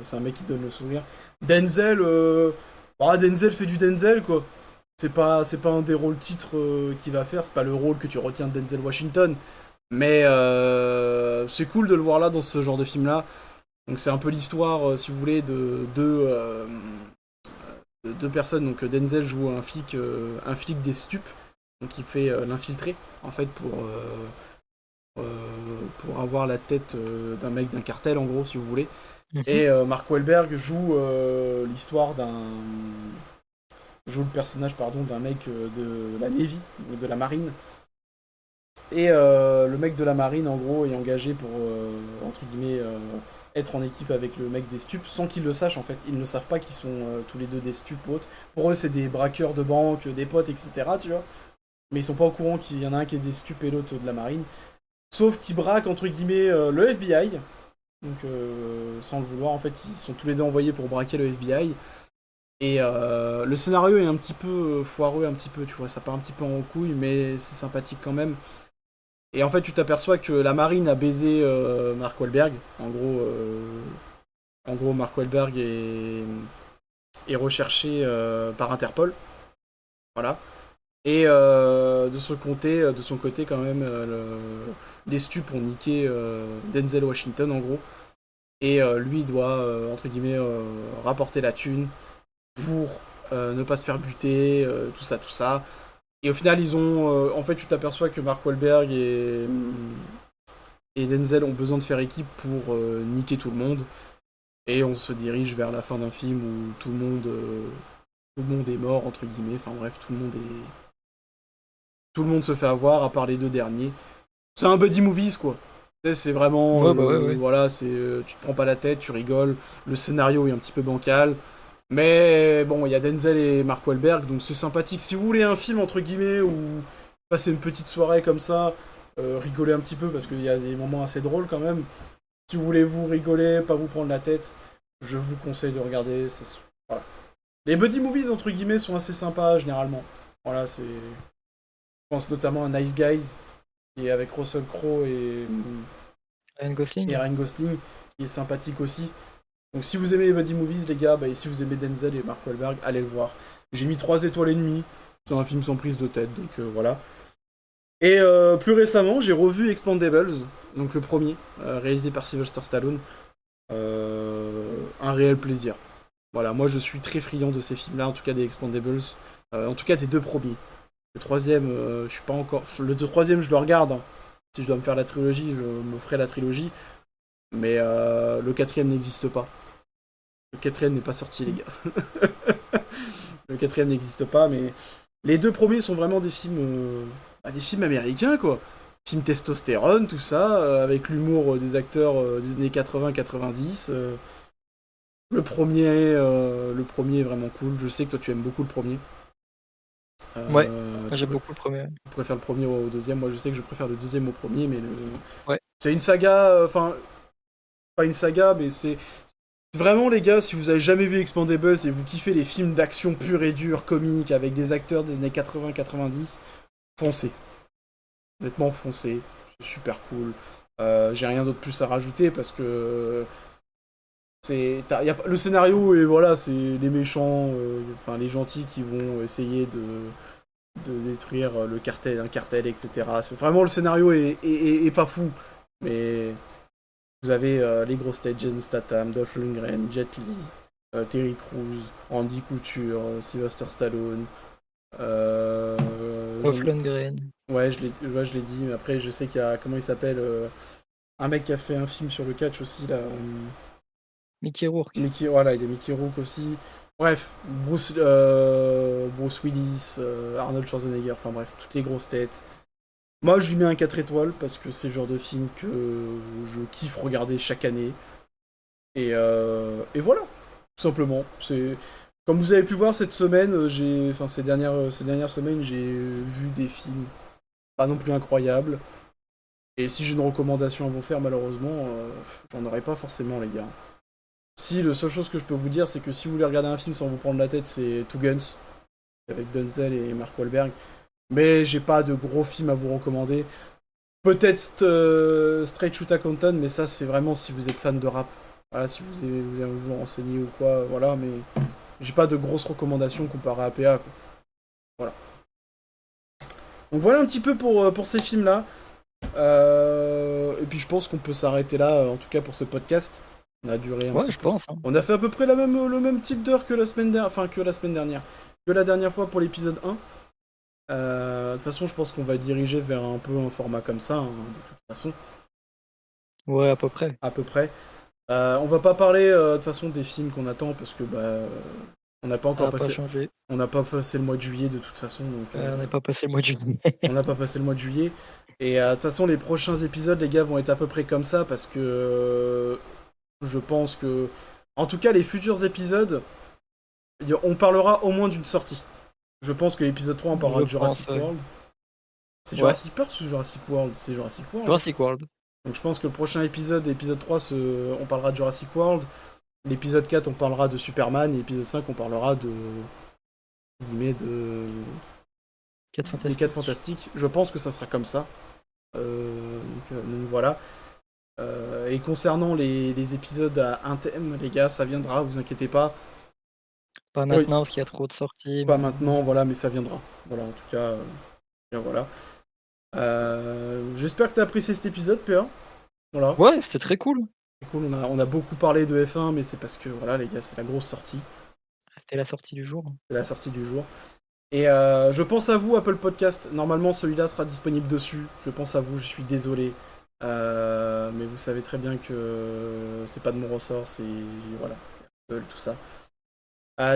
C'est un mec qui donne le sourire. Denzel, Denzel fait du Denzel, quoi. C'est pas un des rôles titres qu'il va faire, c'est pas le rôle que tu retiens de Denzel Washington. Mais c'est cool de le voir là dans ce genre de film-là. Donc c'est un peu l'histoire, si vous voulez, de deux personnes. Donc Denzel joue un flic des stupes, donc il fait l'infiltré, en fait, pour avoir la tête d'un mec d'un cartel, en gros, si vous voulez. Et Mark Wahlberg joue le personnage, pardon, d'un mec de la Navy, de la marine. Et le mec de la marine, en gros, est engagé pour, entre guillemets, être en équipe avec le mec des stupes, sans qu'ils le sachent, en fait. Ils ne savent pas qu'ils sont tous les deux des stupes ou autres. Pour eux, c'est des braqueurs de banque, des potes, etc., tu vois. Mais ils sont pas au courant qu'il y en a un qui est des stupes et l'autre de la marine. Sauf qu'ils braquent, entre guillemets, le FBI. Donc, sans le vouloir, en fait, ils sont tous les deux envoyés pour braquer le FBI. Et le scénario est un petit peu foireux, un petit peu, tu vois, ça part un petit peu en couille, mais c'est sympathique quand même. Et en fait, tu t'aperçois que la marine a baisé Mark Wahlberg. En gros, Mark Wahlberg est recherché par Interpol. Voilà. Et de son côté quand même, les stupes ont niqué Denzel Washington, en gros. Et lui doit, entre guillemets, rapporter la thune pour ne pas se faire buter, tout ça, tout ça. Et au final, en fait, tu t'aperçois que Mark Wahlberg et Denzel ont besoin de faire équipe pour niquer tout le monde. Et on se dirige vers la fin d'un film où tout le monde est mort, entre guillemets. Enfin bref, tout le monde se fait avoir, à part les deux derniers. C'est un buddy movies, quoi. C'est vraiment, Ouais, bah ouais. voilà, tu te prends pas la tête, tu rigoles. Le scénario est un petit peu bancal. Mais bon, il y a Denzel et Mark Wahlberg, donc c'est sympathique. Si vous voulez un film, entre guillemets, où passer une petite soirée comme ça, rigoler un petit peu, parce qu'il y a des moments assez drôles quand même. Si vous voulez vous rigoler, pas vous prendre la tête, je vous conseille de regarder. Voilà. Les buddy movies, entre guillemets, sont assez sympas, généralement. Voilà, je pense notamment à Nice Guys, qui est avec Russell Crowe Ryan et Gosling. Ryan Gosling, qui est sympathique aussi. Donc si vous aimez les buddy movies, les gars, et si vous aimez Denzel et Mark Wahlberg, allez le voir. J'ai mis 3 étoiles et demie. C'est un film sans prise de tête, donc voilà. Et plus récemment, j'ai revu Expandables, donc le premier, réalisé par Sylvester Stallone. Un réel plaisir. Voilà, moi je suis très friand de ces films-là, en tout cas des Expandables. En tout cas des deux premiers. Le troisième, je suis pas encore. Le troisième, je le regarde, hein. Si je dois me faire la trilogie, je me ferai la trilogie. Mais le quatrième n'existe pas. Le quatrième n'est pas sorti, les gars. Le quatrième n'existe pas, mais les deux premiers sont vraiment des films américains, quoi. Films testostérone, tout ça, avec l'humour des acteurs des années 80-90. Le premier est vraiment cool. Je sais que toi, tu aimes beaucoup le premier. Ouais, Tu j'ai beaucoup le premier. préfères le premier au deuxième. Moi, je sais que je préfère le deuxième au premier, mais Ouais. c'est une saga. Enfin, pas une saga, mais c'est vraiment, les gars, si vous avez jamais vu Expandables et vous kiffez les films d'action purs et durs, comiques, avec des acteurs des années 80-90, foncez. Honnêtement, foncez. C'est super cool. J'ai rien d'autre plus à rajouter parce que le scénario et voilà, c'est les méchants, enfin les gentils qui vont essayer détruire un cartel, etc. Vraiment, le scénario est pas fou, mais vous avez les grosses têtes, Jason Statham, Dolph Lundgren, Jet Li, Terry Crews, Andy Couture, Sylvester Stallone. Euh, Dolph j'en- Lundgren. ouais, je l'ai dit, mais après, je sais qu'il y a, comment il s'appelle, un mec qui a fait un film sur le catch aussi, là. Mickey Rourke. Voilà, il y a Mickey Rourke aussi. Bref, Bruce Willis, Arnold Schwarzenegger, enfin bref, toutes les grosses têtes. Moi, je lui mets un 4 étoiles parce que c'est le genre de film que je kiffe regarder chaque année. Et voilà, tout simplement. Comme vous avez pu voir cette semaine, enfin ces dernières semaines, j'ai vu des films pas non plus incroyables. Et si j'ai une recommandation à vous faire, malheureusement, j'en aurais pas forcément, les gars. Si, la seule chose que je peux vous dire, c'est que si vous voulez regarder un film sans vous prendre la tête, c'est Two Guns, avec Denzel et Mark Wahlberg. Mais j'ai pas de gros films à vous recommander. Peut-être Straight Outta Compton, mais ça, c'est vraiment si vous êtes fan de rap. Voilà, si vous voulez vous renseigner ou quoi, voilà, mais j'ai pas de grosses recommandations comparées à PA, quoi. Voilà. Donc voilà un petit peu pour ces films-là. Et puis je pense qu'on peut s'arrêter là, en tout cas pour ce podcast. On a duré un Ouais, petit je peu. pense. Hein. On a fait à peu près le même type d'heure que la semaine dernière. Enfin, que la semaine dernière. Que la dernière fois pour l'épisode 1. De toute façon, je pense qu'on va diriger vers un peu un format comme ça, hein, de toute façon. Ouais, à peu près. À peu près. On va pas parler de toute façon des films qu'on attend parce que on n'a pas Ça encore n'a pas passé. changé. On n'a pas passé le mois de juillet de toute façon. Donc, On n'est pas passé le mois de juillet. on n'a pas passé le mois de juillet. Et de toute façon, les prochains épisodes, les gars, vont être à peu près comme ça parce que je pense que. En tout cas, les futurs épisodes, on parlera au moins d'une sortie. Je pense que l'épisode 3, on parlera de Jurassic World. C'est Jurassic Park ou Jurassic World? C'est Jurassic World. Jurassic World. Donc je pense que le prochain épisode, l'épisode 3, on parlera de Jurassic World. L'épisode 4, on parlera de Superman. Et l'épisode 5, on parlera de. de. 4 Les fantastiques. 4 fantastiques. Je pense que ça sera comme ça. Donc voilà. Et concernant les épisodes à un thème, les gars, ça viendra, vous inquiétez pas. Pas maintenant, parce qu'il y a trop de sorties. Pas mais- maintenant, voilà, mais ça viendra. Voilà, en tout cas, bien voilà. J'espère que t'as apprécié cet épisode, PA. Voilà, Ouais, c'était très cool. c'est cool, on a beaucoup parlé de F1, mais c'est parce que, voilà, les gars, c'est la grosse sortie. C'était la sortie du jour. C'est la sortie du jour. Et je pense à vous, Apple Podcast. Normalement, celui-là sera disponible dessus. Je pense à vous, je suis désolé. Mais vous savez très bien que c'est pas de mon ressort, c'est. Voilà, c'est Apple, tout ça.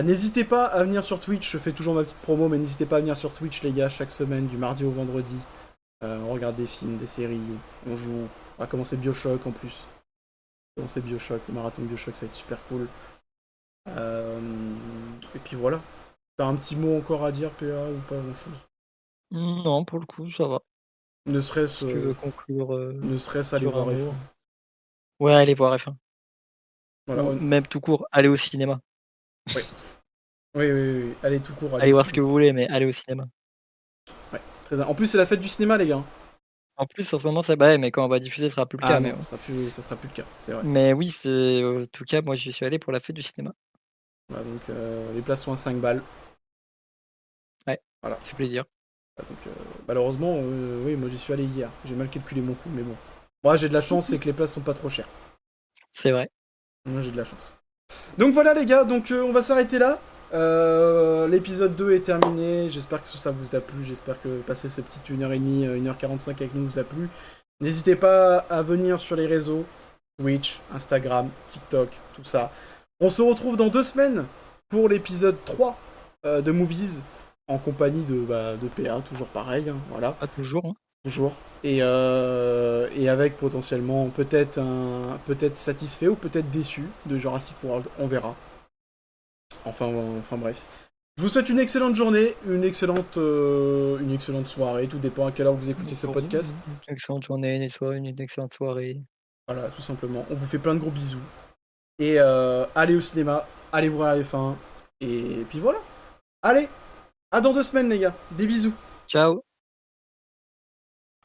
N'hésitez pas à venir sur Twitch, je fais toujours ma petite promo, mais n'hésitez pas à venir sur Twitch, les gars, chaque semaine, du mardi au vendredi. On regarde des films, des séries, on joue. On va commencer Bioshock en plus. On va commencer Bioshock, le marathon Bioshock, ça va être super cool. Et puis voilà. T'as un petit mot encore à dire, PA, ou pas grand-chose? Non, pour le coup, ça va. Ne serait-ce Si tu veux conclure ne serait-ce aller sur voir un F1. mot. Ouais, allez voir F1. Voilà, Ou même tout court, allez au cinéma. oui. Allez tout court. Allez voir ce que vous voulez, mais allez au cinéma. Ouais, en plus, c'est la fête du cinéma, les gars. En plus, en ce moment, ça bah, mais quand on va diffuser, ce sera plus le cas. Non, Mais, ça sera plus le cas, c'est vrai. mais oui, c'est en tout cas, moi, j'y suis allé pour la fête du cinéma. Voilà, donc les places sont à 5 balles. Ouais, voilà. Ça fait plaisir. Donc malheureusement, oui, moi j'y suis allé hier. J'ai mal calculé mon coût, mais bon. Moi, j'ai de la chance, c'est que les places sont pas trop chères. C'est vrai. Moi, j'ai de la chance. Donc voilà, les gars, donc on va s'arrêter là. L'épisode 2 est terminé. J'espère que ça vous a plu. J'espère que passer ces petites 1h30, 1h45 avec nous vous a plu. N'hésitez pas à venir sur les réseaux Twitch, Instagram, TikTok, tout ça. On se retrouve dans 2 semaines pour l'épisode 3 de Movies en compagnie de PA, toujours pareil. Hein, voilà. Pas toujours. Hein. Toujours. Et avec potentiellement peut-être satisfait ou peut-être déçu de Jurassic World. On verra. Enfin bref. Je vous souhaite une excellente journée, une excellente soirée, tout dépend à quelle heure vous écoutez ce podcast. Une excellente journée, une excellente soirée. Voilà, tout simplement. On vous fait plein de gros bisous. Et allez au cinéma, allez voir F1, et puis voilà. Allez, à dans 2 semaines les gars, des bisous. Ciao.